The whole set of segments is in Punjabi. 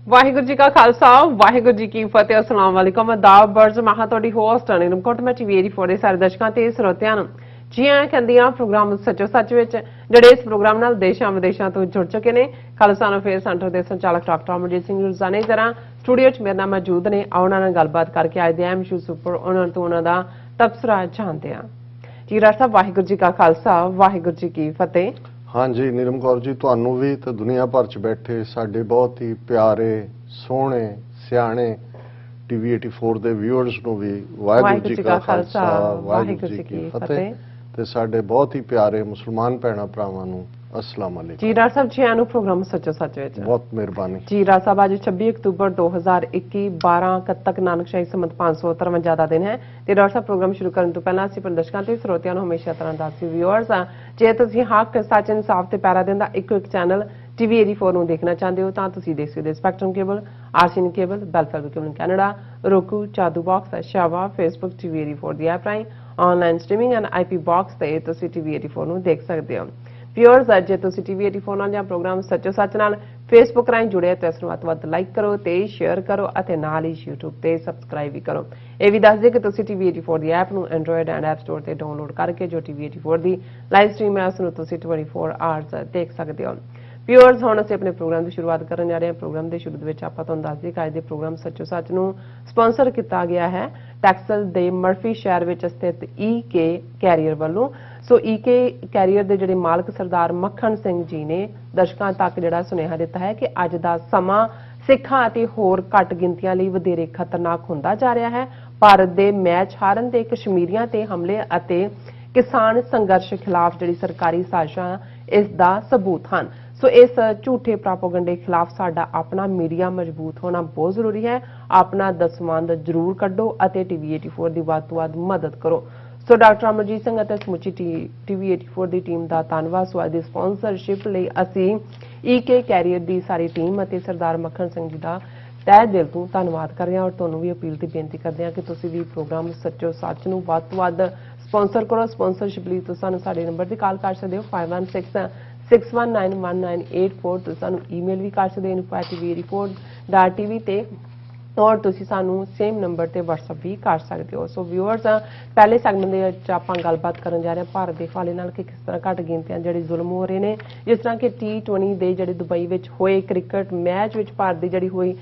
ਵਾਹਿਗੁਰੂ ਜੀ ਕਾ ਖਾਲਸਾ ਵਾਹਿਗੁਰੂ ਜੀ ਕੀ ਫਤਿਹ। अस्सलाम वालेकुम। आदाब बर्ज महा ਤੁਹਾਡੀ ਹੋਸਟ ਨਿਰਮਕੋਟ ਮੈਂ ਟੀਵੀ 84 ਦੇ ਸਾਰੇ ਦਰਸ਼ਕਾਂ ਤੇ ਸਰੋਤਿਆਂ ਨੂੰ ਜੀ ਆਇਆਂ ਕਹਿੰਦੀ ਆ ਪ੍ਰੋਗਰਾਮ ਸੱਚੋ ਸੱਚ ਵਿੱਚ ਜਿਹੜੇ ਇਸ ਪ੍ਰੋਗਰਾਮ ਨਾਲ ਦੇਸ਼ਾਂ ਵਿਦੇਸ਼ਾਂ ਤੋਂ ਜੁੜ ਚੁੱਕੇ ਨੇ। ਖਾਲਸਾ ਅਫੇਅਰ ਸੈਂਟਰ ਦੇ ਸੰਚਾਲਕ ਡਾਕਟਰ ਅਮਰਜੀਤ ਸਿੰਘ ਰੋਜ਼ਾਨਾ ਦੀ ਤਰ੍ਹਾਂ ਸਟੂਡੀਓ 'ਚ ਮੇਰੇ ਨਾਲ ਮੌਜੂਦ ਨੇ। ਉਹਨਾਂ ਨਾਲ ਗੱਲਬਾਤ ਕਰਕੇ ਅੱਜ ਦੇ ਅਹਿਮ ਇਸ਼ੂਜ਼ ਉੱਪਰ ਉਹਨਾਂ ਤੋਂ ਉਹਨਾਂ ਦਾ ਤਬਸਰਾ ਜਾਣਦੇ ਹਾਂ। ਜੀ ਰਾਜ ਸਾਹਿਬ ਵਾਹਿਗੁਰੂ ਜੀ ਕਾ ਖਾਲਸਾ ਵਾਹਿਗੁਰੂ ਜੀ ਕੀ ਫਤਿਹ। हाँ जी नीलम कौर जी ਤੁਹਾਨੂੰ ਵੀ ਤੇ ਦੁਨੀਆ ਭਰ ਚ ਬੈਠੇ ਸਾਡੇ ਬਹੁਤ ਹੀ ਪਿਆਰੇ ਸੋਹਣੇ ਸਿਆਣੇ ਟੀਵੀ 84 ਦੇ ਵਿਊਅਰਸ ਨੂੰ ਵੀ ਵਾਹਿਗੁਰੂ ਜੀ ਕਾ ਖਾਲਸਾ ਵਾਹਿਗੁਰੂ ਜੀ ਕੀ ਫਤਿਹ ਤੇ ਸਾਡੇ ਬਹੁਤ ਹੀ ਪਿਆਰੇ ਮੁਸਲਮਾਨ ਭੈਣਾਂ ਭਰਾਵਾਂ ਨੂੰ अस्सलाम वालेकुम। जी राज साहब जी आनु प्रोग्राम सचो सच विच बहुत मेहरबानी। जी राज साहब आज 26 अक्तूबर 2021 12 कत्तक नानकशाही संमत 553 ਦਾ ਦਿਨ ਹੈ ਤੇ ਰਾਜ ਸਾਹਿਬ ਪ੍ਰੋਗਰਾਮ ਸ਼ੁਰੂ ਕਰਨ ਤੋਂ ਪਹਿਲਾਂ ਅਸੀਂ ਪ੍ਰਦਰਸ਼ਕਾਂ ਤੇ ਸਰੋਤਿਆਂ ਨੂੰ ਹਮੇਸ਼ਾ ਤਰ੍ਹਾਂ ਦੱਸੀ ਵਿਊਅਰਸ ਆ ਜੇ ਤੁਸੀਂ ਹੱਕ ਸੱਚ ਇਨਸਾਫ ਤੇ ਪੈਰਾ ਦਿਨ ਦਾ ਇੱਕੋ ਇੱਕ ਚੈਨਲ ਟੀਵੀ 84 ਨੂੰ ਦੇਖਣਾ ਚਾਹੁੰਦੇ ਹੋ ਤਾਂ ਤੁਸੀਂ ਦੇਖ ਸਕਦੇ ਹੋ spectrum cable RCN cable Buffalo cable Canada roku ਚਾਦੂ ਬਾਕਸ ਸ਼ਾਵਾ ਫੇਸਬੁੱਕ ਟੀਵੀ 84 ਦੀ ਐਪ ਰਾਹੀਂ online streaming and IP box ਤੇ ਤੁਸੀਂ ਟੀਵੀ 84 ਨੂੰ ਦੇਖ ਸਕਦੇ ਹੋ। ਵਿਊਅਰਸ ਅੱਜ ਤੁਸੀਂ ਟੀਵੀ 84 ਨਾਲ ਜਾਂ ਪ੍ਰੋਗਰਾਮ ਸੱਚੋ ਸੱਚ ਨਾਲ ਫੇਸਬੁੱਕ ਰਾਹੀਂ ਜੁੜੇ ਤਾਂ ਇਸ ਨੂੰ ਵੱਧ ਤੋਂ ਵੱਧ ਲਾਈਕ ਕਰੋ ਤੇ ਸ਼ੇਅਰ ਕਰੋ ਅਤੇ ਨਾਲ ਹੀ YouTube ਤੇ ਸਬਸਕ੍ਰਾਈਬ ਵੀ ਕਰੋ। ਇਹ ਵੀ ਦੱਸ ਦਿਓ ਕਿ ਤੁਸੀਂ ਟੀਵੀ 84 ਦੀ ਐਪ ਨੂੰ ਐਂਡਰੋਇਡ ਐਂਡ ਐਪ ਸਟੋਰ ਤੇ ਡਾਊਨਲੋਡ ਕਰਕੇ ਜੋ ਟੀਵੀ 84 ਦੀ ਲਾਈਵ ਸਟ੍ਰੀਮ ਹੈ ਉਸ ਨੂੰ ਤੁਸੀਂ 24 ਆਵਰਸ ਦੇਖ ਸਕਦੇ ਹੋ। ਵਿਊਅਰਸ ਹੁਣ ਅਸੀਂ ਆਪਣੇ ਪ੍ਰੋਗਰਾਮ ਦੀ ਸ਼ੁਰੂਆਤ ਕਰਨ ਜਾ ਰਹੇ ਹਾਂ। ਪ੍ਰੋਗਰਾਮ ਦੇ ਸ਼ੁਰੂ ਦੇ ਵਿੱਚ ਆਪਾਂ ਤੁਹਾਨੂੰ ਦੱਸ ਦਈਏ ਕਿ ਅੱਜ ਦੇ ਪ੍ਰੋਗਰਾਮ ਸੱਚੋ ਸੱਚ ਨੂੰ ਸਪਾਂਸਰ ਕੀਤਾ ਗਿਆ ਹੈ ਟੈਕਸਲ ਦੇ ਮਰਫੀ ਸ਼ਹਿਰ ਵਿੱਚ ਸਥਿਤ ਈਕੇ ਕੈਰੀਅਰ ਵੱਲੋਂ। ਸੋ ਈਕੇ ਕੈਰੀਅਰ ਦੇ ਜਿਹੜੇ ਮਾਲਕ ਸਰਦਾਰ ਮੱਖਣ ਸਿੰਘ ਜੀ ਨੇ ਦਰਸ਼ਕਾਂ ਤੱਕ ਜਿਹੜਾ ਸੁਨੇਹਾ ਦਿੱਤਾ ਹੈ ਕਿ ਅੱਜ ਦਾ ਸਮਾਂ ਸਿੱਖਾਂ ਅਤੇ ਹੋਰ ਘੱਟ ਗਿਣਤੀਆਂ ਲਈ ਵਧੇਰੇ ਖਤਰਨਾਕ ਹੁੰਦਾ ਜਾ ਰਿਹਾ ਹੈ। ਭਾਰਤ ਦੇ ਮੈਚ ਹਾਰਨ ਤੇ ਕਸ਼ਮੀਰੀਆਂ ਤੇ ਹਮਲੇ ਅਤੇ ਕਿਸਾਨ ਸੰਘਰਸ਼ ਖਿਲਾਫ ਜਿਹੜੀ ਸਰਕਾਰੀ ਸਾਜ਼ਿਸ਼ਾਂ ਇਸ ਦਾ ਸਬੂਤ ਹਨ। ਸੋ ਇਸ ਝੂਠੇ ਪ੍ਰਾਪੋਗੰਡੇ ਖਿਲਾਫ ਸਾਡਾ ਆਪਣਾ ਮੀਡੀਆ ਮਜ਼ਬੂਤ ਹੋਣਾ ਬਹੁਤ ਜ਼ਰੂਰੀ ਹੈ। ਆਪਣਾ ਦਸਵੰਧ ਜ਼ਰੂਰ ਕੱਢੋ ਅਤੇ ਟੀਵੀ 84 ਦੀ ਵੱਧ ਤੋਂ ਵੱਧ ਮਦਦ ਕਰੋ। ਸੋ ਡਾਕਟਰ ਅਮਰਜੀਤ ਸਿੰਘ ਅਤੇ ਸਮੁੱਚੀ ਟੀਵੀ 84 ਦੀ ਟੀਮ ਦਾ ਧੰਨਵਾਦ। ਸੋ ਅੱਜ ਦੀ ਸਪਾਂਸਰਸ਼ਿਪ ਲਈ ਅਸੀਂ ਈਕੇ ਕੈਰੀਅਰ ਦੀ ਸਾਰੀ ਟੀਮ ਅਤੇ ਸਰਦਾਰ ਮੱਖਣ ਸਿੰਘ ਜੀ ਦਾ ਤਹਿ ਦਿਲ ਤੋਂ ਧੰਨਵਾਦ ਕਰਦੇ ਹਾਂ ਔਰ ਤੁਹਾਨੂੰ ਵੀ ਅਪੀਲ ਤੇ ਬੇਨਤੀ ਕਰਦੇ ਹਾਂ ਕਿ ਤੁਸੀਂ ਵੀ ਪ੍ਰੋਗਰਾਮ ਸੱਚੋ ਸੱਚ ਨੂੰ ਵੱਧ ਤੋਂ ਵੱਧ ਸਪਾਂਸਰ ਕਰੋ। ਸਪਾਂਸਰਸ਼ਿਪ ਲਈ ਤੁਸੀਂ ਸਾਨੂੰ ਸਾਡੇ ਨੰਬਰ ਤੇ ਕਾਲ ਕਰ ਸਕਦੇ ਹੋ 5166191984। ਤੁਸੀਂ ਸਾਨੂੰ ਈਮੇਲ ਵੀ ਕਰ ਸਕਦੇ ਹੋ info@tv84.tv ਤੇ ਔਰ ਤੁਸੀਂ ਸਾਨੂੰ ਸੇਮ ਨੰਬਰ ਤੇ WhatsApp ਵੀ ਕਰ ਸਕਦੇ ਹੋ। ਸੋ ਵਿਊਅਰਸ ਪਹਿਲੇ ਸੈਗਮੈਂਟ ਦੇ ਵਿੱਚ ਆਪਾਂ ਗੱਲਬਾਤ ਕਰਨ ਜਾ ਰਹੇ ਹਾਂ ਭਾਰਤ ਦੇ ਹਵਾਲੇ ਨਾਲ ਕਿ ਕਿਸ ਤਰ੍ਹਾਂ ਘੱਟ ਗਿਣਤੀਆਂ ਜਿਹੜੇ ਜ਼ੁਲਮ ਹੋ ਰਹੇ ਨੇ। ਜਿਸ ਤਰ੍ਹਾਂ ਕਿ T20 ਦੇ ਜਿਹੜੇ ਦੁਬਈ ਵਿੱਚ ਹੋਏ ਕ੍ਰਿਕਟ ਮੈਚ ਵਿੱਚ ਭਾਰਤ ਦੀ ਜਿਹੜੀ ਹੋਈ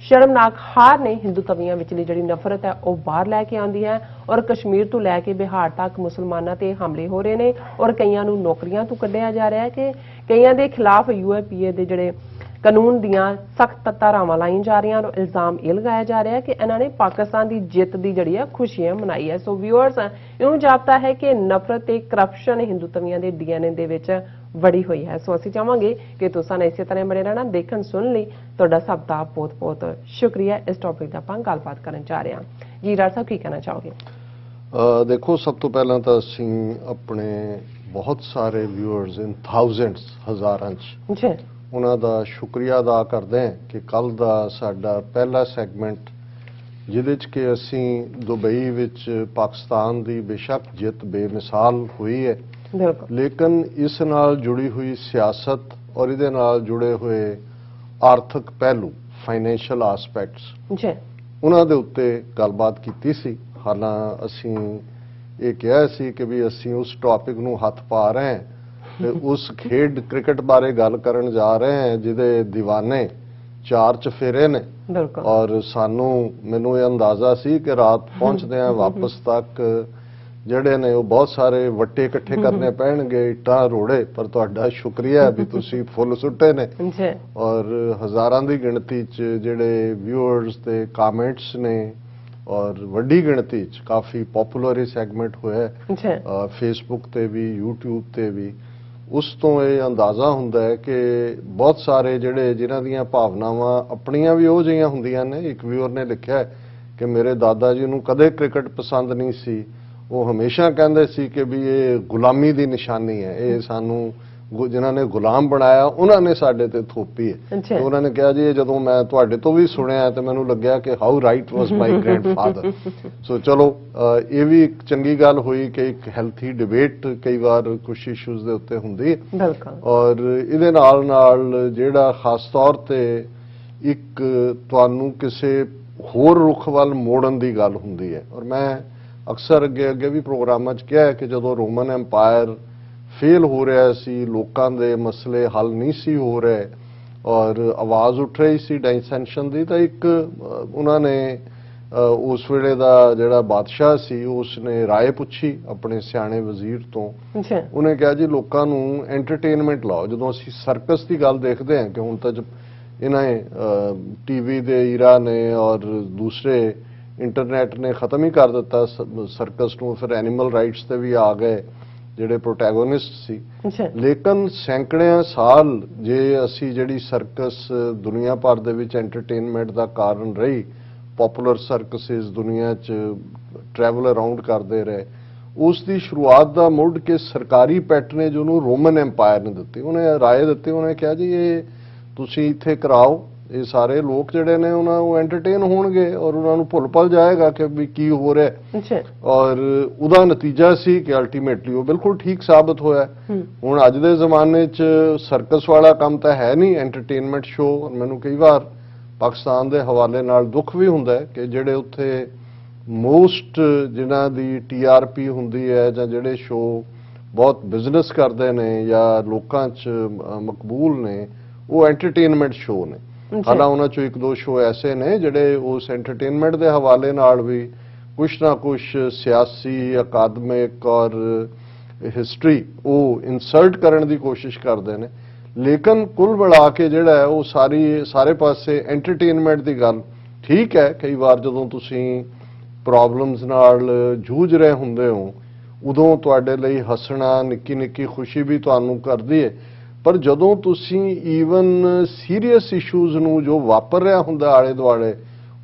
ਸ਼ਰਮਨਾਕ ਹਾਰ ਨੇ ਹਿੰਦੂ ਕਵੀਆਂ ਵਿਚਲੀ ਜਿਹੜੀ ਨਫ਼ਰਤ ਹੈ ਉਹ ਬਾਹਰ ਲੈ ਕੇ ਆਉਂਦੀ ਹੈ ਔਰ ਕਸ਼ਮੀਰ ਤੋਂ ਲੈ ਕੇ ਬਿਹਾਰ ਤੱਕ ਮੁਸਲਮਾਨਾਂ ਤੇ ਹਮਲੇ ਹੋ ਰਹੇ ਨੇ ਔਰ ਕਈਆਂ ਨੂੰ ਨੌਕਰੀਆਂ ਤੋਂ ਕੱਢਿਆ ਜਾ ਰਿਹਾ ਹੈ ਕਿ ਕਈਆਂ ਦੇ ਖਿਲਾਫ UAPA ਦੇ ਜਿਹੜੇ ਕਾਨੂੰਨ ਦੀਆਂ ਸਖਤ ਧਾਰਾਵਾਂ ਲਾਈਆਂ ਜਾ ਰਹੀਆਂ ਔਰ ਇਲਜ਼ਾਮ ਇਹ ਲਗਾਇਆ ਜਾ ਰਿਹਾ ਹੈ ਕਿ ਇਹਨਾਂ ਨੇ ਪਾਕਿਸਤਾਨ ਦੀ ਜਿੱਤ ਦੀ ਜਿਹੜੀ ਹੈ ਖੁਸ਼ੀਆਂ ਮਨਾਈ ਹੈ। ਸੋ ਵਿਊਅਰਸ ਇਉਂ ਜਾਪਦਾ ਹੈ ਕਿ ਨਫ਼ਰਤ ਤੇ ਕਰਪਸ਼ਨ ਹਿੰਦੂ ਕਵੀਆਂ ਦੇ DNA ਦੇ ਵਿੱਚ ਵੜੀ ਹੋਈ ਹੈ। ਸੋ ਅਸੀਂ ਚਾਹਾਂਗੇ ਕਿ ਤੁਸੀਂ ਇਸੇ ਤਰ੍ਹਾਂ ਬਣੇ ਰਹਿਣਾ ਦੇਖਣ ਸੁਣਨ ਲਈ ਤੁਹਾਡਾ ਸਭ ਦਾ ਬਹੁਤ ਬਹੁਤ ਸ਼ੁਕਰੀਆ। ਇਸ ਟੌਪਿਕ ਤੇ ਆਪਾਂ ਗੱਲਬਾਤ ਕਰਨ ਜਾ ਰਹੇ ਹਾਂ। ਜੀ ਰਾਜ ਸਾਹਿਬ ਕੀ ਕਹਿਣਾ ਚਾਹੋਗੇ? ਦੇਖੋ ਸਭ ਤੋਂ ਪਹਿਲਾਂ ਤਾਂ ਅਸੀਂ ਆਪਣੇ ਬਹੁਤ ਸਾਰੇ ਵਿਊਅਰਸ ਇਨ ਥਾਊਜ਼ੈਂਡਸ ਹਜ਼ਾਰਾਂ ਚ ਜੀ ਉਹਨਾਂ ਦਾ ਸ਼ੁਕਰੀਆ ਅਦਾ ਕਰਦੇ ਹਾਂ ਕਿ ਕੱਲ ਦਾ ਸਾਡਾ ਪਹਿਲਾ ਸੈਗਮੈਂਟ ਜਿਹਦੇ ਚ ਕਿ ਅਸੀਂ ਦੁਬਈ ਵਿੱਚ ਪਾਕਿਸਤਾਨ ਦੀ ਬੇਸ਼ੱਕ ਜਿੱਤ ਬੇਮਿਸਾਲ ਹੋਈ ਹੈ ਲੇਕਿਨ ਇਸ ਨਾਲ ਜੁੜੀ ਹੋਈ ਸਿਆਸਤ ਔਰ ਇਹਦੇ ਨਾਲ ਜੁੜੇ ਹੋਏ ਆਰਥਿਕ ਪਹਿਲੂ ਫਾਈਨੈਂਸ਼ੀਅਲ ਐਸਪੈਕਟਸ ਜੀ ਉਹਨਾਂ ਦੇ ਉੱਤੇ ਗੱਲਬਾਤ ਕੀਤੀ ਸੀ। ਹਾਲਾਂ ਅਸੀਂ ਇਹ ਕਿਹਾ ਸੀ ਕਿ ਵੀ ਅਸੀਂ ਉਸ ਟੌਪਿਕ ਨੂੰ ਹੱਥ ਪਾ ਰਹੇ ਹਾਂ ਤੇ ਉਸ ਖੇਡ ਕ੍ਰਿਕਟ ਬਾਰੇ ਗੱਲ ਕਰਨ ਜਾ ਰਹੇ ਹਾਂ ਜਿਹਦੇ دیਵਾਨੇ 4 ਚਫੇਰੇ ਨੇ ਔਰ ਮੈਨੂੰ ਇਹ ਅੰਦਾਜ਼ਾ ਸੀ ਕਿ ਰਾਤ ਪਹੁੰਚਦਿਆਂ ਵਾਪਸ ਤੱਕ ਜਿਹੜੇ ਨੇ ਉਹ ਬਹੁਤ ਸਾਰੇ ਵੱਟੇ ਇਕੱਠੇ ਕਰਨੇ ਪੈਣਗੇ ਇੱਟਾਂ ਰੋੜੇ ਪਰ ਤੁਹਾਡਾ ਸ਼ੁਕਰੀਆ ਵੀ ਤੁਸੀਂ ਫੁੱਲ ਸੁੱਟੇ ਨੇ ਔਰ ਹਜ਼ਾਰਾਂ ਦੀ ਗਿਣਤੀ 'ਚ ਜਿਹੜੇ ਵਿਊਅਰਸ ਤੇ ਕਮੈਂਟਸ ਨੇ ਔਰ ਵੱਡੀ ਗਿਣਤੀ 'ਚ ਕਾਫੀ ਪਪੂਲਰ ਇਹ ਸੈਗਮੈਂਟ ਹੋਇਆ ਫੇਸਬੁੱਕ ਤੇ ਵੀ YouTube ਤੇ ਵੀ। ਉਸ ਤੋਂ ਇਹ ਅੰਦਾਜ਼ਾ ਹੁੰਦਾ ਹੈ ਕਿ ਬਹੁਤ ਸਾਰੇ ਜਿਹੜੇ ਜਿਨ੍ਹਾਂ ਦੀਆਂ ਭਾਵਨਾਵਾਂ ਆਪਣੀਆਂ ਵੀ ਉਹ ਜਿਹੀਆਂ ਹੁੰਦੀਆਂ ਨੇ। ਇੱਕ ਵਿਊਅਰ ਨੇ ਲਿਖਿਆ ਕਿ ਮੇਰੇ ਦਾਦਾ ਜੀ ਨੂੰ ਕਦੇ ਕ੍ਰਿਕਟ ਪਸੰਦ ਨਹੀਂ ਸੀ। ਉਹ ਹਮੇਸ਼ਾ ਕਹਿੰਦੇ ਸੀ ਕਿ ਵੀ ਇਹ ਗੁਲਾਮੀ ਦੀ ਨਿਸ਼ਾਨੀ ਹੈ। ਇਹ ਸਾਨੂੰ ਜਿਨ੍ਹਾਂ ਨੇ ਗੁਲਾਮ ਬਣਾਇਆ ਉਹਨਾਂ ਨੇ ਸਾਡੇ ਤੇ ਥੋਪੀ ਹੈ। ਉਹਨਾਂ ਨੇ ਕਿਹਾ ਜੀ ਇਹ ਜਦੋਂ ਮੈਂ ਤੁਹਾਡੇ ਤੋਂ ਵੀ ਸੁਣਿਆ ਤੇ ਮੈਨੂੰ ਲੱਗਿਆ ਕਿ how right was my grandfather. So ਚਲੋ ਇਹ ਵੀ ਇੱਕ ਚੰਗੀ ਗੱਲ ਹੋਈ ਕਿ ਇੱਕ ਹੈਲਥੀ ਡਿਬੇਟ ਕਈ ਵਾਰ ਕੁਝ ਇਸ਼ੂਜ਼ ਦੇ ਉੱਤੇ ਹੁੰਦੀ ਹੈ ਔਰ ਇਹਦੇ ਨਾਲ ਜਿਹੜਾ ਖਾਸ ਤੌਰ ਤੇ ਇੱਕ ਤੁਹਾਨੂੰ ਕਿਸੇ ਹੋਰ ਰੁਖ ਵੱਲ ਮੋੜਨ ਦੀ ਗੱਲ ਹੁੰਦੀ ਹੈ। ਔਰ ਮੈਂ ਅਕਸਰ ਅੱਗੇ ਵੀ ਪ੍ਰੋਗਰਾਮਾਂ 'ਚ ਕਿਹਾ ਹੈ ਕਿ ਜਦੋਂ ਰੋਮਨ ਐਮਪਾਇਰ ਫੇਲ ਹੋ ਰਿਹਾ ਸੀ, ਲੋਕਾਂ ਦੇ ਮਸਲੇ ਹੱਲ ਨਹੀਂ ਸੀ ਹੋ ਰਹੇ ਔਰ ਆਵਾਜ਼ ਉੱਠ ਰਹੀ ਸੀ ਡਾਇਸੈਂਸ਼ਨ ਦੀ, ਤਾਂ ਇੱਕ ਉਹਨਾਂ ਨੇ ਉਸ ਵੇਲੇ ਦਾ ਜਿਹੜਾ ਬਾਦਸ਼ਾਹ ਸੀ ਉਸ ਨੇ ਰਾਏ ਪੁੱਛੀ ਆਪਣੇ ਸਿਆਣੇ ਵਜ਼ੀਰ ਤੋਂ। ਉਹਨੇ ਕਿਹਾ ਜੀ ਲੋਕਾਂ ਨੂੰ ਐਂਟਰਟੇਨਮੈਂਟ ਲਾਓ। ਜਦੋਂ ਅਸੀਂ ਸਰਕਸ ਦੀ ਗੱਲ ਦੇਖਦੇ ਹਾਂ ਕਿ ਹੁਣ ਤਾਂ ਇਹਨਾਂ ਟੀਵੀ ਦੇ ਈਰਾ ਨੇ ਔਰ ਦੂਸਰੇ ਇੰਟਰਨੈਟ ਨੇ ਖਤਮ ਹੀ ਕਰ ਦਿੱਤਾ ਸਰਕਸ ਨੂੰ, ਫਿਰ ਐਨੀਮਲ ਰਾਈਟਸ ਤੇ ਵੀ ਆ ਗਏ ਜਿਹੜੇ ਪ੍ਰੋਟੈਗੋਨਿਸਟ ਸੀ। ਲੇਕਿਨ ਸੈਂਕੜਿਆਂ ਸਾਲ ਜੇ ਅਸੀਂ ਜਿਹੜੀ ਸਰਕਸ ਦੁਨੀਆ ਭਰ ਦੇ ਵਿੱਚ ਐਂਟਰਟੇਨਮੈਂਟ ਦਾ ਕਾਰਨ ਰਹੀ, ਪਪੂਲਰ ਸਰਕਸਿਸ ਦੁਨੀਆ 'ਚ ਟਰੈਵਲ ਅਰਾਊਂਡ ਕਰਦੇ ਰਹੇ, ਉਸ ਦੀ ਸ਼ੁਰੂਆਤ ਦਾ ਮੁੱਢ ਕੇ ਸਰਕਾਰੀ ਪੈਟਰਨੇਜ ਉਹਨੂੰ ਰੋਮਨ ਐਮਪਾਇਰ ਨੇ ਦਿੱਤੀ। ਉਹਨੇ ਰਾਏ ਦਿੱਤੀ, ਉਹਨੇ ਕਿਹਾ ਜੀ ਇਹ ਤੁਸੀਂ ਇੱਥੇ ਕਰਾਓ, ਇਹ ਸਾਰੇ ਲੋਕ ਜਿਹੜੇ ਨੇ ਉਹਨਾਂ ਨੂੰ ਐਂਟਰਟੇਨ ਹੋਣਗੇ ਔਰ ਉਹਨਾਂ ਨੂੰ ਭੁੱਲ ਜਾਏਗਾ ਕਿ ਵੀ ਕੀ ਹੋ ਰਿਹਾ। ਔਰ ਉਹਦਾ ਨਤੀਜਾ ਸੀ ਕਿ ਅਲਟੀਮੇਟਲੀ ਉਹ ਬਿਲਕੁਲ ਠੀਕ ਸਾਬਤ ਹੋਇਆ। ਹੁਣ ਅੱਜ ਦੇ ਜ਼ਮਾਨੇ 'ਚ ਸਰਕਸ ਵਾਲਾ ਕੰਮ ਤਾਂ ਹੈ ਨਹੀਂ, ਐਂਟਰਟੇਨਮੈਂਟ ਸ਼ੋਅ। ਮੈਨੂੰ ਕਈ ਵਾਰ ਪਾਕਿਸਤਾਨ ਦੇ ਹਵਾਲੇ ਨਾਲ ਦੁੱਖ ਵੀ ਹੁੰਦਾ ਕਿ ਜਿਹੜੇ ਉੱਥੇ ਮੋਸਟ ਜਿਨ੍ਹਾਂ ਦੀ TRP ਹੁੰਦੀ ਹੈ ਜਾਂ ਜਿਹੜੇ ਸ਼ੋਅ ਬਹੁਤ ਬਿਜ਼ਨਸ ਕਰਦੇ ਨੇ ਜਾਂ ਲੋਕਾਂ 'ਚ ਮਕਬੂਲ ਨੇ, ਉਹ ਐਂਟਰਟੇਨਮੈਂਟ ਸ਼ੋਅ ਨੇ। ਹਾਲਾਂ ਉਹਨਾਂ 'ਚੋਂ ਇੱਕ ਦੋ ਸ਼ੋਅ ਐਸੇ ਨੇ ਜਿਹੜੇ ਉਸ ਐਂਟਰਟੇਨਮੈਂਟ ਦੇ ਹਵਾਲੇ ਨਾਲ ਵੀ ਕੁਛ ਨਾ ਕੁਛ ਸਿਆਸੀ, ਅਕਾਦਮਿਕ ਔਰ ਹਿਸਟਰੀ ਉਹ ਇਨਸਰਟ ਕਰਨ ਦੀ ਕੋਸ਼ਿਸ਼ ਕਰਦੇ ਨੇ। ਲੇਕਿਨ ਕੁੱਲ ਮਿਲਾ ਕੇ ਜਿਹੜਾ ਹੈ ਉਹ ਸਾਰੇ ਪਾਸੇ ਐਂਟਰਟੇਨਮੈਂਟ ਦੀ ਗੱਲ ਠੀਕ ਹੈ। ਕਈ ਵਾਰ ਜਦੋਂ ਤੁਸੀਂ ਪ੍ਰੋਬਲਮਸ ਨਾਲ ਜੂਝ ਰਹੇ ਹੁੰਦੇ ਹੋ ਉਦੋਂ ਤੁਹਾਡੇ ਲਈ ਹੱਸਣਾ, ਨਿੱਕੀ ਖੁਸ਼ੀ ਵੀ ਤੁਹਾਨੂੰ ਕਰਦੀ ਹੈ। ਪਰ ਜਦੋਂ ਤੁਸੀਂ ਈਵਨ ਸੀਰੀਅਸ ਇਸ਼ੂਜ਼ ਨੂੰ ਜੋ ਵਾਪਰ ਰਿਹਾ ਹੁੰਦਾ ਆਲੇ ਦੁਆਲੇ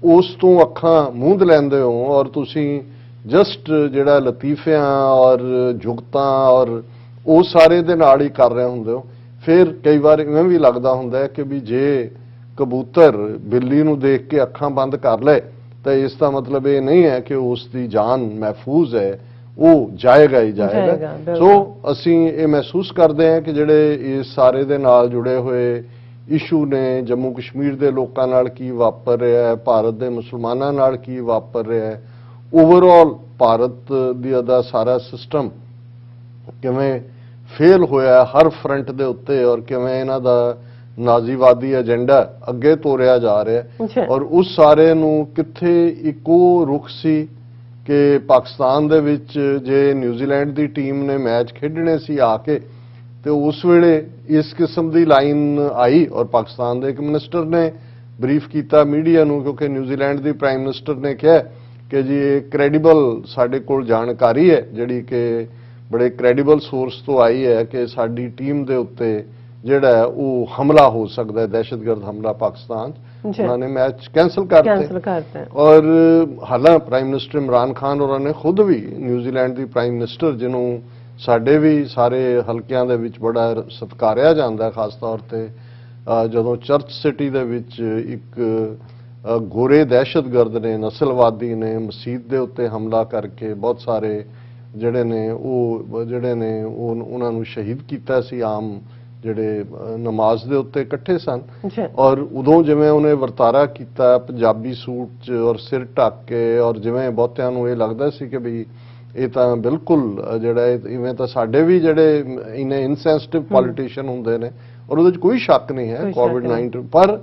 ਉਸ ਤੋਂ ਅੱਖਾਂ ਮੂੰਦ ਲੈਂਦੇ ਹੋ ਔਰ ਤੁਸੀਂ ਜਸਟ ਜਿਹੜਾ ਲਤੀਫਿਆਂ ਔਰ ਜੁਗਤਾਂ ਔਰ ਉਹ ਸਾਰੇ ਦੇ ਨਾਲ ਹੀ ਕਰ ਰਹੇ ਹੁੰਦੇ ਹੋ, ਫਿਰ ਕਈ ਵਾਰ ਇਵੇਂ ਵੀ ਲੱਗਦਾ ਹੁੰਦਾ ਕਿ ਵੀ ਜੇ ਕਬੂਤਰ ਬਿੱਲੀ ਨੂੰ ਦੇਖ ਕੇ ਅੱਖਾਂ ਬੰਦ ਕਰ ਲਏ ਤਾਂ ਇਸ ਦਾ ਮਤਲਬ ਇਹ ਨਹੀਂ ਹੈ ਕਿ ਉਸ ਦੀ ਜਾਨ ਮਹਿਫੂਜ਼ ਹੈ, ਉਹ ਜਾਏਗਾ ਹੀ ਜਾਏਗਾ। ਸੋ ਅਸੀਂ ਇਹ ਮਹਿਸੂਸ ਕਰਦੇ ਹਾਂ ਕਿ ਜਿਹੜੇ ਇਸ ਸਾਰੇ ਦੇ ਨਾਲ ਜੁੜੇ ਹੋਏ ਇਸ਼ੂ ਨੇ, ਜੰਮੂ ਕਸ਼ਮੀਰ ਦੇ ਲੋਕਾਂ ਨਾਲ ਕੀ ਵਾਪਰ ਰਿਹਾ ਹੈ, ਭਾਰਤ ਦੇ ਮੁਸਲਮਾਨਾਂ ਨਾਲ ਕੀ ਵਾਪਰ ਰਿਹਾ ਹੈ, ਓਵਰਆਲ ਭਾਰਤ ਦਾ ਸਾਰਾ ਸਿਸਟਮ ਕਿਵੇਂ ਫੇਲ ਹੋਇਆ ਹਰ ਫਰੰਟ ਦੇ ਉੱਤੇ ਔਰ ਕਿਵੇਂ ਇਹਨਾਂ ਦਾ ਨਾਜ਼ੀਵਾਦੀ ਏਜੰਡਾ ਅੱਗੇ ਤੋਰਿਆ ਜਾ ਰਿਹਾ ਔਰ ਉਸ ਸਾਰੇ ਨੂੰ ਕਿੱਥੇ ਇੱਕੋ ਰੁਖ ਸੀ ਕਿ ਪਾਕਿਸਤਾਨ ਦੇ ਵਿੱਚ ਜੇ ਨਿਊਜ਼ੀਲੈਂਡ ਦੀ ਟੀਮ ਨੇ ਮੈਚ ਖੇਡਣੇ ਸੀ ਆ ਕੇ ਤੇ ਉਸ ਵੇਲੇ ਇਸ ਕਿਸਮ ਦੀ ਲਾਈਨ ਆਈ ਔਰ ਪਾਕਿਸਤਾਨ ਦੇ ਇੱਕ ਮਿਨਿਸਟਰ ਨੇ ਬਰੀਫ ਕੀਤਾ ਮੀਡੀਆ ਨੂੰ, ਕਿਉਂਕਿ ਨਿਊਜ਼ੀਲੈਂਡ ਦੀ ਪ੍ਰਾਈਮ ਮਿਨਿਸਟਰ ਨੇ ਕਿਹਾ ਕਿ ਜੀ ਇਹ ਕ੍ਰੈਡੀਬਲ ਸਾਡੇ ਕੋਲ ਜਾਣਕਾਰੀ ਹੈ ਜਿਹੜੀ ਕਿ ਬੜੇ ਕ੍ਰੈਡੀਬਲ ਸੋਰਸ ਤੋਂ ਆਈ ਹੈ ਕਿ ਸਾਡੀ ਟੀਮ ਦੇ ਉੱਤੇ ਜਿਹੜਾ ਹੈ ਉਹ ਹਮਲਾ ਹੋ ਸਕਦਾ ਹੈ, ਦਹਿਸ਼ਤਗਰਦ ਹਮਲਾ ਪਾਕਿਸਤਾਨ। ਉਹਨਾਂ ਨੇ ਮੈਚ ਕੈਂਸਲ ਕਰਤੇ ਔਰ ਹਾਲਾਂ ਪ੍ਰਾਈਮ ਮਿਨਿਸਟਰ ਇਮਰਾਨ ਖਾਨ ਹੋਰਾਂ ਨੇ ਖੁਦ ਵੀ ਨਿਊਜ਼ੀਲੈਂਡ ਦੀ ਪ੍ਰਾਈਮ ਮਿਨਿਸਟਰ ਜਿਹਨੂੰ ਸਾਡੇ ਵੀ ਸਾਰੇ ਹਲਕਿਆਂ ਦੇ ਵਿੱਚ ਬੜਾ ਸਤਿਕਾਰਿਆ ਜਾਂਦਾ, ਖਾਸ ਤੌਰ ਤੇ ਜਦੋਂ ਚਰਚ ਸਿਟੀ ਦੇ ਵਿੱਚ ਇੱਕ ਗੋਰੇ ਦਹਿਸ਼ਤਗਰਦ ਨੇ, ਨਸਲਵਾਦੀ ਨੇ ਮਸਜਿਦ ਦੇ ਉੱਤੇ ਹਮਲਾ ਕਰਕੇ ਬਹੁਤ ਸਾਰੇ ਜਿਹੜੇ ਨੇ ਉਹਨਾਂ ਨੂੰ ਸ਼ਹੀਦ ਕੀਤਾ ਸੀ, ਆਮ ਜਿਹੜੇ ਨਮਾਜ਼ ਦੇ ਉੱਤੇ ਇਕੱਠੇ ਸਨ। ਔਰ ਉਦੋਂ ਜਿਵੇਂ ਉਹਨੇ ਵਰਤਾਰਾ ਕੀਤਾ ਪੰਜਾਬੀ ਸੂਟ 'ਚ ਔਰ ਸਿਰ ਢੱਕ ਕੇ ਔਰ ਜਿਵੇਂ ਬਹੁਤਿਆਂ ਨੂੰ ਇਹ ਲੱਗਦਾ ਸੀ ਕਿ ਵੀ ਇਹ ਤਾਂ ਬਿਲਕੁਲ ਜਿਹੜਾ ਇਵੇਂ ਤਾਂ ਸਾਡੇ ਵੀ ਜਿਹੜੇ ਇੰਨੇ ਇਨਸੈਂਸਿਟਿਵ ਪੋਲੀਟੀਸ਼ੀਅਨ ਹੁੰਦੇ ਨੇ ਔਰ ਉਹਦੇ 'ਚ ਕੋਈ ਸ਼ੱਕ ਨਹੀਂ ਹੈ ਕੋਵਿਡ-19, ਪਰ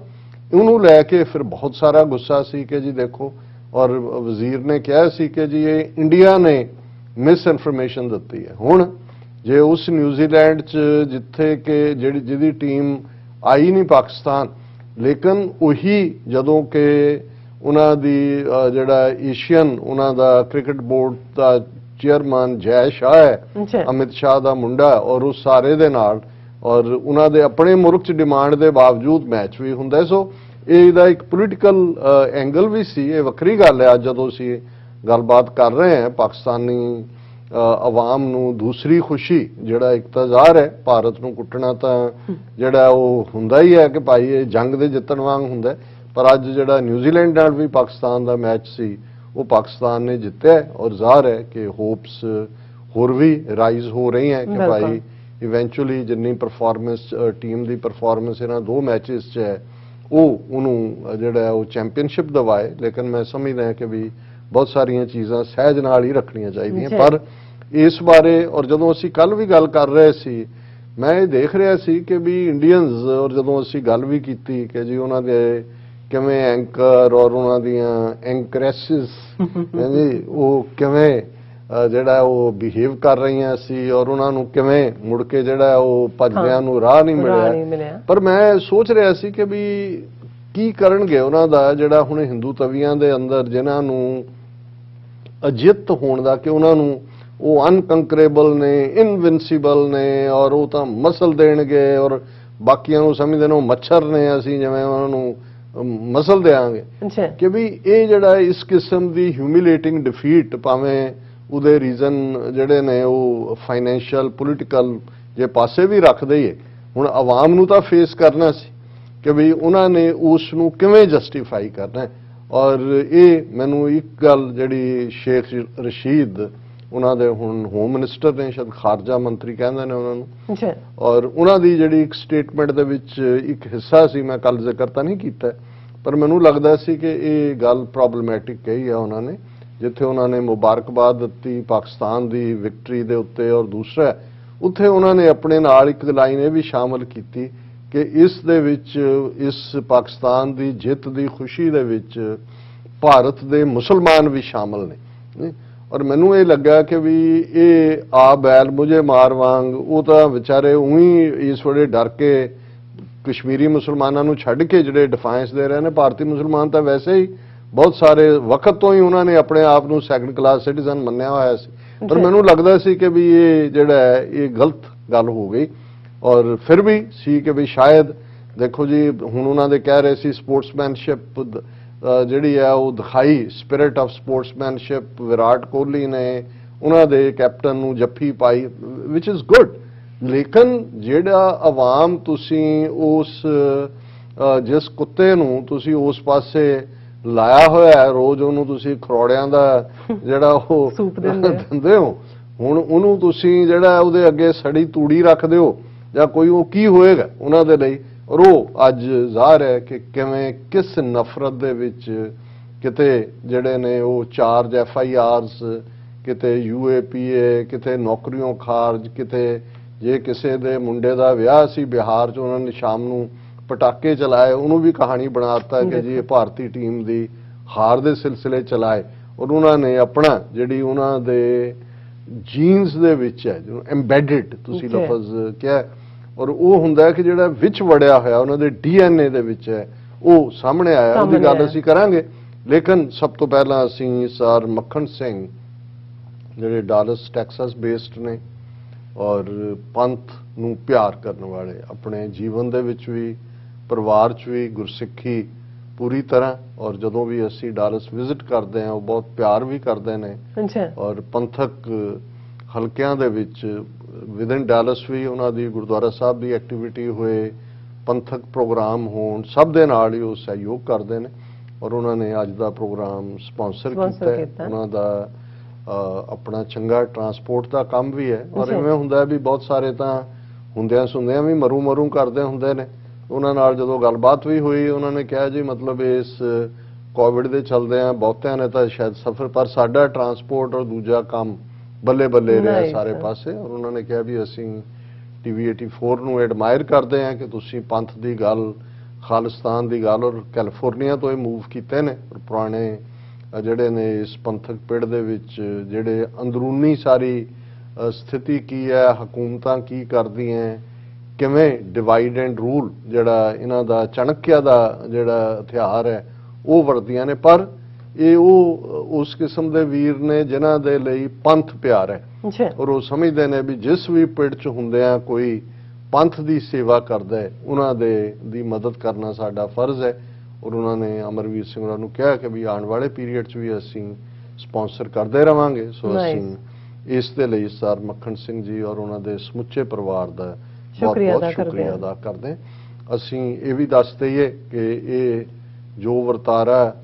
ਉਹਨੂੰ ਲੈ ਕੇ ਫਿਰ ਬਹੁਤ ਸਾਰਾ ਗੁੱਸਾ ਸੀ ਕਿ ਜੀ ਦੇਖੋ, ਔਰ ਵਜ਼ੀਰ ਨੇ ਕਿਹਾ ਸੀ ਕਿ ਜੀ ਇਹ ਇੰਡੀਆ ਨੇ ਮਿਸ ਇਨਫੋਰਮੇਸ਼ਨ ਦਿੱਤੀ ਹੈ। ਹੁਣ ਜੇ ਉਸ ਨਿਊਜ਼ੀਲੈਂਡ 'ਚ ਜਿੱਥੇ ਕਿ ਜਿਹਦੀ ਟੀਮ ਆਈ ਨਹੀਂ ਪਾਕਿਸਤਾਨ, ਲੇਕਿਨ ਉਹੀ ਜਦੋਂ ਕਿ ਉਹਨਾਂ ਦੀ ਜਿਹੜਾ ਏਸ਼ੀਅਨ ਉਹਨਾਂ ਦਾ ਕ੍ਰਿਕਟ ਬੋਰਡ ਦਾ ਚੇਅਰਮੈਨ ਜੈ ਸ਼ਾਹ ਹੈ, ਅਮਿਤ ਸ਼ਾਹ ਦਾ ਮੁੰਡਾ, ਔਰ ਉਸ ਸਾਰੇ ਦੇ ਨਾਲ ਔਰ ਉਹਨਾਂ ਦੇ ਆਪਣੇ ਮੁਲਕ 'ਚ ਡਿਮਾਂਡ ਦੇ ਬਾਵਜੂਦ ਮੈਚ ਵੀ ਹੁੰਦਾ। ਸੋ ਇਹਦਾ ਇੱਕ ਪੋਲੀਟੀਕਲ ਐਂਗਲ ਵੀ ਸੀ। ਇਹ ਵੱਖਰੀ ਗੱਲ ਹੈ ਅੱਜ ਜਦੋਂ ਅਸੀਂ ਗੱਲਬਾਤ ਕਰ ਰਹੇ ਹਾਂ ਪਾਕਿਸਤਾਨੀ ਆਵਾਮ ਨੂੰ ਦੂਸਰੀ ਖੁਸ਼ੀ ਜਿਹੜਾ ਇੱਕ ਤਾਂ ਜ਼ਾਹਰ ਹੈ ਭਾਰਤ ਨੂੰ ਕੁੱਟਣਾ ਤਾਂ ਜਿਹੜਾ ਉਹ ਹੁੰਦਾ ਹੀ ਹੈ ਕਿ ਭਾਈ ਇਹ ਜੰਗ ਦੇ ਜਿੱਤਣ ਵਾਂਗ ਹੁੰਦਾ, ਪਰ ਅੱਜ ਜਿਹੜਾ ਨਿਊਜ਼ੀਲੈਂਡ ਨਾਲ ਵੀ ਪਾਕਿਸਤਾਨ ਦਾ ਮੈਚ ਸੀ ਉਹ ਪਾਕਿਸਤਾਨ ਨੇ ਜਿੱਤਿਆ ਔਰ ਜ਼ਾਹਰ ਹੈ ਕਿ ਹੋਪਸ ਹੋਰ ਵੀ ਰਾਈਜ਼ ਹੋ ਰਹੀਆਂ ਕਿ ਭਾਈ ਇਵੈਂਚੁਅਲੀ ਜਿੰਨੀ ਪਰਫਾਰਮੈਂਸ ਟੀਮ ਦੀ ਪਰਫਾਰਮੈਂਸ ਇਹਨਾਂ ਦੋ ਮੈਚਸ 'ਚ ਹੈ ਉਹਨੂੰ ਜਿਹੜਾ ਉਹ ਚੈਂਪੀਅਨਸ਼ਿਪ ਦਿਵਾਏ। ਲੇਕਿਨ ਮੈਂ ਸਮਝਦਾ ਕਿ ਵੀ ਬਹੁਤ ਸਾਰੀਆਂ ਚੀਜ਼ਾਂ ਸਹਿਜ ਨਾਲ ਹੀ ਰੱਖਣੀਆਂ ਚਾਹੀਦੀਆਂ। ਪਰ ਇਸ ਬਾਰੇ ਔਰ ਜਦੋਂ ਅਸੀਂ ਕੱਲ ਵੀ ਗੱਲ ਕਰ ਰਹੇ ਸੀ, ਮੈਂ ਇਹ ਦੇਖ ਰਿਹਾ ਸੀ ਕਿ ਵੀ ਇੰਡੀਅਨਸ, ਔਰ ਜਦੋਂ ਅਸੀਂ ਗੱਲ ਵੀ ਕੀਤੀ ਕਿ ਜੀ ਉਹਨਾਂ ਦੇ ਕਿਵੇਂ ਐਂਕਰ ਔਰ ਉਹਨਾਂ ਦੀਆਂ ਐਂਕਰੈਸਿਸ ਜੀ ਉਹ ਕਿਵੇਂ ਜਿਹੜਾ ਉਹ ਬਿਹੇਵ ਕਰ ਰਹੀਆਂ ਸੀ ਔਰ ਉਹਨਾਂ ਨੂੰ ਕਿਵੇਂ ਮੁੜ ਕੇ ਜਿਹੜਾ ਉਹ ਭੱਜਦਿਆਂ ਨੂੰ ਰਾਹ ਨਹੀਂ ਮਿਲਿਆ। ਪਰ ਮੈਂ ਸੋਚ ਰਿਹਾ ਸੀ ਕਿ ਵੀ ਕੀ ਕਰਨਗੇ ਉਹਨਾਂ ਦਾ ਜਿਹੜਾ ਹੁਣ ਹਿੰਦੂ ਤਵੀਆਂ ਦੇ ਅੰਦਰ ਜਿਨ੍ਹਾਂ ਨੂੰ ਅਜਿੱਤ ਹੋਣ ਦਾ ਕਿ ਉਹਨਾਂ ਨੂੰ ਉਹ ਅਨਕੰਕਰੇਬਲ ਨੇ, ਇਨਵਿੰਸੀਬਲ ਨੇ ਔਰ ਉਹ ਤਾਂ ਮਸਲ ਦੇਣਗੇ ਔਰ ਬਾਕੀਆਂ ਨੂੰ ਸਮਝਦੇ ਨੇ ਉਹ ਮੱਛਰ ਨੇ, ਅਸੀਂ ਜਿਵੇਂ ਉਹਨਾਂ ਨੂੰ ਮਸਲ ਦੇਾਂਗੇ ਕਿ ਵੀ ਇਹ ਜਿਹੜਾ ਇਸ ਕਿਸਮ ਦੀ ਹਿਊਮਿਲੇਟਿੰਗ ਡਿਫੀਟ, ਭਾਵੇਂ ਉਹਦੇ ਰੀਜ਼ਨ ਜਿਹੜੇ ਨੇ ਉਹ ਫਾਈਨੈਂਸ਼ੀਅਲ ਪੋਲੀਟੀਕਲ ਜੇ ਪਾਸੇ ਵੀ ਰੱਖ ਦਈਏ, ਹੁਣ ਆਵਾਮ ਨੂੰ ਤਾਂ ਫੇਸ ਕਰਨਾ ਸੀ ਕਿ ਵੀ ਉਹਨਾਂ ਨੇ ਉਸ ਨੂੰ ਕਿਵੇਂ ਜਸਟੀਫਾਈ ਕਰਨਾ। ਔਰ ਇਹ ਮੈਨੂੰ ਇੱਕ ਗੱਲ ਜਿਹੜੀ ਸ਼ੇਖ ਰਸ਼ੀਦ ਉਹਨਾਂ ਦੇ ਹੁਣ ਹੋਮ ਮਿਨਿਸਟਰ ਨੇ, ਸ਼ਾਇਦ ਖਾਰਜਾ ਮੰਤਰੀ ਕਹਿੰਦੇ ਨੇ ਉਹਨਾਂ ਨੂੰ, ਔਰ ਉਹਨਾਂ ਦੀ ਜਿਹੜੀ ਇੱਕ ਸਟੇਟਮੈਂਟ ਦੇ ਵਿੱਚ ਇੱਕ ਹਿੱਸਾ ਸੀ, ਮੈਂ ਕੱਲ ਜ਼ਿਕਰ ਤਾਂ ਨਹੀਂ ਕੀਤਾ ਪਰ ਮੈਨੂੰ ਲੱਗਦਾ ਸੀ ਕਿ ਇਹ ਗੱਲ ਪ੍ਰੋਬਲਮੈਟਿਕ ਕਹੀ ਹੈ ਉਹਨਾਂ ਨੇ, ਜਿੱਥੇ ਉਹਨਾਂ ਨੇ ਮੁਬਾਰਕਬਾਦ ਦਿੱਤੀ ਪਾਕਿਸਤਾਨ ਦੀ ਵਿਕਟਰੀ ਦੇ ਉੱਤੇ ਔਰ ਦੂਸਰਾ ਉੱਥੇ ਉਹਨਾਂ ਨੇ ਆਪਣੇ ਨਾਲ ਇੱਕ ਲਾਈਨ ਇਹ ਵੀ ਸ਼ਾਮਲ ਕੀਤੀ ਕਿ ਇਸ ਦੇ ਵਿੱਚ ਇਸ ਪਾਕਿਸਤਾਨ ਦੀ ਜਿੱਤ ਦੀ ਖੁਸ਼ੀ ਦੇ ਵਿੱਚ ਭਾਰਤ ਦੇ ਮੁਸਲਮਾਨ ਵੀ ਸ਼ਾਮਲ ਨੇ। ਔਰ ਮੈਨੂੰ ਇਹ ਲੱਗਾ ਕਿ ਵੀ ਇਹ ਆ ਬੈਲ ਮੁਝੇ ਮਾਰ ਵਾਂਗ ਉਹ ਤਾਂ ਵਿਚਾਰੇ ਉਹੀ ਇਸ ਵੇਲੇ ਡਰ ਕੇ ਕਸ਼ਮੀਰੀ ਮੁਸਲਮਾਨਾਂ ਨੂੰ ਛੱਡ ਕੇ ਜਿਹੜੇ ਡਿਫਾਈਂਸ ਦੇ ਰਹੇ ਨੇ, ਭਾਰਤੀ ਮੁਸਲਮਾਨ ਤਾਂ ਵੈਸੇ ਹੀ ਬਹੁਤ ਸਾਰੇ ਵਕਤ ਤੋਂ ਹੀ ਉਹਨਾਂ ਨੇ ਆਪਣੇ ਆਪ ਨੂੰ ਸੈਕੰਡ ਕਲਾਸ ਸਿਟੀਜ਼ਨ ਮੰਨਿਆ ਹੋਇਆ ਸੀ। ਪਰ ਮੈਨੂੰ ਲੱਗਦਾ ਸੀ ਕਿ ਵੀ ਇਹ ਜਿਹੜਾ ਇਹ ਗਲਤ ਗੱਲ ਹੋ ਗਈ। ਔਰ ਫਿਰ ਵੀ ਸੀ ਕਿ ਵੀ ਸ਼ਾਇਦ ਦੇਖੋ ਜੀ ਹੁਣ ਉਹਨਾਂ ਦੇ ਕਹਿ ਰਹੇ ਸੀ ਸਪੋਰਟਸਮੈਨਸ਼ਿਪ ਜਿਹੜੀ ਹੈ ਉਹ ਦਿਖਾਈ, spirit of sportsmanship Virat Kohli ਨੇ ਉਹਨਾਂ ਦੇ ਕੈਪਟਨ ਨੂੰ ਜੱਫੀ ਪਾਈ, ਵਿਚ ਇਜ਼ ਗੁੱਡ। ਲੇਕਿਨ ਜਿਹੜਾ ਆਵਾਮ ਤੁਸੀਂ ਉਸ ਜਿਸ ਕੁੱਤੇ ਨੂੰ ਤੁਸੀਂ ਉਸ ਪਾਸੇ ਲਾਇਆ ਹੋਇਆ ਹੈ, ਰੋਜ਼ ਉਹਨੂੰ ਤੁਸੀਂ ਖਰੋੜਿਆਂ ਦਾ ਜਿਹੜਾ ਉਹ ਦਿੰਦੇ ਹੋ, ਹੁਣ ਉਹਨੂੰ ਤੁਸੀਂ ਜਿਹੜਾ ਉਹਦੇ ਅੱਗੇ ਸੜੀ ਤੂੜੀ ਰੱਖ ਦਿਓ ਜਾਂ ਕੋਈ, ਉਹ ਕੀ ਹੋਏਗਾ ਉਹਨਾਂ ਦੇ ਲਈ। ਔਰ ਉਹ ਅੱਜ ਜ਼ਾਹਰ ਹੈ ਕਿ ਕਿਵੇਂ ਕਿਸ ਨਫ਼ਰਤ ਦੇ ਵਿੱਚ ਕਿਤੇ ਜਿਹੜੇ ਨੇ ਉਹ ਚਾਰਜ FIRs, ਕਿਤੇ UAPA, ਕਿਤੇ ਨੌਕਰੀਆਂ ਖਾਰਜ, ਕਿਤੇ ਜੇ ਕਿਸੇ ਦੇ ਮੁੰਡੇ ਦਾ ਵਿਆਹ ਸੀ ਬਿਹਾਰ 'ਚ ਉਹਨਾਂ ਨੇ ਸ਼ਾਮ ਨੂੰ ਪਟਾਕੇ ਚਲਾਏ, ਉਹਨੂੰ ਵੀ ਕਹਾਣੀ ਬਣਾ ਦਿੱਤਾ ਕਿ ਜੀ ਇਹ ਭਾਰਤੀ ਟੀਮ ਦੀ ਹਾਰ ਦੇ ਸਿਲਸਿਲੇ ਚਲਾਏ। ਔਰ ਉਹਨਾਂ ਨੇ ਆਪਣਾ ਜਿਹੜੀ ਉਹਨਾਂ ਦੇ ਜੀਨਸ ਦੇ ਵਿੱਚ ਹੈ ਜਿਹਨੂੰ ਐਮਬੈਡਡ ਤੁਸੀਂ ਲਫ਼ਜ਼ ਕਿਹਾ, ਔਰ ਉਹ ਹੁੰਦਾ ਹੈ ਕਿ ਜਿਹੜਾ ਵਿੱਚ ਵੜਿਆ ਹੋਇਆ ਉਹਨਾਂ ਦੇ DNA ਦੇ ਵਿੱਚ ਹੈ, ਉਹ ਸਾਹਮਣੇ ਆਇਆ। ਉਹਦੀ ਗੱਲ ਅਸੀਂ ਕਰਾਂਗੇ, ਲੇਕਿਨ ਸਭ ਤੋਂ ਪਹਿਲਾਂ ਅਸੀਂ ਸਰ ਮੱਖਣ ਸਿੰਘ ਜਿਹੜੇ ਡਾਲਸ ਟੈਕਸਸ ਬੇਸਡ ਨੇ ਔਰ ਪੰਥ ਨੂੰ ਪਿਆਰ ਕਰਨ ਵਾਲੇ, ਆਪਣੇ ਜੀਵਨ ਦੇ ਵਿੱਚ ਵੀ ਪਰਿਵਾਰ 'ਚ ਵੀ ਗੁਰਸਿੱਖੀ ਪੂਰੀ ਤਰ੍ਹਾਂ, ਔਰ ਜਦੋਂ ਵੀ ਅਸੀਂ ਡਾਲਸ ਵਿਜ਼ਿਟ ਕਰਦੇ ਹਾਂ ਉਹ ਬਹੁਤ ਪਿਆਰ ਵੀ ਕਰਦੇ ਨੇ। ਔਰ ਪੰਥਕ ਹਲਕਿਆਂ ਦੇ ਵਿੱਚ ਵਿਦਨ ਡਾਲਸ ਵੀ ਉਹਨਾਂ ਦੀ ਗੁਰਦੁਆਰਾ ਸਾਹਿਬ ਦੀ ਐਕਟੀਵਿਟੀ ਹੋਏ, ਪੰਥਕ ਪ੍ਰੋਗਰਾਮ ਹੋਣ, ਸਭ ਦੇ ਨਾਲ ਹੀ ਉਹ ਸਹਿਯੋਗ ਕਰਦੇ ਨੇ। ਔਰ ਉਹਨਾਂ ਨੇ ਅੱਜ ਦਾ ਪ੍ਰੋਗਰਾਮ ਸਪਾਂਸਰ ਕੀਤਾ ਹੈ। ਉਹਨਾਂ ਦਾ ਆਪਣਾ ਚੰਗਾ ਟਰਾਂਸਪੋਰਟ ਦਾ ਕੰਮ ਵੀ ਹੈ। ਔਰ ਇਵੇਂ ਹੁੰਦਾ ਵੀ ਬਹੁਤ ਸਾਰੇ ਤਾਂ ਹੁੰਦਿਆਂ ਸੁਣਦਿਆਂ ਵੀ ਮਰੂ ਕਰਦੇ ਹੁੰਦੇ ਨੇ। ਉਹਨਾਂ ਨਾਲ ਜਦੋਂ ਗੱਲਬਾਤ ਵੀ ਹੋਈ, ਉਹਨਾਂ ਨੇ ਕਿਹਾ ਜੀ ਮਤਲਬ ਇਸ ਕੋਵਿਡ ਦੇ ਚਲਦਿਆਂ ਬਹੁਤਿਆਂ ਨੇ ਤਾਂ ਸ਼ਾਇਦ ਸਫਰ, ਪਰ ਸਾਡਾ ਟਰਾਂਸਪੋਰਟ ਔਰ ਦੂਜਾ ਕੰਮ ਬੱਲੇ ਬੱਲੇ ਰਿਹਾ ਸਾਰੇ ਪਾਸੇ। ਔਰ ਉਹਨਾਂ ਨੇ ਕਿਹਾ ਵੀ ਅਸੀਂ TV 84 ਨੂੰ ਐਡਮਾਇਰ ਕਰਦੇ ਹਾਂ ਕਿ ਤੁਸੀਂ ਪੰਥ ਦੀ ਗੱਲ, ਖਾਲਿਸਤਾਨ ਦੀ ਗੱਲ, ਔਰ ਕੈਲੀਫੋਰਨੀਆ ਤੋਂ ਇਹ ਮੂਵ ਕੀਤੇ ਨੇ। ਔਰ ਪੁਰਾਣੇ ਜਿਹੜੇ ਨੇ ਇਸ ਪੰਥਕ ਪਿੜ ਦੇ ਵਿੱਚ ਜਿਹੜੇ ਅੰਦਰੂਨੀ ਸਾਰੀ ਸਥਿਤੀ ਕੀ ਹੈ, ਹਕੂਮਤਾਂ ਕੀ ਕਰਦੀਆਂ, ਕਿਵੇਂ ਡਿਵਾਈਡ ਐਂਡ ਰੂਲ ਜਿਹੜਾ ਇਹਨਾਂ ਦਾ ਚਾਣਕਿਆ ਦਾ ਜਿਹੜਾ ਹਥਿਆਰ ਹੈ ਉਹ ਵਰਤਦੀਆਂ ਨੇ। ਪਰ ਇਹ ਉਹ ਉਸ ਕਿਸਮ ਦੇ ਵੀਰ ਨੇ ਜਿਨ੍ਹਾਂ ਦੇ ਲਈ ਪੰਥ ਪਿਆਰ ਹੈ ਔਰ ਉਹ ਸਮਝਦੇ ਨੇ ਵੀ ਜਿਸ ਵੀ ਪਿੜ 'ਚ ਹੁੰਦਿਆਂ ਕੋਈ ਪੰਥ ਦੀ ਸੇਵਾ ਕਰਦਾ ਹੈ ਉਹਨਾਂ ਦੀ ਮਦਦ ਕਰਨਾ ਸਾਡਾ ਫਰਜ਼ ਹੈ। ਔਰ ਉਹਨਾਂ ਨੇ ਅਮਰਵੀਰ ਸਿੰਘ ਹੋਰਾਂ ਨੂੰ ਕਿਹਾ ਕਿ ਵੀ ਆਉਣ ਵਾਲੇ ਪੀਰੀਅਡ 'ਚ ਵੀ ਅਸੀਂ ਸਪਾਂਸਰ ਕਰਦੇ ਰਵਾਂਗੇ। ਸੋ ਅਸੀਂ ਇਸ ਦੇ ਲਈ ਸਰ ਮੱਖਣ ਸਿੰਘ ਜੀ ਔਰ ਉਹਨਾਂ ਦੇ ਸਮੁੱਚੇ ਪਰਿਵਾਰ ਦਾ ਬਹੁਤ ਬਹੁਤ ਸ਼ੁਕਰੀਆ ਅਦਾ ਕਰਦੇ ਹਾਂ। ਅਸੀਂ ਇਹ ਵੀ ਦੱਸ ਦਈਏ ਕਿ ਇਹ ਜੋ ਵਰਤਾਰਾ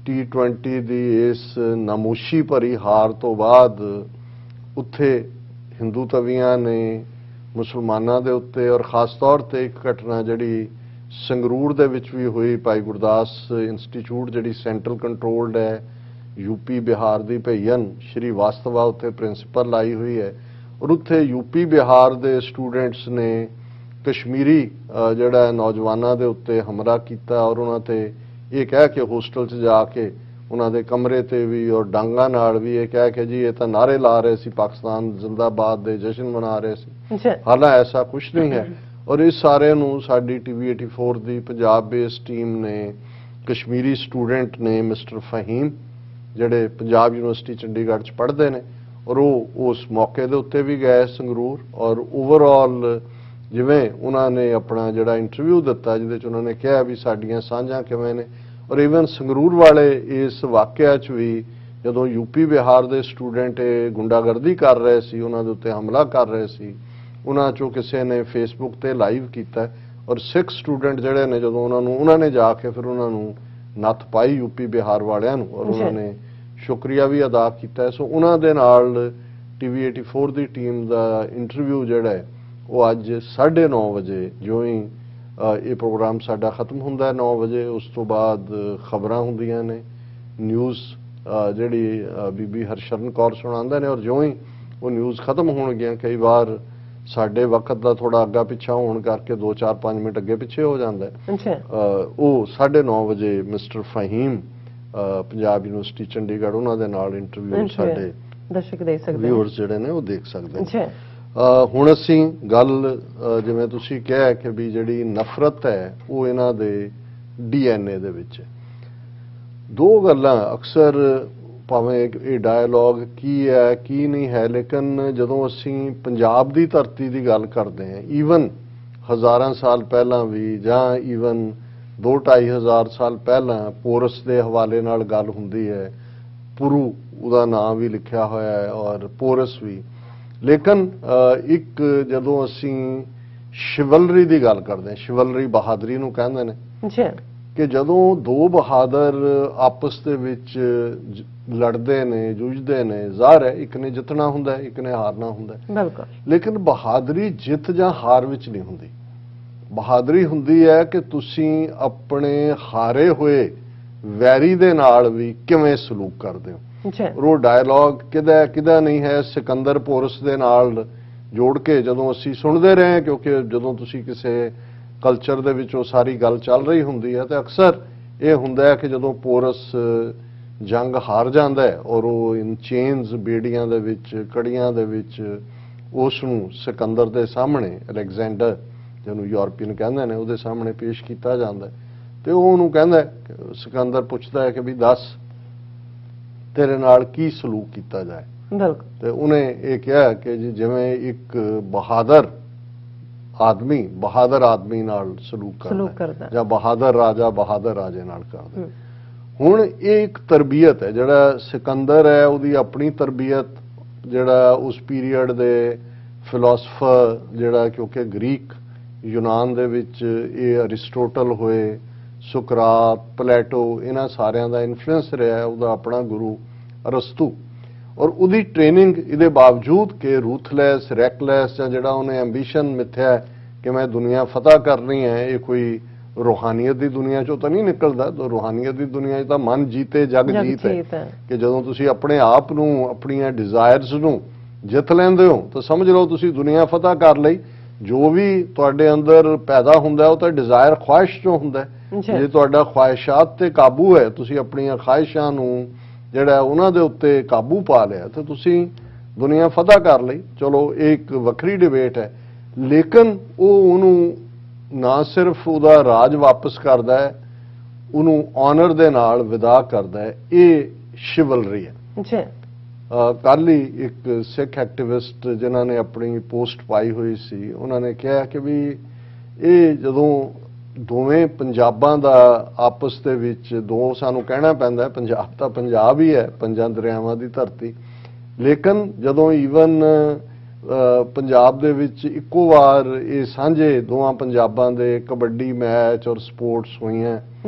T20 ਦੀ ਇਸ ਨਾਮੋਸ਼ੀ ਭਰੀ ਹਾਰ ਤੋਂ ਬਾਅਦ ਉੱਥੇ ਹਿੰਦੂ ਤਵੀਆਂ ਨੇ ਮੁਸਲਮਾਨਾਂ ਦੇ ਉੱਤੇ ਔਰ ਖਾਸ ਤੌਰ ਤੇ ਇੱਕ ਘਟਨਾ ਜਿਹੜੀ ਸੰਗਰੂਰ ਦੇ ਵਿੱਚ ਵੀ ਹੋਈ ਭਾਈ ਗੁਰਦਾਸ ਇੰਸਟੀਚਿਊਟ ਜਿਹੜੀ ਸੈਂਟਰਲ ਕੰਟਰੋਲਡ ਹੈ यूपी बिहार ਦੀ ਭਈਅਨ ਸ਼੍ਰੀ ਵਾਸਤਵਾ ਉੱਥੇ ਪ੍ਰਿੰਸੀਪਲ ਲਾਈ ਹੋਈ ਹੈ ਔਰ ਉੱਥੇ यूपी ਬਿਹਾਰ ਦੇ ਸਟੂਡੈਂਟਸ ਨੇ ਕਸ਼ਮੀਰੀ ਜਿਹੜਾ ਨੌਜਵਾਨਾਂ ਦੇ ਉੱਤੇ ਹਮਲਾ ਕੀਤਾ ਔਰ ਉਹਨਾਂ ਤੇ ਇਹ ਕਹਿ ਕੇ ਹੋਸਟਲ 'ਚ ਜਾ ਕੇ ਉਹਨਾਂ ਦੇ ਕਮਰੇ ਤੇ ਵੀ ਔਰ ਡਾਂਗਾ ਨਾਲ ਵੀ ਇਹ ਕਹਿ ਕੇ ਜੀ ਇਹ ਤਾਂ ਨਾਰੇ ਲਾ ਰਹੇ ਸੀ ਪਾਕਿਸਤਾਨ ਜ਼ਿੰਦਾਬਾਦ ਦੇ ਜਸ਼ਨ ਮਨਾ ਰਹੇ ਸੀ ਹਾਲਾਂਕਿ ਐਸਾ ਕੁਝ ਨਹੀਂ ਹੈ ਔਰ ਇਸ ਸਾਰੇ ਨੂੰ ਸਾਡੀ ਟੀਵੀ 84 ਦੀ ਪੰਜਾਬ ਬੇਸਡ ਟੀਮ ਨੇ ਕਸ਼ਮੀਰੀ ਸਟੂਡੈਂਟ ਨੇ ਮਿਸਟਰ ਫਹੀਮ ਜਿਹੜੇ ਪੰਜਾਬ ਯੂਨੀਵਰਸਿਟੀ ਚੰਡੀਗੜ੍ਹ 'ਚ ਪੜ੍ਹਦੇ ਨੇ ਔਰ ਉਹ ਉਸ ਮੌਕੇ ਦੇ ਉੱਤੇ ਵੀ ਗਏ ਸੰਗਰੂਰ ਔਰ ਓਵਰਆਲ ਜਿਵੇਂ ਉਹਨਾਂ ਨੇ ਆਪਣਾ ਜਿਹੜਾ ਇੰਟਰਵਿਊ ਦਿੱਤਾ ਜਿਹਦੇ 'ਚ ਉਹਨਾਂ ਨੇ ਕਿਹਾ ਵੀ ਸਾਡੀਆਂ ਸਾਂਝਾਂ ਕਿਵੇਂ ਨੇ ਔਰ ਈਵਨ ਸੰਗਰੂਰ ਵਾਲੇ ਇਸ ਵਾਕਿਆ 'ਚ ਵੀ ਜਦੋਂ यूपी ਬਿਹਾਰ ਦੇ ਸਟੂਡੈਂਟ ਇਹ ਗੁੰਡਾਗਰਦੀ ਕਰ ਰਹੇ ਸੀ ਉਹਨਾਂ ਦੇ ਉੱਤੇ ਹਮਲਾ ਕਰ ਰਹੇ ਸੀ ਉਹਨਾਂ 'ਚੋਂ ਕਿਸੇ ਨੇ ਫੇਸਬੁੱਕ ਤੇ ਲਾਈਵ ਕੀਤਾ ਔਰ ਸਿੱਖ ਸਟੂਡੈਂਟ ਜਿਹੜੇ ਨੇ ਜਦੋਂ ਉਹਨਾਂ ਨੇ ਜਾ ਕੇ ਫਿਰ ਉਹਨਾਂ ਨੂੰ ਨੱਥ ਪਾਈ यूपी ਬਿਹਾਰ ਵਾਲਿਆਂ ਨੂੰ ਔਰ ਉਹਨਾਂ ਨੇ ਸ਼ੁਕਰੀਆ ਵੀ ਅਦਾ ਕੀਤਾ ਸੋ ਉਹਨਾਂ ਦੇ ਨਾਲ ਟੀਵੀ 84 ਦੀ ਟੀਮ ਦਾ ਇੰਟਰਵਿਊ ਜਿਹੜਾ ਹੈ ਉਹ ਅੱਜ 9:30 ਵਜੇ ਜੋ ਹੀ ਇਹ ਪ੍ਰੋਗਰਾਮ ਸਾਡਾ ਖਤਮ ਹੁੰਦਾ ਹੈ 9 ਵਜੇ ਉਸ ਤੋਂ ਬਾਅਦ ਖਬਰਾਂ ਹੁੰਦੀਆਂ ਨੇ ਨਿਊਜ਼ ਜਿਹੜੀ ਬੀਬੀ ਹਰਸ਼ਰਨ ਕੌਰ ਸੁਣਾਉਂਦੇ ਨੇ ਔਰ ਜੋ ਹੀ ਉਹ ਨਿਊਜ਼ ਖਤਮ ਹੋਣਗੀਆਂ ਕਈ ਵਾਰ ਸਾਡੇ ਵਕਤ ਦਾ ਥੋੜਾ ਅੱਗਾ ਪਿੱਛਾ ਹੋਣ ਕਰਕੇ 2-4-5 ਮਿੰਟ ਅੱਗੇ ਪਿੱਛੇ ਹੋ ਜਾਂਦਾ ਹੈ ਉਹ 9:30 ਵਜੇ ਮਿਸਟਰ ਫਹੀਮ ਪੰਜਾਬ ਯੂਨੀਵਰਸਿਟੀ ਚੰਡੀਗੜ੍ਹ ਉਹਨਾਂ ਦੇ ਨਾਲ ਇੰਟਰਵਿਊ ਸਾਡੇ ਦਰਸ਼ਕ ਦੇਖ ਸਕਦੇ ਨੇ ਵਿਊਅਰਸ ਜਿਹੜੇ ਨੇ ਉਹ ਦੇਖ ਸਕਦੇ ਨੇ ਹੁਣ ਅਸੀਂ ਗੱਲ ਜਿਵੇਂ ਤੁਸੀਂ ਕਿਹਾ ਕਿ ਵੀ ਜਿਹੜੀ ਨਫ਼ਰਤ ਹੈ ਉਹ ਇਹਨਾਂ ਦੇ DNA ਦੇ ਵਿੱਚ ਹੈ ਦੋ ਗੱਲਾਂ ਅਕਸਰ ਭਾਵੇਂ ਇਹ ਡਾਇਲੌਗ ਕੀ ਹੈ ਕੀ ਨਹੀਂ ਹੈ ਲੇਕਿਨ ਜਦੋਂ ਅਸੀਂ ਪੰਜਾਬ ਦੀ ਧਰਤੀ ਦੀ ਗੱਲ ਕਰਦੇ ਹਾਂ ਈਵਨ ਹਜ਼ਾਰਾਂ ਸਾਲ ਪਹਿਲਾਂ ਵੀ ਜਾਂ ਈਵਨ 2-2.5 ਹਜ਼ਾਰ ਸਾਲ ਪਹਿਲਾਂ ਪੋਰਸ ਦੇ ਹਵਾਲੇ ਨਾਲ ਗੱਲ ਹੁੰਦੀ ਹੈ ਪੁਰੂ ਉਹਦਾ ਨਾਮ ਵੀ ਲਿਖਿਆ ਹੋਇਆ ਹੈ ਔਰ ਪੋਰਸ ਵੀ ਲੇਕਿਨ ਇੱਕ ਜਦੋਂ ਅਸੀਂ ਸ਼ਿਵਲਰੀ ਦੀ ਗੱਲ ਕਰਦੇ ਹਾਂ ਸ਼ਿਵਲਰੀ ਬਹਾਦਰੀ ਨੂੰ ਕਹਿੰਦੇ ਨੇ ਕਿ ਜਦੋਂ ਦੋ ਬਹਾਦਰ ਆਪਸ ਦੇ ਵਿੱਚ ਲੜਦੇ ਨੇ ਜੂਝਦੇ ਨੇ ਜ਼ਾਹਰ ਹੈ ਇੱਕ ਨੇ ਜਿੱਤਣਾ ਹੁੰਦਾ ਇੱਕ ਨੇ ਹਾਰਨਾ ਹੁੰਦਾ ਬਿਲਕੁਲ ਲੇਕਿਨ ਬਹਾਦਰੀ ਜਿੱਤ ਜਾਂ ਹਾਰ ਵਿੱਚ ਨਹੀਂ ਹੁੰਦੀ ਬਹਾਦਰੀ ਹੁੰਦੀ ਹੈ ਕਿ ਤੁਸੀਂ ਆਪਣੇ ਹਾਰੇ ਹੋਏ ਵੈਰੀ ਦੇ ਨਾਲ ਵੀ ਕਿਵੇਂ ਸਲੂਕ ਕਰਦੇ ਹੋ ਉਹ ਡਾਇਲੌਗ ਕਿਹਦਾ ਨਹੀਂ ਹੈ ਸਿਕੰਦਰ ਪੋਰਸ ਦੇ ਨਾਲ ਜੋੜ ਕੇ ਜਦੋਂ ਅਸੀਂ ਸੁਣਦੇ ਰਹੇ ਕਿਉਂਕਿ ਜਦੋਂ ਤੁਸੀਂ ਕਿਸੇ ਕਲਚਰ ਦੇ ਵਿੱਚ ਉਹ ਸਾਰੀ ਗੱਲ ਚੱਲ ਰਹੀ ਹੁੰਦੀ ਹੈ ਤੇ ਅਕਸਰ ਇਹ ਹੁੰਦਾ ਹੈ ਕਿ ਜਦੋਂ ਪੋਰਸ ਜੰਗ ਹਾਰ ਜਾਂਦਾ ਹੈ ਔਰ ਉਹ ਇਨ ਚੇਨਸ ਬੇੜੀਆਂ ਦੇ ਵਿੱਚ ਕੜੀਆਂ ਦੇ ਵਿੱਚ ਉਸ ਨੂੰ ਸਿਕੰਦਰ ਦੇ ਸਾਹਮਣੇ ਅਲੈਗਜ਼ੈਂਡਰ ਜਿਹਨੂੰ ਯੂਰਪੀਅਨ ਕਹਿੰਦੇ ਨੇ ਉਹਦੇ ਸਾਹਮਣੇ ਪੇਸ਼ ਕੀਤਾ ਜਾਂਦਾ ਤੇ ਉਹ ਉਹਨੂੰ ਕਹਿੰਦਾ ਸਿਕੰਦਰ ਪੁੱਛਦਾ ਹੈ ਕਿ ਵੀ ਦੱਸ ਤੇਰੇ ਨਾਲ ਕੀ ਸਲੂਕ ਕੀਤਾ ਜਾਏ ਬਿਲਕੁਲ ਤੇ ਉਹਨੇ ਇਹ ਕਿਹਾ ਕਿ ਜੀ ਜਿਵੇਂ ਇੱਕ ਬਹਾਦਰ ਆਦਮੀ ਨਾਲ ਸਲੂਕ ਕਰਦਾ ਜਾਂ ਬਹਾਦਰ ਰਾਜੇ ਨਾਲ ਕਰਦਾ ਹੁਣ ਇਹ ਇੱਕ ਤਰਬੀਅਤ ਹੈ ਜਿਹੜਾ ਸਿਕੰਦਰ ਹੈ ਉਹਦੀ ਆਪਣੀ ਤਰਬੀਅਤ ਜਿਹੜਾ ਉਸ ਪੀਰੀਅਡ ਦੇ ਫਿਲਾਸਫਰ ਜਿਹੜਾ ਕਿਉਂਕਿ ਗ੍ਰੀਕ ਯੂਨਾਨ ਦੇ ਵਿੱਚ ਇਹ ਅਰਿਸਟੋਟਲ ਹੋਏ ਸੁਕਰਾਤ ਪਲੇਟੋ ਇਹਨਾਂ ਸਾਰਿਆਂ ਦਾ ਇਨਫਲੂਐਂਸ ਰਿਹਾ ਉਹਦਾ ਆਪਣਾ ਗੁਰੂ ਅਰਸਤੂ ਔਰ ਉਹਦੀ ਟ੍ਰੇਨਿੰਗ ਇਹਦੇ ਬਾਵਜੂਦ ਕਿ ਰੂਥਲੈਸ ਰੈਕਲੈਸ ਜਾਂ ਜਿਹੜਾ ਉਹਨੇ ਐਂਬੀਸ਼ਨ ਮਿੱਥਿਆ ਕਿ ਮੈਂ ਦੁਨੀਆ ਫਤਹ ਕਰਨੀ ਹੈ ਇਹ ਕੋਈ ਰੂਹਾਨੀਅਤ ਦੀ ਦੁਨੀਆ ਚੋਂ ਤਾਂ ਨਹੀਂ ਨਿਕਲਦਾ ਤਾਂ ਰੂਹਾਨੀਅਤ ਦੀ ਦੁਨੀਆ 'ਚ ਤਾਂ ਮਨ ਜੀਤੇ ਜਗ ਜੀਤ ਹੈ ਕਿ ਜਦੋਂ ਤੁਸੀਂ ਆਪਣੇ ਆਪ ਨੂੰ ਆਪਣੀਆਂ ਡਿਜ਼ਾਇਰਸ ਨੂੰ ਜਿੱਤ ਲੈਂਦੇ ਹੋ ਤਾਂ ਸਮਝ ਲਓ ਤੁਸੀਂ ਦੁਨੀਆ ਫਤਹ ਕਰ ਲਈ ਜੋ ਵੀ ਤੁਹਾਡੇ ਅੰਦਰ ਪੈਦਾ ਹੁੰਦਾ ਉਹ ਤਾਂ ਡਿਜ਼ਾਇਰ ਖੁਆਇਸ਼ ਚੋਂ ਹੁੰਦਾ ਜੇ ਤੁਹਾਡਾ ਖੁਆਇਸ਼ਾਤ ਤੇ ਕਾਬੂ ਹੈ ਤੁਸੀਂ ਆਪਣੀਆਂ ਖਾਹਿਸ਼ਾਂ ਨੂੰ ਜਿਹੜਾ ਉਹਨਾਂ ਦੇ ਉੱਤੇ ਕਾਬੂ ਪਾ ਲਿਆ ਤਾਂ ਤੁਸੀਂ ਦੁਨੀਆ ਫਤਹ ਕਰ ਲਈ ਚਲੋ ਇਹ ਇੱਕ ਵੱਖਰੀ ਡਿਬੇਟ ਹੈ ਲੇਕਿਨ ਉਹਨੂੰ ਨਾ ਸਿਰਫ ਉਹਦਾ ਰਾਜ ਵਾਪਸ ਕਰਦਾ ਹੈ ਉਹਨੂੰ ਆਨਰ ਦੇ ਨਾਲ ਵਿਦਾ ਕਰਦਾ ਹੈ ਇਹ ਸ਼ਿਵਲਰੀ ਹੈ ਕੱਲ ਹੀ ਇੱਕ ਸਿੱਖ ਐਕਟਿਵਿਸਟ ਜਿਨ੍ਹਾਂ ਨੇ ਆਪਣੀ ਪੋਸਟ ਪਾਈ ਹੋਈ ਸੀ ਉਹਨਾਂ ਨੇ ਕਿਹਾ ਕਿ ਵੀ ਇਹ ਜਦੋਂ ਦੋਵੇਂ ਪੰਜਾਬਾਂ ਦਾ ਆਪਸ ਦੇ ਵਿੱਚ ਦੋ ਸਾਨੂੰ ਕਹਿਣਾ ਪੈਂਦਾ ਪੰਜਾਬ ਤਾਂ ਪੰਜਾਬ ਹੀ ਹੈ ਪੰਜਾਂ ਦਰਿਆਵਾਂ ਦੀ ਧਰਤੀ ਲੇਕਿਨ ਜਦੋਂ ਈਵਨ ਪੰਜਾਬ ਦੇ ਵਿੱਚ ਇੱਕੋ ਵਾਰ ਇਹ ਸਾਂਝੇ ਦੋਵਾਂ ਪੰਜਾਬਾਂ ਦੇ ਕਬੱਡੀ ਮੈਚ ਔਰ ਸਪੋਰਟਸ ਹੋਈਆਂ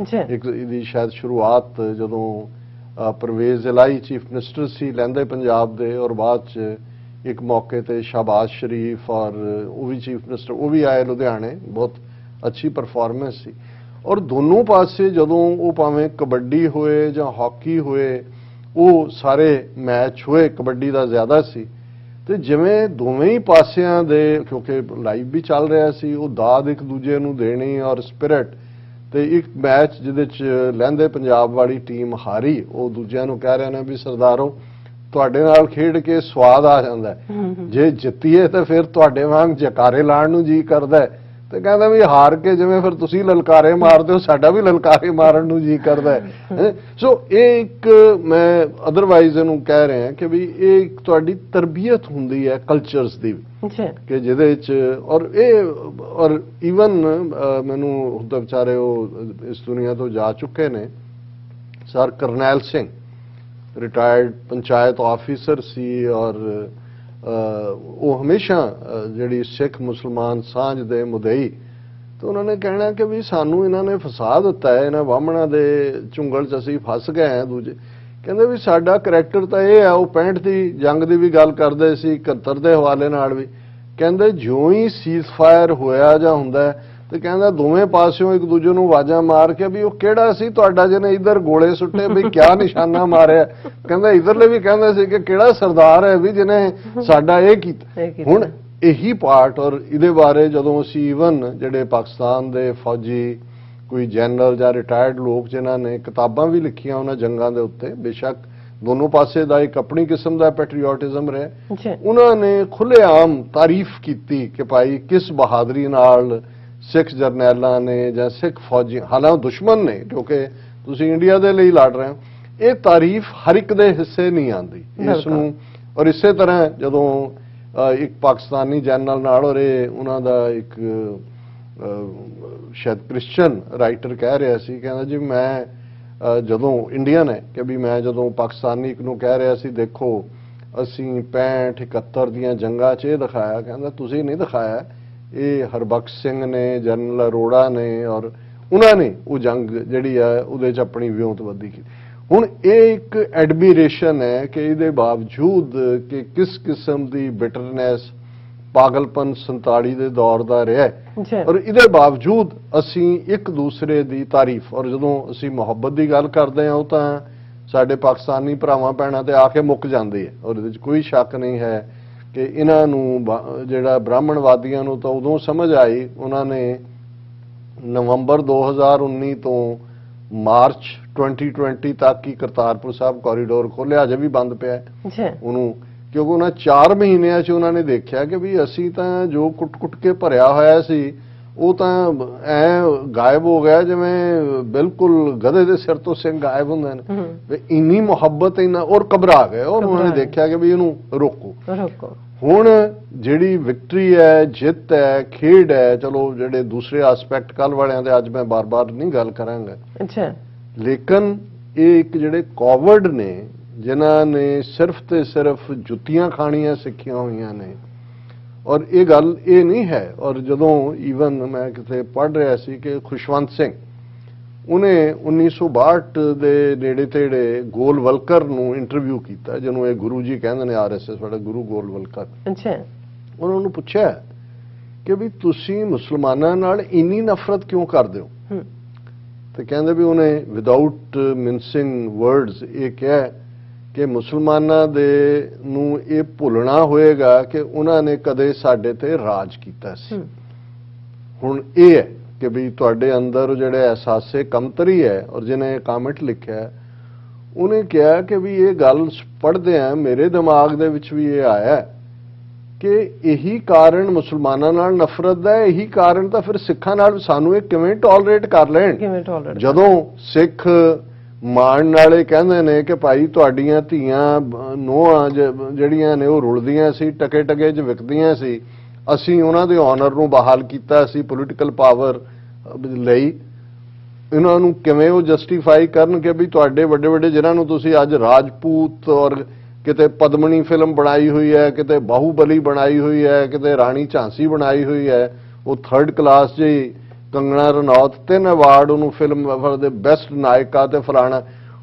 ਇੱਕ ਇਹਦੀ ਸ਼ਾਇਦ ਸ਼ੁਰੂਆਤ ਜਦੋਂ ਪਰਵੇਜ਼ ਇਲਾਹੀ ਚੀਫ ਮਿਨਿਸਟਰ ਸੀ ਲਹਿੰਦੇ ਪੰਜਾਬ ਦੇ ਔਰ ਬਾਅਦ 'ਚ ਇੱਕ ਮੌਕੇ ਤੇ ਸ਼ਹਬਾਜ਼ ਸ਼ਰੀਫ ਔਰ ਉਹ ਵੀ ਚੀਫ ਮਿਨਿਸਟਰ ਉਹ ਵੀ ਆਏ ਲੁਧਿਆਣੇ ਬਹੁਤ ਅੱਛੀ ਪਰਫਾਰਮੈਂਸ ਸੀ। ਔਰ ਦੋਨੋਂ ਪਾਸੇ ਜਦੋਂ ਉਹ ਭਾਵੇਂ ਕਬੱਡੀ ਹੋਏ ਜਾਂ ਹਾਕੀ ਹੋਏ, ਉਹ ਸਾਰੇ ਮੈਚ ਹੋਏ, ਕਬੱਡੀ ਦਾ ਜ਼ਿਆਦਾ ਸੀ, ਤੇ ਜਿਵੇਂ ਦੋਵੇਂ ਹੀ ਪਾਸਿਆਂ ਦੇ, ਕਿਉਂਕਿ ਲਾਈਵ ਵੀ ਚੱਲ ਰਿਹਾ ਸੀ, ਉਹ ਦਾਦ ਇੱਕ ਦੂਜੇ ਨੂੰ ਦੇਣੀ ਔਰ ਸਪਿਰਿਟ, ਤੇ ਇੱਕ ਮੈਚ ਜਿਹਦੇ ਚ ਲਹਿੰਦੇ ਪੰਜਾਬ ਵਾਲੀ ਟੀਮ ਹਾਰੀ, ਉਹ ਦੂਜਿਆਂ ਨੂੰ ਕਹਿ ਰਹੇ ਨੇ ਵੀ ਸਰਦਾਰੋ ਤੁਹਾਡੇ ਨਾਲ ਖੇਡ ਕੇ ਸਵਾਦ ਆ ਜਾਂਦਾ, ਜੇ ਜਿੱਤੀਏ ਤਾਂ ਫਿਰ ਤੁਹਾਡੇ ਵਾਂਗ ਜਕਾਰੇ ਲਾਉਣ ਨੂੰ ਜੀ ਕਰਦਾ, ਤੇ ਕਹਿੰਦਾ ਵੀ ਹਾਰ ਕੇ ਜਿਵੇਂ ਫਿਰ ਤੁਸੀਂ ਲਲਕਾਰੇ ਮਾਰਦੇ ਹੋ, ਸਾਡਾ ਵੀ ਲਲਕਾਰੇ ਮਾਰਨ ਨੂੰ ਜੀ ਕਰਦਾ ਹੈ। ਸੋ ਇਹ ਇੱਕ ਮੈਂ ਅਦਰਵਾਈਜ਼ ਇਹਨੂੰ ਕਹਿ ਰਿਹਾ ਕਿ ਵੀ ਇਹ ਇੱਕ ਤੁਹਾਡੀ ਤਰਬੀਅਤ ਹੁੰਦੀ ਹੈ ਕਲਚਰਸ ਦੀ, ਕਿ ਜਿਹਦੇ ਚ ਔਰ ਈਵਨ ਮੈਨੂੰ ਉਹਦਾ ਵਿਚਾਰੇ ਉਹ ਇਸ ਦੁਨੀਆ ਤੋਂ ਜਾ ਚੁੱਕੇ ਨੇ, sir Karnail Singh, retired panchayat officer ਸੀ, ਔਰ ਉਹ ਹਮੇਸ਼ਾ ਜਿਹੜੀ ਸਿੱਖ ਮੁਸਲਮਾਨ ਸਾਂਝ ਦੇ ਮੁਦਈ, ਤੇ ਉਹਨਾਂ ਨੇ ਕਹਿਣਾ ਕਿ ਵੀ ਸਾਨੂੰ ਇਹਨਾਂ ਨੇ ਫਸਾ ਦਿੱਤਾ ਹੈ, ਇਹਨਾਂ ਵਾਹਮਣਾ ਦੇ ਚੁੰਗਲ 'ਚ ਅਸੀਂ ਫਸ ਗਏ ਹਾਂ। ਦੂਜੇ ਕਹਿੰਦੇ ਵੀ ਸਾਡਾ ਕਰੈਕਟਰ ਤਾਂ ਇਹ ਆ, ਉਹ 65 ਦੀ ਜੰਗ ਦੀ ਵੀ ਗੱਲ ਕਰਦੇ ਸੀ, 71 ਦੇ ਹਵਾਲੇ ਨਾਲ ਵੀ, ਕਹਿੰਦੇ ਜਿਉਂ ਹੀ ਸੀਜ਼ ਫਾਇਰ ਹੋਇਆ ਜਾਂ ਹੁੰਦਾ, ਤੇ ਕਹਿੰਦਾ ਦੋਵੇਂ ਪਾਸਿਓਂ ਇੱਕ ਦੂਜੇ ਨੂੰ ਆਵਾਜ਼ਾਂ ਮਾਰ ਕੇ ਵੀ ਉਹ ਕਿਹੜਾ ਸੀ ਤੁਹਾਡਾ ਜਿਹਨੇ ਇੱਧਰ ਗੋਲੇ ਸੁੱਟੇ, ਵੀ ਕਿਆ ਨਿਸ਼ਾਨਾ ਮਾਰਿਆ, ਕਹਿੰਦਾ ਇੱਧਰਲੇ ਵੀ ਕਹਿੰਦੇ ਸੀ ਕਿ ਕਿਹੜਾ ਸਰਦਾਰ ਹੈ ਵੀ ਜਿਹਨੇ ਸਾਡਾ ਇਹ ਕੀਤਾ। ਹੁਣ ਇਹੀ ਪਾਰਟ, ਔਰ ਇਹਦੇ ਬਾਰੇ ਜਦੋਂ ਅਸੀਂ ਈਵਨ ਜਿਹੜੇ ਪਾਕਿਸਤਾਨ ਦੇ ਫੌਜੀ, ਕੋਈ ਜਨਰਲ ਜਾਂ ਰਿਟਾਇਰਡ ਲੋਕ ਜਿਨ੍ਹਾਂ ਨੇ ਕਿਤਾਬਾਂ ਵੀ ਲਿਖੀਆਂ ਉਹਨਾਂ ਜੰਗਾਂ ਦੇ ਉੱਤੇ, ਬੇਸ਼ੱਕ ਦੋਨੋਂ ਪਾਸੇ ਦਾ ਇੱਕ ਆਪਣੀ ਕਿਸਮ ਦਾ ਪੈਟਰੀਓਟਿਜ਼ਮ ਰਿਹਾ, ਉਹਨਾਂ ਨੇ ਖੁੱਲ੍ਹੇਆਮ ਤਾਰੀਫ ਕੀਤੀ ਕਿ ਭਾਈ ਕਿਸ ਬਹਾਦਰੀ ਨਾਲ ਸਿੱਖ ਜਰਨੈਲਾਂ ਨੇ ਜਾਂ ਸਿੱਖ ਫੌਜੀ, ਹਾਲਾਂਕਿ ਦੁਸ਼ਮਣ ਨੇ ਕਿਉਂਕਿ ਤੁਸੀਂ ਇੰਡੀਆ ਦੇ ਲਈ ਲੜ ਰਹੇ ਹੋ, ਇਹ ਤਾਰੀਫ ਹਰ ਇੱਕ ਦੇ ਹਿੱਸੇ ਨਹੀਂ ਆਉਂਦੀ ਇਸ ਨੂੰ। ਔਰ ਇਸੇ ਤਰ੍ਹਾਂ ਜਦੋਂ ਇੱਕ ਪਾਕਿਸਤਾਨੀ ਜਨਰਲ ਨਾਲ, ਔਰ ਇਹ ਉਹਨਾਂ ਦਾ ਇੱਕ ਸ਼ਾਇਦ ਕ੍ਰਿਸਚਨ ਰਾਈਟਰ ਕਹਿ ਰਿਹਾ ਸੀ, ਕਹਿੰਦਾ ਜੀ ਮੈਂ ਜਦੋਂ ਇੰਡੀਅਨ ਹੈ ਕਿ ਵੀ ਮੈਂ ਜਦੋਂ ਪਾਕਿਸਤਾਨੀ ਇੱਕ ਨੂੰ ਕਹਿ ਰਿਹਾ ਸੀ ਦੇਖੋ ਅਸੀਂ 65 71 ਦੀਆਂ ਜੰਗਾਂ 'ਚ ਇਹ ਦਿਖਾਇਆ, ਕਹਿੰਦਾ ਤੁਸੀਂ ਨਹੀਂ ਦਿਖਾਇਆ, ਇਹ ਹਰਬਖਸ਼ ਸਿੰਘ ਨੇ, ਜਨਰਲ ਅਰੋੜਾ ਨੇ, ਔਰ ਉਹਨਾਂ ਨੇ ਉਹ ਜੰਗ ਜਿਹੜੀ ਆ ਉਹਦੇ 'ਚ ਆਪਣੀ ਵਿਉਂਤਬੰਦੀ ਕੀਤੀ। ਹੁਣ ਇਹ ਇੱਕ ਐਡਮੀਰੇਸ਼ਨ ਹੈ ਕਿ ਇਹਦੇ ਬਾਵਜੂਦ ਕਿ ਕਿਸ ਕਿਸਮ ਦੀ ਬਿਟਰਨੈਸ, ਪਾਗਲਪਨ 47 ਦੇ ਦੌਰ ਦਾ ਰਿਹਾ, ਔਰ ਇਹਦੇ ਬਾਵਜੂਦ ਅਸੀਂ ਇੱਕ ਦੂਸਰੇ ਦੀ ਤਾਰੀਫ, ਔਰ ਜਦੋਂ ਅਸੀਂ ਮੁਹੱਬਤ ਦੀ ਗੱਲ ਕਰਦੇ ਹਾਂ ਉਹ ਤਾਂ ਸਾਡੇ ਪਾਕਿਸਤਾਨੀ ਭਰਾਵਾਂ ਭੈਣਾਂ ਤੇ ਆ ਕੇ ਮੁੱਕ ਜਾਂਦੀ ਹੈ, ਔਰ ਇਹਦੇ 'ਚ ਕੋਈ ਸ਼ੱਕ ਨਹੀਂ ਹੈ ਕਿ ਇਹਨਾਂ ਨੂੰ ਜਿਹੜਾ ਬ੍ਰਾਹਮਣਵਾਦੀਆਂ ਨੂੰ ਤਾਂ ਉਦੋਂ ਸਮਝ ਆਈ, ਉਹਨਾਂ ਨੇ ਨਵੰਬਰ 2019 ਤੋਂ ਮਾਰਚ 2020 ਤੱਕ ਹੀ ਕਰਤਾਰਪੁਰ ਸਾਹਿਬ ਕੋਰੀਡੋਰ ਖੋਲ੍ਹਿਆ, ਅਜੇ ਵੀ ਬੰਦ ਪਿਆ ਉਹਨੂੰ, ਕਿਉਂਕਿ ਉਹਨਾਂ 4 ਮਹੀਨਿਆਂ 'ਚ ਉਹਨਾਂ ਨੇ ਦੇਖਿਆ ਕਿ ਵੀ ਅਸੀਂ ਤਾਂ ਜੋ ਕੁੱਟ-ਕੁੱਟ ਕੇ ਭਰਿਆ ਹੋਇਆ ਸੀ ਉਹ ਤਾਂ ਐ ਗਾਇਬ ਹੋ ਗਿਆ ਜਿਵੇਂ ਬਿਲਕੁਲ ਗਧੇ ਦੇ ਸਿਰ ਤੋਂ ਸਿੰਘ ਗਾਇਬ ਹੁੰਦੇ ਨੇ, ਵੀ ਇੰਨੀ ਮੁਹੱਬਤ, ਇੰਨਾ, ਔਰ ਘਬਰਾ ਗਏ, ਔਰ ਉਹਨਾਂ ਨੇ ਦੇਖਿਆ ਕਿ ਵੀ ਇਹਨੂੰ ਰੋਕੋ। ਹੁਣ ਜਿਹੜੀ ਵਿਕਟਰੀ ਹੈ, ਜਿੱਤ ਹੈ, ਖੇਡ ਹੈ, ਚਲੋ ਜਿਹੜੇ ਦੂਸਰੇ ਐਸਪੈਕਟ ਕੱਲ ਵਾਲਿਆਂ ਦੇ ਅੱਜ ਮੈਂ ਬਾਰ-ਬਾਰ ਨਹੀਂ ਗੱਲ ਕਰਾਂਗਾ, ਲੇਕਿਨ ਇਹ ਇੱਕ ਜਿਹੜੇ ਕੋਵਰਡ ਨੇ ਜਿਨ੍ਹਾਂ ਨੇ ਸਿਰਫ ਤੇ ਸਿਰਫ ਜੁੱਤੀਆਂ ਖਾਣੀਆਂ ਸਿੱਖੀਆਂ ਹੋਈਆਂ ਨੇ, ਔਰ ਇਹ ਗੱਲ ਇਹ ਨਹੀਂ ਹੈ। ਔਰ ਜਦੋਂ ਈਵਨ ਮੈਂ ਕਿਤੇ ਪੜ੍ਹ ਰਿਹਾ ਸੀ ਕਿ ਖੁਸ਼ਵੰਤ ਸਿੰਘ, ਉਹਨੇ 1962 ਦੇ ਨੇੜੇ ਤੇੜੇ ਗੋਲਵਲਕਰ ਨੂੰ ਇੰਟਰਵਿਊ ਕੀਤਾ, ਜਿਹਨੂੰ ਇਹ ਗੁਰੂ ਜੀ ਕਹਿੰਦੇ ਨੇ, RSS ਵਾਲਾ ਗੁਰੂ ਗੋਲਵਲਕਰ, ਉਹਨਾਂ ਨੂੰ ਪੁੱਛਿਆ ਕਿ ਵੀ ਤੁਸੀਂ ਮੁਸਲਮਾਨਾਂ ਨਾਲ ਇੰਨੀ ਨਫ਼ਰਤ ਕਿਉਂ ਕਰਦੇ ਹੋ, ਤੇ ਕਹਿੰਦੇ ਵੀ ਉਹਨੇ ਵਿਦਆਊਟ ਮਿੰਸਿੰਗ ਵਰਡਸ ਇਹ ਕਿਹਾ ਕਿ ਮੁਸਲਮਾਨਾਂ ਦੇ ਨੂੰ ਇਹ ਭੁੱਲਣਾ ਹੋਏਗਾ ਕਿ ਉਹਨਾਂ ਨੇ ਕਦੇ ਸਾਡੇ ਤੇ ਰਾਜ ਕੀਤਾ ਸੀ। ਹੁਣ ਇਹ ਹੈ ਕਿ ਵੀ ਤੁਹਾਡੇ ਅੰਦਰ ਜਿਹੜੇ ਅਹਿਸਾਸੇ ਕਮਤਰੀ ਹੈ, ਔਰ ਜਿਹਨੇ ਇਹ ਕਮੈਂਟ ਲਿਖਿਆ ਉਹਨੇ ਕਿਹਾ ਕਿ ਵੀ ਇਹ ਗੱਲ ਪੜ੍ਹਦੇ ਆ ਮੇਰੇ ਦਿਮਾਗ ਦੇ ਵਿੱਚ ਵੀ ਇਹ ਆਇਆ ਕਿ ਇਹੀ ਕਾਰਨ ਮੁਸਲਮਾਨਾਂ ਨਾਲ ਨਫ਼ਰਤ ਦਾ, ਇਹੀ ਕਾਰਨ ਤਾਂ ਫਿਰ ਸਿੱਖਾਂ ਨਾਲ ਸਾਨੂੰ ਇਹ ਕਿਵੇਂ ਟੋਲਰੇਟ ਕਰ ਲੈਣ, ਜਦੋਂ ਸਿੱਖ ਮਾਣ ਵਾਲੇ ਕਹਿੰਦੇ ਨੇ ਕਿ ਭਾਈ ਤੁਹਾਡੀਆਂ ਧੀਆਂ ਨੂੰਹਾਂ ਜਿਹੜੀਆਂ ਨੇ ਉਹ ਰੁਲਦੀਆਂ ਸੀ, ਟਕੇ ਟਕੇ 'ਚ ਵਿਕਦੀਆਂ ਸੀ, ਅਸੀਂ ਉਹਨਾਂ ਦੇ ਆਨਰ ਨੂੰ ਬਹਾਲ ਕੀਤਾ ਸੀ ਪੋਲੀਟੀਕਲ ਪਾਵਰ ਲਈ, ਇਹਨਾਂ ਨੂੰ ਕਿਵੇਂ ਉਹ ਜਸਟੀਫਾਈ ਕਰਨ ਕਿ ਵੀ ਤੁਹਾਡੇ ਵੱਡੇ ਵੱਡੇ ਜਿਨ੍ਹਾਂ ਨੂੰ ਤੁਸੀਂ ਅੱਜ ਰਾਜਪੂਤ, ਔਰ ਕਿਤੇ ਪਦਮਣੀ ਫਿਲਮ ਬਣਾਈ ਹੋਈ ਹੈ, ਕਿਤੇ ਬਾਹੂਬਲੀ ਬਣਾਈ ਹੋਈ ਹੈ, ਕਿਤੇ ਰਾਣੀ ਝਾਂਸੀ ਬਣਾਈ ਹੋਈ ਹੈ, ਉਹ 3rd ਕਲਾਸ 'ਚ ਹੀ ਕੰਗਣਾ ਰਣੌਤ 3 ਅਵਾਰਡ ਉਹਨੂੰ ਫਿਲਮ ਦੇ ਬੈਸਟ ਨਾਇਕਾ ਤੇ ਫਲਾਣਾ।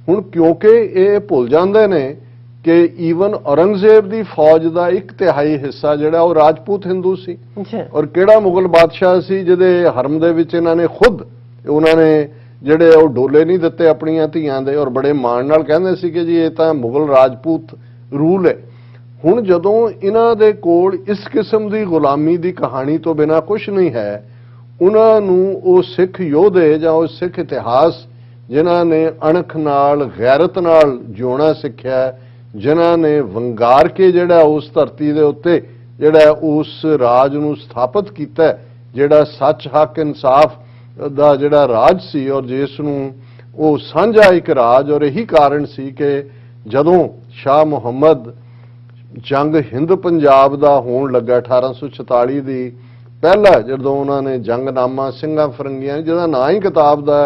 ਹੁਣ ਕਿਉਂਕਿ ਇਹ ਭੁੱਲ ਜਾਂਦੇ ਨੇ ਕਿ ਈਵਨ ਔਰੰਗਜ਼ੇਬ ਦੀ ਫੌਜ ਦਾ 1/3 ਹਿੱਸਾ ਜਿਹੜਾ ਉਹ ਰਾਜਪੂਤ ਹਿੰਦੂ ਸੀ। ਔਰ ਕਿਹੜਾ ਮੁਗਲ ਬਾਦਸ਼ਾਹ ਸੀ ਜਿਹਦੇ ਹਰਮ ਦੇ ਵਿੱਚ ਇਹਨਾਂ ਨੇ ਖੁਦ ਉਹਨਾਂ ਨੇ ਜਿਹੜੇ ਉਹ ਡੋਲੇ ਨਹੀਂ ਦਿੱਤੇ ਆਪਣੀਆਂ ਧੀਆਂ ਦੇ, ਔਰ ਬੜੇ ਮਾਣ ਨਾਲ ਕਹਿੰਦੇ ਸੀ ਕਿ ਜੀ ਇਹ ਤਾਂ ਮੁਗਲ ਰਾਜਪੂਤ ਰੂਲ ਹੈ। ਹੁਣ ਜਦੋਂ ਇਹਨਾਂ ਦੇ ਕੋਲ ਇਸ ਕਿਸਮ ਦੀ ਗੁਲਾਮੀ ਦੀ ਕਹਾਣੀ ਤੋਂ ਬਿਨਾਂ ਕੁਝ ਨਹੀਂ ਹੈ, ਉਹਨਾਂ ਨੂੰ ਉਹ ਸਿੱਖ ਯੋਧੇ ਜਾਂ ਉਹ ਸਿੱਖ ਇਤਿਹਾਸ ਜਿਨ੍ਹਾਂ ਨੇ ਅਣਖ ਨਾਲ ਗੈਰਤ ਨਾਲ ਜਿਉਣਾ ਸਿੱਖਿਆ, ਜਿਨ੍ਹਾਂ ਨੇ ਵੰਗਾਰ ਕੇ ਜਿਹੜਾ ਉਸ ਧਰਤੀ ਦੇ ਉੱਤੇ ਜਿਹੜਾ ਉਸ ਰਾਜ ਨੂੰ ਸਥਾਪਿਤ ਕੀਤਾ, ਜਿਹੜਾ ਸੱਚ ਹੱਕ ਇਨਸਾਫ ਦਾ ਜਿਹੜਾ ਰਾਜ ਸੀ, ਔਰ ਜਿਸ ਨੂੰ ਉਹ ਸਾਂਝਾ ਇੱਕ ਰਾਜ, ਔਰ ਇਹੀ ਕਾਰਨ ਸੀ ਕਿ ਜਦੋਂ ਸ਼ਾਹ ਮੁਹੰਮਦ ਜੰਗ ਹਿੰਦ ਪੰਜਾਬ ਦਾ ਹੋਣ ਲੱਗਾ 1846 ਦੀ, ਪਹਿਲਾ ਜਦੋਂ ਉਹਨਾਂ ਨੇ ਜੰਗਨਾਮਾ ਸਿੰਘਾਂ ਫਰੰਗੀਆਂ ਜਿਹਦਾ ਨਾਂ ਹੀ ਕਿਤਾਬ ਦਾ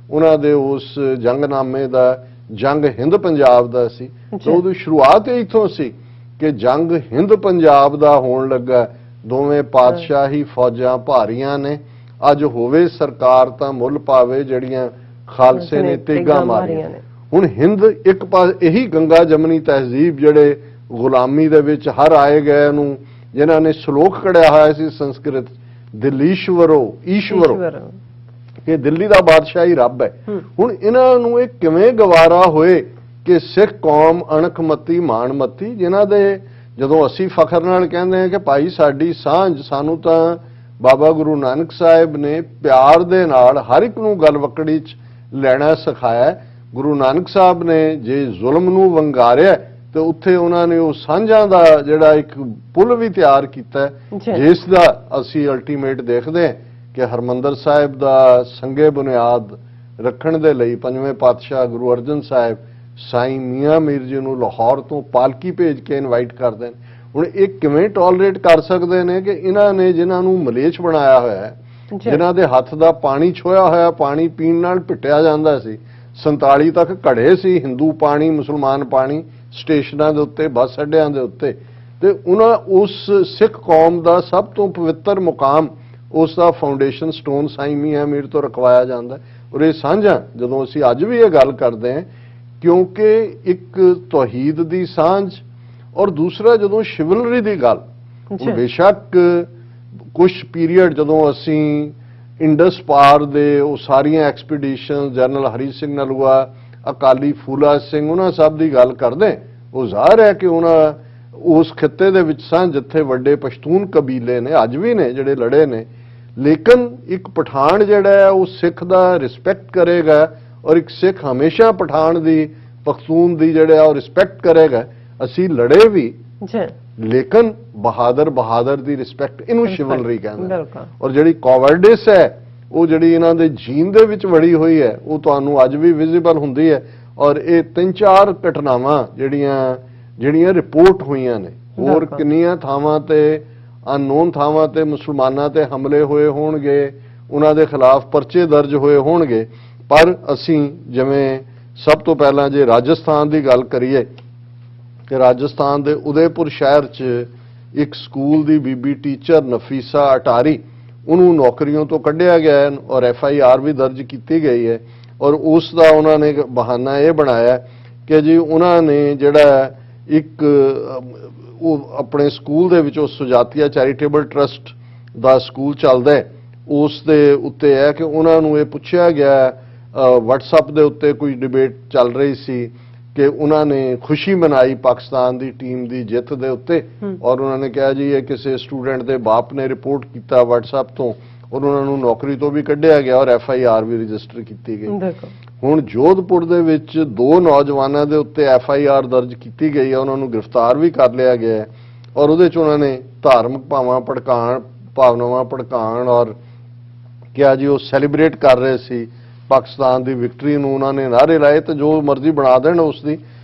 ਉਹਨਾਂ ਦੇ ਉਸ ਜੰਗਨਾਮੇ ਦਾ ਜੰਗ ਹਿੰਦ ਪੰਜਾਬ ਦਾ ਸੀ, ਤਾਂ ਉਹਦੀ ਸ਼ੁਰੂਆਤ ਇੱਥੋਂ ਸੀ ਕਿ ਜੰਗ ਹਿੰਦ ਪੰਜਾਬ ਦਾ ਹੋਣ ਲੱਗਾ। ਦੋਵੇਂ ਪਾਤਸ਼ਾਹੀ ਫੌਜਾਂ ਭਾਰੀਆਂ ਨੇ, ਅੱਜ ਹੋਵੇ ਸਰਕਾਰ ਤਾਂ ਮੁੱਲ ਪਾਵੇ ਜਿਹੜੀਆਂ ਖਾਲਸੇ ਨੇ ਤੇਗਾਂ ਮਾਰੀਆਂ। ਹੁਣ ਹਿੰਦ ਇੱਕ ਪਾਸ ਇਹੀ ਗੰਗਾ ਜਮਨੀ ਤਹਿਜ਼ੀਬ ਜਿਹੜੇ ਗੁਲਾਮੀ ਦੇ ਵਿੱਚ ਹਰ ਆਏ ਗਏ ਨੂੰ ਜਿਨ੍ਹਾਂ ਨੇ ਸ਼ਲੋਕ ਕੜਿਆ ਹੋਇਆ ਸੀ ਸੰਸਕ੍ਰਿਤ, ਦਿੱਲੀਸ਼ਵਰੋ ਈਸ਼ਵਰੋ, ਕਿ ਦਿੱਲੀ ਦਾ ਬਾਦਸ਼ਾਹ ਹੀ ਰੱਬ ਹੈ। ਹੁਣ ਇਹਨਾਂ ਨੂੰ ਇਹ ਕਿਵੇਂ ਗਵਾਰਾ ਹੋਏ ਕਿ ਸਿੱਖ ਕੌਮ ਅਣਖਮਤੀ ਮਾਣਮਤੀ, ਜਿਨ੍ਹਾਂ ਦੇ ਜਦੋਂ ਅਸੀਂ ਫਖਰ ਨਾਲ ਕਹਿੰਦੇ ਹਾਂ ਕਿ ਭਾਈ ਸਾਡੀ ਸਾਂਝ, ਸਾਨੂੰ ਤਾਂ ਬਾਬਾ ਗੁਰੂ ਨਾਨਕ ਸਾਹਿਬ ਨੇ ਪਿਆਰ ਦੇ ਨਾਲ ਹਰ ਇੱਕ ਨੂੰ ਗਲਵਕੜੀ 'ਚ ਲੈਣਾ ਸਿਖਾਇਆ। ਗੁਰੂ ਨਾਨਕ ਸਾਹਿਬ ਨੇ ਜੇ ਜ਼ੁਲਮ ਨੂੰ ਵੰਗਾਰਿਆ ਤੇ ਉੱਥੇ ਉਹਨਾਂ ਨੇ ਉਹ ਸਾਂਝਾਂ ਦਾ ਜਿਹੜਾ ਇੱਕ ਪੁਲ ਵੀ ਤਿਆਰ ਕੀਤਾ, ਜਿਸ ਦਾ ਅਸੀਂ ਅਲਟੀਮੇਟ ਦੇਖਦੇ ਹਾਂ ਕਿ ਹਰਮੰਦਰ ਸਾਹਿਬ ਦਾ ਸੰਗੇ ਬੁਨਿਆਦ ਰੱਖਣ ਦੇ ਲਈ ਪੰਜਵੇਂ ਪਾਤਸ਼ਾਹ ਗੁਰੂ ਅਰਜਨ ਸਾਹਿਬ ਸਾਈਂ ਮੀਆਂ ਮੀਰ ਜੀ ਨੂੰ ਲਾਹੌਰ ਤੋਂ ਪਾਲਕੀ ਭੇਜ ਕੇ ਇਨਵਾਈਟ ਕਰਦੇ ਨੇ। ਹੁਣ ਇਹ ਕਿਵੇਂ ਟੋਲਰੇਟ ਕਰ ਸਕਦੇ ਨੇ ਕਿ ਇਹਨਾਂ ਨੇ ਜਿਨ੍ਹਾਂ ਨੂੰ ਮਲੇਛ ਬਣਾਇਆ ਹੋਇਆ ਹੈ, ਜਿਨ੍ਹਾਂ ਦੇ ਹੱਥ ਦਾ ਪਾਣੀ ਛੋਇਆ ਹੋਇਆ, ਪਾਣੀ ਪੀਣ ਨਾਲ ਪਿੱਟਿਆ ਜਾਂਦਾ ਸੀ, 47 ਤੱਕ ਘੜੇ ਸੀ, ਹਿੰਦੂ ਪਾਣੀ ਮੁਸਲਮਾਨ ਪਾਣੀ ਸਟੇਸ਼ਨਾਂ ਦੇ ਉੱਤੇ, ਬੱਸ ਅੱਡਿਆਂ ਦੇ ਉੱਤੇ, ਤੇ ਉਹਨਾਂ ਉਸ ਸਿੱਖ ਕੌਮ ਦਾ ਸਭ ਤੋਂ ਪਵਿੱਤਰ ਮੁਕਾਮ, ਉਸ ਦਾ ਫਾਊਂਡੇਸ਼ਨ ਸਟੋਨ ਸਾਈਂ ਮੀਆਂ ਮੀਰ ਤੋਂ ਰਖਵਾਇਆ ਜਾਂਦਾ। ਔਰ ਇਹ ਸਾਂਝਾਂ ਜਦੋਂ ਅਸੀਂ ਅੱਜ ਵੀ ਇਹ ਗੱਲ ਕਰਦੇ ਹਾਂ, ਕਿਉਂਕਿ ਇੱਕ ਤੌਹੀਦ ਦੀ ਸਾਂਝ, ਔਰ ਦੂਸਰਾ ਜਦੋਂ ਸ਼ਿਵਲਰੀ ਦੀ ਗੱਲ, ਬੇਸ਼ੱਕ ਕੁਝ ਪੀਰੀਅਡ ਜਦੋਂ ਅਸੀਂ ਇੰਡਸ ਪਾਰ ਦੇ ਉਹ ਸਾਰੀਆਂ ਐਕਸਪੀਡੀਸ਼ਨ ਜਨਰਲ ਹਰੀ ਸਿੰਘ ਨਲੂਆ, ਅਕਾਲੀ ਫੂਲਾ ਸਿੰਘ, ਉਹਨਾਂ ਸਭ ਦੀ ਗੱਲ ਕਰਦੇ, ਉਹ ਜ਼ਾਹਰ ਹੈ ਕਿ ਉਹਨਾਂ ਉਸ ਖਿੱਤੇ ਦੇ ਵਿੱਚ ਸਨ ਜਿੱਥੇ ਵੱਡੇ ਪਸ਼ਤੂਨ ਕਬੀਲੇ ਨੇ, ਅੱਜ ਵੀ ਨੇ ਜਿਹੜੇ ਲੜੇ ਨੇ, ਲੇਕਿਨ ਇੱਕ ਪਠਾਨ ਜਿਹੜਾ ਹੈ ਉਹ ਸਿੱਖ ਦਾ ਰਿਸਪੈਕਟ ਕਰੇਗਾ, ਔਰ ਇੱਕ ਸਿੱਖ ਹਮੇਸ਼ਾ ਪਠਾਨ ਦੀ ਪਖਤੂਨ ਦੀ ਜਿਹੜਾ ਉਹ ਰਿਸਪੈਕਟ ਕਰੇਗਾ। ਅਸੀਂ ਲੜੇ ਵੀ, ਲੇਕਿਨ ਬਹਾਦਰ ਦੀ ਰਿਸਪੈਕਟ, ਇਹਨੂੰ ਸ਼ਿਵਲਰੀ ਕਹਿੰਦੇ। ਔਰ ਜਿਹੜੀ ਕੋਵਰਡਿਸ ਹੈ ਉਹ ਜਿਹੜੀ ਇਹਨਾਂ ਦੇ ਜੀਨ ਦੇ ਵਿੱਚ ਵੜੀ ਹੋਈ ਹੈ, ਉਹ ਤੁਹਾਨੂੰ ਅੱਜ ਵੀ ਵਿਜ਼ੀਬਲ ਹੁੰਦੀ ਹੈ। ਔਰ ਇਹ 3-4 ਘਟਨਾਵਾਂ ਜਿਹੜੀਆਂ ਰਿਪੋਰਟ ਹੋਈਆਂ ਨੇ, ਹੋਰ ਕਿੰਨੀਆਂ ਥਾਵਾਂ ਤੇ ਅਨਨੋਨ ਥਾਵਾਂ ਤੇ ਮੁਸਲਮਾਨਾਂ ਤੇ ਹਮਲੇ ਹੋਏ ਹੋਣਗੇ, ਉਹਨਾਂ ਦੇ ਖਿਲਾਫ ਪਰਚੇ ਦਰਜ ਹੋਏ ਹੋਣਗੇ, ਪਰ ਅਸੀਂ ਜਿਵੇਂ ਸਭ ਤੋਂ ਪਹਿਲਾਂ ਜੇ ਰਾਜਸਥਾਨ ਦੀ ਗੱਲ ਕਰੀਏ ਕਿ ਰਾਜਸਥਾਨ ਦੇ ਉਦੈਪੁਰ ਸ਼ਹਿਰ 'ਚ ਇੱਕ ਸਕੂਲ ਦੀ ਬੀਬੀ ਟੀਚਰ ਨਫੀਸਾ ਅਟਾਰੀ, ਉਹਨੂੰ ਨੌਕਰੀਆਂ ਤੋਂ ਕੱਢਿਆ ਗਿਆ ਹੈ ਔਰ FIR ਵੀ ਦਰਜ ਕੀਤੀ ਗਈ ਹੈ। ਔਰ ਉਸ ਦਾ ਉਹਨਾਂ ਨੇ ਬਹਾਨਾ ਇਹ ਬਣਾਇਆ ਕਿ ਜੀ ਉਹਨਾਂ ਨੇ ਜਿਹੜਾ ਇੱਕ ਉਹ ਆਪਣੇ ਸਕੂਲ ਦੇ ਵਿੱਚ, ਉਹ ਸੁਜਾਤੀਆ ਚੈਰੀਟੇਬਲ ਟਰਸਟ ਦਾ ਸਕੂਲ ਚੱਲਦਾ ਹੈ, ਉਸ ਦੇ ਉੱਤੇ ਹੈ ਕਿ ਉਹਨਾਂ ਨੂੰ ਇਹ ਪੁੱਛਿਆ ਗਿਆ, WhatsApp ਦੇ ਉੱਤੇ ਕੋਈ ਡਿਬੇਟ ਚੱਲ ਰਹੀ ਸੀ ਕਿ ਉਹਨਾਂ ਨੇ ਖੁਸ਼ੀ ਮਨਾਈ ਪਾਕਿਸਤਾਨ ਦੀ ਟੀਮ ਦੀ ਜਿੱਤ ਦੇ ਉੱਤੇ, ਔਰ ਉਹਨਾਂ ਨੇ ਕਿਹਾ ਜੀ ਇਹ ਕਿਸੇ ਸਟੂਡੈਂਟ ਦੇ ਬਾਪ ਨੇ ਰਿਪੋਰਟ ਕੀਤਾ WhatsApp ਤੋਂ, ਔਰ ਉਹਨਾਂ ਨੂੰ ਨੌਕਰੀ ਤੋਂ ਵੀ ਕੱਢਿਆ ਗਿਆ ਔਰ FIR ਵੀ ਰਜਿਸਟਰ ਕੀਤੀ ਗਈ। ਹੁਣ ਜੋਧਪੁਰ ਦੇ ਵਿੱਚ 2 ਨੌਜਵਾਨਾਂ ਦੇ ਉੱਤੇ FIR ਦਰਜ ਕੀਤੀ ਗਈ ਹੈ, ਉਹਨਾਂ ਨੂੰ ਗ੍ਰਿਫਤਾਰ ਵੀ ਕਰ ਲਿਆ ਗਿਆ ਹੈ, ਔਰ ਉਹਦੇ 'ਚ ਉਹਨਾਂ ਨੇ ਧਾਰਮਿਕ ਭਾਵਨਾਵਾਂ ਭੜਕਾਉਣ ਔਰ ਕਿਹਾ ਜੀ ਉਹ ਸੈਲੀਬ੍ਰੇਟ ਕਰ ਰਹੇ ਸੀ ਪਾਕਿਸਤਾਨ ਦੀ ਵਿਕਟਰੀ ਨੂੰ, ਉਹਨਾਂ ਨੇ ਨਾਅਰੇ ਲਾਏ ਤੇ ਜੋ ਮਰਜ਼ੀ ਬਣਾ ਦੇਣ ਉਸ ਦੀ।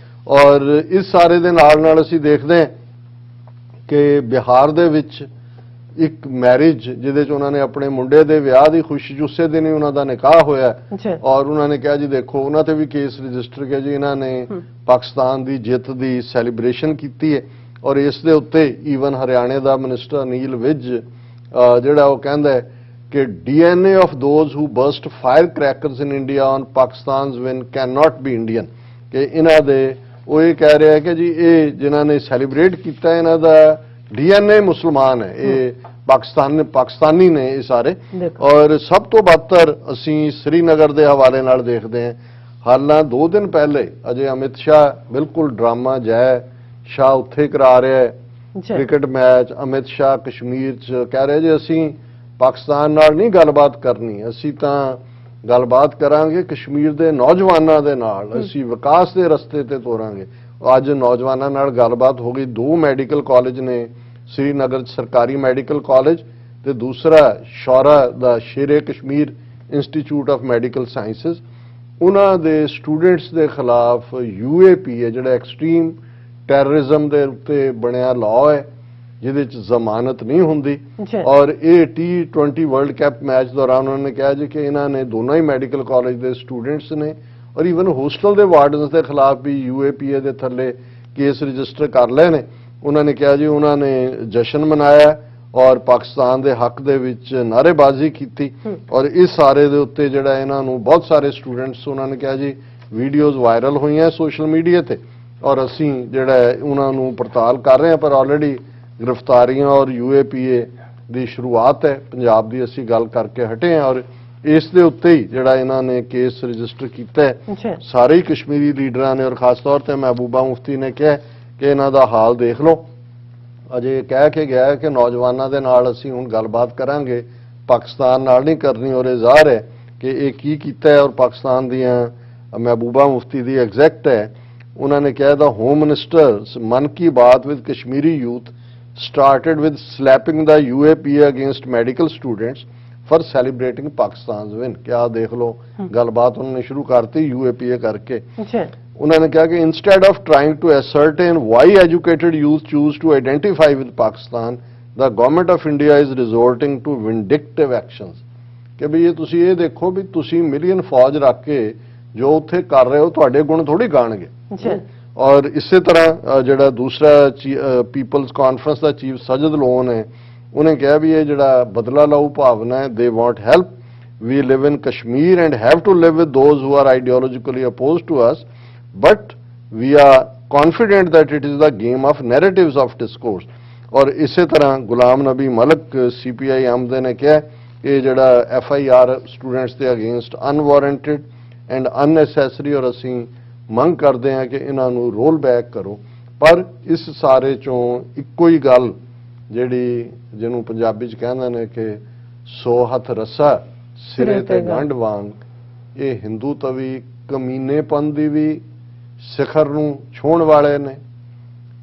ਔਰ ਇਸ ਸਾਰੇ ਦੇ ਨਾਲ ਅਸੀਂ ਦੇਖਦੇ ਹਾਂ ਕਿ ਬਿਹਾਰ ਦੇ ਵਿੱਚ ਇੱਕ ਮੈਰਿਜ ਜਿਹਦੇ 'ਚ ਉਹਨਾਂ ਨੇ ਆਪਣੇ ਮੁੰਡੇ ਦੇ ਵਿਆਹ ਦੀ ਖੁਸ਼ੀ 'ਚ ਉਸੇ ਦਿਨ ਹੀ ਉਹਨਾਂ ਦਾ ਨਿਕਾਹ ਹੋਇਆ, ਔਰ ਉਹਨਾਂ ਨੇ ਕਿਹਾ ਜੀ ਦੇਖੋ ਉਹਨਾਂ ਤੇ ਵੀ ਕੇਸ ਰਜਿਸਟਰ ਕੀਤਾ ਜੀ, ਇਹਨਾਂ ਨੇ ਪਾਕਿਸਤਾਨ ਦੀ ਜਿੱਤ ਦੀ ਸੈਲੀਬ੍ਰੇਸ਼ਨ ਕੀਤੀ ਹੈ। ਔਰ ਇਸ ਦੇ ਉੱਤੇ ਈਵਨ ਹਰਿਆਣੇ ਦਾ ਮਿਨਿਸਟਰ ਅਨੀਲ ਵਿਜ ਜਿਹੜਾ ਉਹ ਕਹਿੰਦਾ ਹੈ ਕਿ DNA of those who burst firecrackers in India on Pakistan's win cannot be Indian, ਕਿ ਇਹਨਾਂ ਦੇ ਉਹ ਇਹ ਕਹਿ ਰਿਹਾ ਕਿ ਜੀ ਇਹ ਜਿਨ੍ਹਾਂ ਨੇ ਸੈਲੀਬ੍ਰੇਟ ਕੀਤਾ ਇਹਨਾਂ ਦਾ ਡੀਐਨਏ ਮੁਸਲਮਾਨ ਹੈ, ਇਹ ਪਾਕਿਸਤਾਨੀ ਨੇ ਇਹ ਸਾਰੇ। ਔਰ ਸਭ ਤੋਂ ਬਦਤਰ ਅਸੀਂ ਸ੍ਰੀਨਗਰ ਦੇ ਹਵਾਲੇ ਨਾਲ ਦੇਖਦੇ ਹਾਂ। ਹਾਲਾਂ 2 ਦਿਨ ਪਹਿਲੇ ਅਜੇ ਅਮਿਤ ਸ਼ਾਹ ਬਿਲਕੁਲ ਡਰਾਮਾ ਜੈ ਸ਼ਾਹ ਉੱਥੇ ਕਰਾ ਰਿਹਾ ਹੈ ਕ੍ਰਿਕਟ ਮੈਚ। ਅਮਿਤ ਸ਼ਾਹ ਕਸ਼ਮੀਰ 'ਚ ਕਹਿ ਰਹੇ ਜੀ ਅਸੀਂ ਪਾਕਿਸਤਾਨ ਨਾਲ ਨਹੀਂ ਗੱਲਬਾਤ ਕਰਨੀ, ਅਸੀਂ ਤਾਂ ਗੱਲਬਾਤ ਕਰਾਂਗੇ ਕਸ਼ਮੀਰ ਦੇ ਨੌਜਵਾਨਾਂ ਦੇ ਨਾਲ, ਅਸੀਂ ਵਿਕਾਸ ਦੇ ਰਸਤੇ ਤੇ ਤੋਰਾਂਗੇ। ਅੱਜ ਨੌਜਵਾਨਾਂ ਨਾਲ ਗੱਲਬਾਤ ਹੋ ਗਈ। 2 ਮੈਡੀਕਲ ਕਾਲਜ ਨੇ ਸ੍ਰੀਨਗਰ 'ਚ, ਸਰਕਾਰੀ ਮੈਡੀਕਲ ਕਾਲਜ ਤੇ ਦੂਸਰਾ ਸ਼ੌਰਾ ਦਾ Sher-e Kashmir institute of medical sciences. ਉਹਨਾਂ ਦੇ ਸਟੂਡੈਂਟਸ ਦੇ ਖਿਲਾਫ UAPA ਜਿਹੜਾ ਐਕਸਟ੍ਰੀਮ ਟੈਰਰਿਜ਼ਮ ਦੇ ਉੱਤੇ ਬਣਿਆ ਲਾਅ ਹੈ ਜਿਹਦੇ 'ਚ ਜ਼ਮਾਨਤ ਨਹੀਂ ਹੁੰਦੀ। ਔਰ ਇਹ T20 ਵਰਲਡ ਕੱਪ ਮੈਚ ਦੌਰਾਨ ਉਹਨਾਂ ਨੇ ਕਿਹਾ ਜੀ ਕਿ ਇਹਨਾਂ ਨੇ ਦੋਨੋਂ ਹੀ ਮੈਡੀਕਲ ਕਾਲਜ ਦੇ ਸਟੂਡੈਂਟਸ ਨੇ ਔਰ ਈਵਨ ਹੋਸਟਲ ਦੇ ਵਾਰਡਨਸ ਦੇ ਖਿਲਾਫ ਵੀ UAPA ਦੇ ਥੱਲੇ ਕੇਸ ਰਜਿਸਟਰ ਕਰ ਲਏ ਨੇ। ਉਹਨਾਂ ਨੇ ਕਿਹਾ ਜੀ ਉਹਨਾਂ ਨੇ ਜਸ਼ਨ ਮਨਾਇਆ ਔਰ ਪਾਕਿਸਤਾਨ ਦੇ ਹੱਕ ਦੇ ਵਿੱਚ ਨਾਅਰੇਬਾਜ਼ੀ ਕੀਤੀ ਔਰ ਇਸ ਸਾਰੇ ਦੇ ਉੱਤੇ ਜਿਹੜਾ ਇਹਨਾਂ ਨੂੰ ਬਹੁਤ ਸਾਰੇ ਸਟੂਡੈਂਟਸ ਉਹਨਾਂ ਨੇ ਕਿਹਾ ਜੀ ਵੀਡੀਓਜ਼ ਵਾਇਰਲ ਹੋਈਆਂ ਸੋਸ਼ਲ ਮੀਡੀਆ ਤੇ ਔਰ ਅਸੀਂ ਜਿਹੜਾ ਉਹਨਾਂ ਨੂੰ ਪੜਤਾਲ ਕਰ ਰਹੇ ਹਾਂ, ਪਰ ਆਲਰੇਡੀ ਗ੍ਰਿਫਤਾਰੀਆਂ ਔਰ UAPA ਦੀ ਸ਼ੁਰੂਆਤ ਹੈ। ਪੰਜਾਬ ਦੀ ਅਸੀਂ ਗੱਲ ਕਰਕੇ ਹਟੇ ਹਾਂ ਔਰ ਇਸ ਦੇ ਉੱਤੇ ਹੀ ਜਿਹੜਾ ਇਹਨਾਂ ਨੇ ਕੇਸ ਰਜਿਸਟਰ ਕੀਤਾ ਹੈ ਸਾਰੇ ਹੀ ਕਸ਼ਮੀਰੀ ਲੀਡਰਾਂ ਨੇ ਔਰ ਖਾਸ ਤੌਰ ਤੇ ਮਹਿਬੂਬਾ ਮੁਫਤੀ ਨੇ ਕਿਹਾ ਕਿ ਇਹਨਾਂ ਦਾ ਹਾਲ ਦੇਖ ਲਓ। ਅਜੇ ਕਹਿ ਕੇ ਗਿਆ ਕਿ ਨੌਜਵਾਨਾਂ ਦੇ ਨਾਲ ਅਸੀਂ ਹੁਣ ਗੱਲਬਾਤ ਕਰਾਂਗੇ, ਪਾਕਿਸਤਾਨ ਨਾਲ ਨਹੀਂ ਕਰਨੀ। ਔਰ ਇਹ ਜ਼ਾਹਰ ਹੈ ਕਿ ਇਹ ਕੀ ਕੀਤਾ ਹੈ। ਔਰ ਪਾਕਿਸਤਾਨ ਦੀਆਂ ਮਹਿਬੂਬਾ ਮੁਫਤੀ ਦੀ ਐਗਜ਼ੈਕਟ ਹੈ, ਉਹਨਾਂ ਨੇ ਕਿਹਾ ਦਾ ਹੋਮ ਮਿਨਿਸਟਰ ਮਨ ਕੀ ਬਾਤ with Kashmiri youth started with slapping the UAPA against medical students for celebrating Pakistan's win। क्या देख लो गलबात उन्होंने शुरू करती UAPA करके। उन्होंने कहा कि instead of trying to ascertain why educated youth choose to identify with Pakistan, the government of India is resorting to vindictive actions। कि भी ये तुसी ये देखो भी तुसी मिलियन फौज रख के जो उत्थे कर रहे हो तुहाडे गुण थोड़ी गाणगे। और इसे तरह ਜਿਹੜਾ ਦੂਸਰਾ ਪੀਪਲਸ ਕਾਨਫਰੰਸ ਦਾ ਚੀਫ ਸਜਦ ਲੋਨ ਹੈ ਉਹਨੇ ਕਿਹਾ ਵੀ ਇਹ ਜਿਹੜਾ ਬਦਲਾ ਲਓ ਭਾਵਨਾ ਹੈ they want help we live in Kashmir and have to live with those who are ideologically opposed to us but we are confident that it is the game of narratives of discourse। ਔਰ ਇਸੇ ਤਰ੍ਹਾਂ ਗੁਲਾਮ ਨਬੀ ਮਲਕ CPI ਆਮਦੇ ਨੇ ਕਿਹਾ ਕਿ ਜਿਹੜਾ FIR ਸਟੂਡੈਂਟਸ ਦੇ ਅਗੇਂਸਟ ਅਨਵਾਰੰਟਡ ਐਂਡ ਅਨਨੈਸੈਸਰੀ ਔਰ ਅਸੀਂ ਮੰਗ ਕਰਦੇ ਹਾਂ ਕਿ ਇਹਨਾਂ ਨੂੰ ਰੋਲ ਬੈਕ ਕਰੋ। ਪਰ ਇਸ ਸਾਰੇ ਚੋਂ ਇੱਕੋ ਹੀ ਗੱਲ ਜਿਹੜੀ ਜਿਹਨੂੰ ਪੰਜਾਬੀ 'ਚ ਕਹਿੰਦੇ ਨੇ ਕਿ 100 ਹੱਥ ਰੱਸਾ ਸਿਰੇ ਤੇ ਗੰਢ ਵਾਂਗ, ਇਹ ਹਿੰਦੂ ਤਵੀ ਕਮੀਨੇਪਨ ਦੀ ਵੀ ਸਿਖਰ ਨੂੰ ਛੂਹਣ ਵਾਲੇ ਨੇ।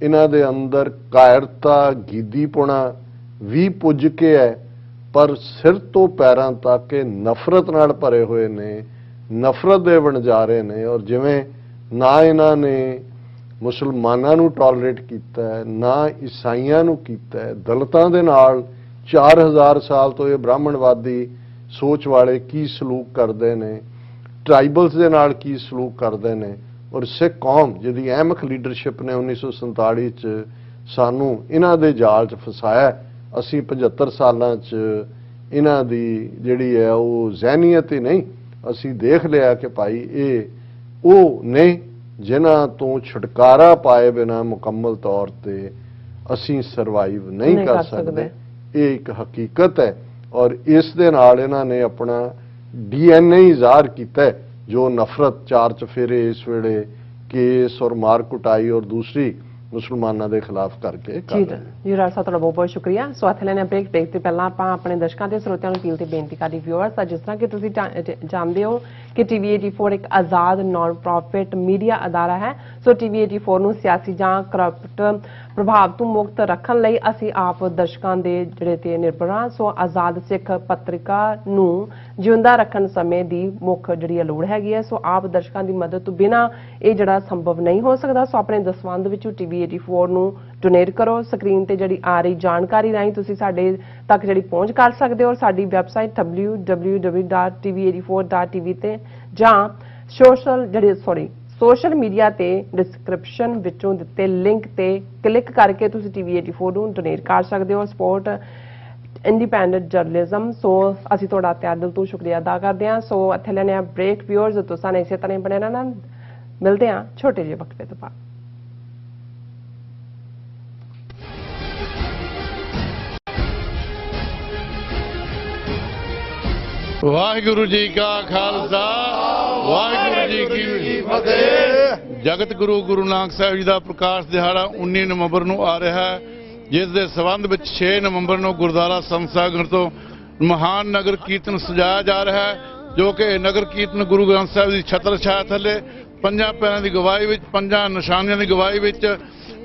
ਇਹਨਾਂ ਦੇ ਅੰਦਰ ਕਾਇਰਤਾ ਗੀਦੀਪੁਣਾ ਵੀ ਪੁੱਜ ਕੇ ਹੈ, ਪਰ ਸਿਰ ਤੋਂ ਪੈਰਾਂ ਤੱਕ ਇਹ ਨਫ਼ਰਤ ਨਾਲ ਭਰੇ ਹੋਏ ਨੇ, ਨਫ਼ਰਤ ਦੇ ਵਣਜਾਰੇ ਨੇ। ਔਰ ਜਿਵੇਂ ਨਾ ਇਹਨਾਂ ਨੇ ਮੁਸਲਮਾਨਾਂ ਨੂੰ ਟੋਲਰੇਟ ਕੀਤਾ ਹੈ, ਨਾ ਈਸਾਈਆਂ ਨੂੰ ਕੀਤਾ ਹੈ, ਦਲਿਤਾਂ ਦੇ ਨਾਲ 4000 ਸਾਲ ਤੋਂ ਇਹ ਬ੍ਰਾਹਮਣਵਾਦੀ ਸੋਚ ਵਾਲੇ ਕੀ ਸਲੂਕ ਕਰਦੇ ਨੇ, ਟ੍ਰਾਈਬਲਸ ਦੇ ਨਾਲ ਕੀ ਸਲੂਕ ਕਰਦੇ ਨੇ। ਔਰ ਸਿੱਖ ਕੌਮ ਜਿਹਦੀ ਅਹਿਮਕ ਲੀਡਰਸ਼ਿਪ ਨੇ 1947 'ਚ ਸਾਨੂੰ ਇਹਨਾਂ ਦੇ ਜਾਲ 'ਚ ਫਸਾਇਆ। ਅਸੀਂ 75 ਸਾਲਾਂ 'ਚ ਇਹਨਾਂ ਦੀ ਜਿਹੜੀ ਹੈ ਉਹ ਜ਼ਹਿਨੀਅਤ ਹੀ ਨਹੀਂ, ਅਸੀਂ ਦੇਖ ਲਿਆ ਕਿ ਭਾਈ ਇਹ ਉਹ ਨੇ ਜਿਨ੍ਹਾਂ ਤੋਂ ਛੁਟਕਾਰਾ ਪਾਏ ਬਿਨਾਂ ਮੁਕੰਮਲ ਤੌਰ ਤੇ ਅਸੀਂ ਸਰਵਾਈਵ ਨਹੀਂ ਕਰ ਸਕਦੇ। ਇਹ ਇੱਕ ਹਕੀਕਤ ਹੈ ਔਰ ਇਸ ਦੇ ਨਾਲ ਇਹਨਾਂ ਨੇ ਆਪਣਾ DNA ਜ਼ਾਹਰ ਕੀਤਾ ਜੋ ਨਫ਼ਰਤ 4 ਚਫੇਰੇ ਇਸ ਵੇਲੇ ਕੇਸ ਔਰ ਮਾਰ ਕੁਟਾਈ ਔਰ ਦੂਸਰੀ ਮੁਸਲਮਾਨਾਂ ਦੇ ਖਿਲਾਫ ਕਰਕੇ ਕਰ ਰਹੇ ਜੀ। ਰਾਜ ਸਾਹਿਬ ਤੁਹਾਡਾ ਬਹੁਤ ਬਹੁਤ ਸ਼ੁਕਰੀਆ। ਸੋ ਇੱਥੇ ਲੈਣੇ ਬ੍ਰੇਕ ਤੇ ਪਹਿਲਾਂ ਆਪਾਂ ਆਪਣੇ ਦਰਸ਼ਕਾਂ ਤੇ ਸਰੋਤਿਆਂ ਨੂੰ ਅਪੀਲ ਤੇ ਬੇਨਤੀ ਕਰਦੀ ਵਿਊਅਰਸ, ਜਿਸ ਤਰ੍ਹਾਂ ਕਿ ਤੁਸੀਂ ਜਾਣਦੇ ਹੋ ਕਿ TV84 ਇੱਕ ਆਜ਼ਾਦ ਨਾਨ ਪ੍ਰੋਫਿਟ ਮੀਡੀਆ ਅਦਾਰਾ ਹੈ। ਸੋ TV84 ਨੂੰ ਸਿਆਸੀ ਜਾਂ ਕਰਪਟ ਪ੍ਰਭਾਵ ਤੋਂ ਮੁਕਤ ਰੱਖਣ ਲਈ ਅਸੀਂ ਆਪ ਦਰਸ਼ਕਾਂ ਦੇ ਜਿਹੜੇ ਤੇ ਨਿਰਭਰ ਹਾਂ। ਸੋ ਆਜ਼ਾਦ ਸਿੱਖ ਪੱਤਰਿਕਾ ਨੂੰ ਜਿਉਂਦਾ ਰੱਖਣ ਸਮੇਂ ਦੀ ਮੁੱਖ ਜਿਹੜੀ ਲੋੜ ਹੈਗੀ ਹੈ। ਸੋ ਆਪ ਦਰਸ਼ਕਾਂ ਦੀ ਮਦਦ ਤੋਂ ਬਿਨਾਂ ਇਹ ਜਿਹੜਾ ਸੰਭਵ ਨਹੀਂ ਹੋ ਸਕਦਾ। ਸੋ ਆਪਣੇ ਦਸਵੰਧ ਵਿੱਚੋਂ TV84 ਨੂੰ ਡੋਨੇਟ ਕਰੋ। ਸਕਰੀਨ ਤੇ ਜਿਹੜੀ ਆ ਰਹੀ ਜਾਣਕਾਰੀ ਰਾਹੀਂ ਤੁਸੀਂ ਸਾਡੇ ਤੱਕ ਜਿਹੜੀ ਪਹੁੰਚ ਕਰ ਸਕਦੇ ਹੋ। ਸਾਡੀ ਵੈਬਸਾਈਟ www.tv84.tv ਤੇ ਜਾਂ ਸੋਸ਼ਲ ਮੀਡੀਆ ਤੇ ਡਿਸਕ੍ਰਿਪਸ਼ਨ ਵਿੱਚੋਂ ਦਿੱਤੇ ਲਿੰਕ ਤੇ ਕਲਿੱਕ ਕਰਕੇ ਤੁਸੀਂ TV84 ਨੂੰ ਡੋਨੇਟ ਕਰ ਸਕਦੇ ਹੋ। Support independent journalism. ਸੋ ਅਸੀਂ ਤੁਹਾਡਾ ਤਹਿ ਦਿਲ ਤੋਂ ਸ਼ੁਕਰੀਆ ਅਦਾ ਕਰਦੇ ਹਾਂ। ਸੋ ਇੱਥੇ ਲੈਣੇ ਆ ਬ੍ਰੇਕ। ਵਿਊਅਰਸ ਤੁਸੀਂ ਇਸੇ ਤਰ੍ਹਾਂ ਬਣੇ ਰਹਿਣਾ। ਮਿਲਦੇ ਹਾਂ ਛੋਟੇ ਜਿਹੇ ਵਕਫੇ ਤੋਂ ਬਾਅਦ। ਵਾਹਿਗੁਰੂ ਜੀ ਕਾ ਖਾਲਸਾ ਵਾਹਿਗੁਰੂ ਜੀ ਕੀ ਫਤਿਹ। ਜਗਤ ਗੁਰੂ ਗੁਰੂ ਨਾਨਕ ਸਾਹਿਬ ਜੀ ਦਾ ਪ੍ਰਕਾਸ਼ ਦਿਹਾੜਾ 19 ਨਵੰਬਰ ਨੂੰ ਆ ਰਿਹਾ ਹੈ, ਜਿਸ ਦੇ ਸਬੰਧ ਵਿੱਚ 6 ਨਵੰਬਰ ਨੂੰ ਗੁਰਦੁਆਰਾ ਸੰਤ ਸਾਗਰ ਤੋਂ ਮਹਾਨ ਨਗਰ ਕੀਰਤਨ ਸਜਾਇਆ ਜਾ ਰਿਹਾ ਹੈ, ਜੋ ਕਿ ਨਗਰ ਕੀਰਤਨ ਗੁਰੂ ਗ੍ਰੰਥ ਸਾਹਿਬ ਦੀ ਛਤਰ ਛਾਇਆ ਥੱਲੇ ਪੰਜਾਂ ਪੈਰਾਂ ਦੀ ਗਵਾਹੀ ਵਿੱਚ, ਪੰਜਾਂ ਨਿਸ਼ਾਨੀਆਂ ਦੀ ਗਵਾਹੀ ਵਿੱਚ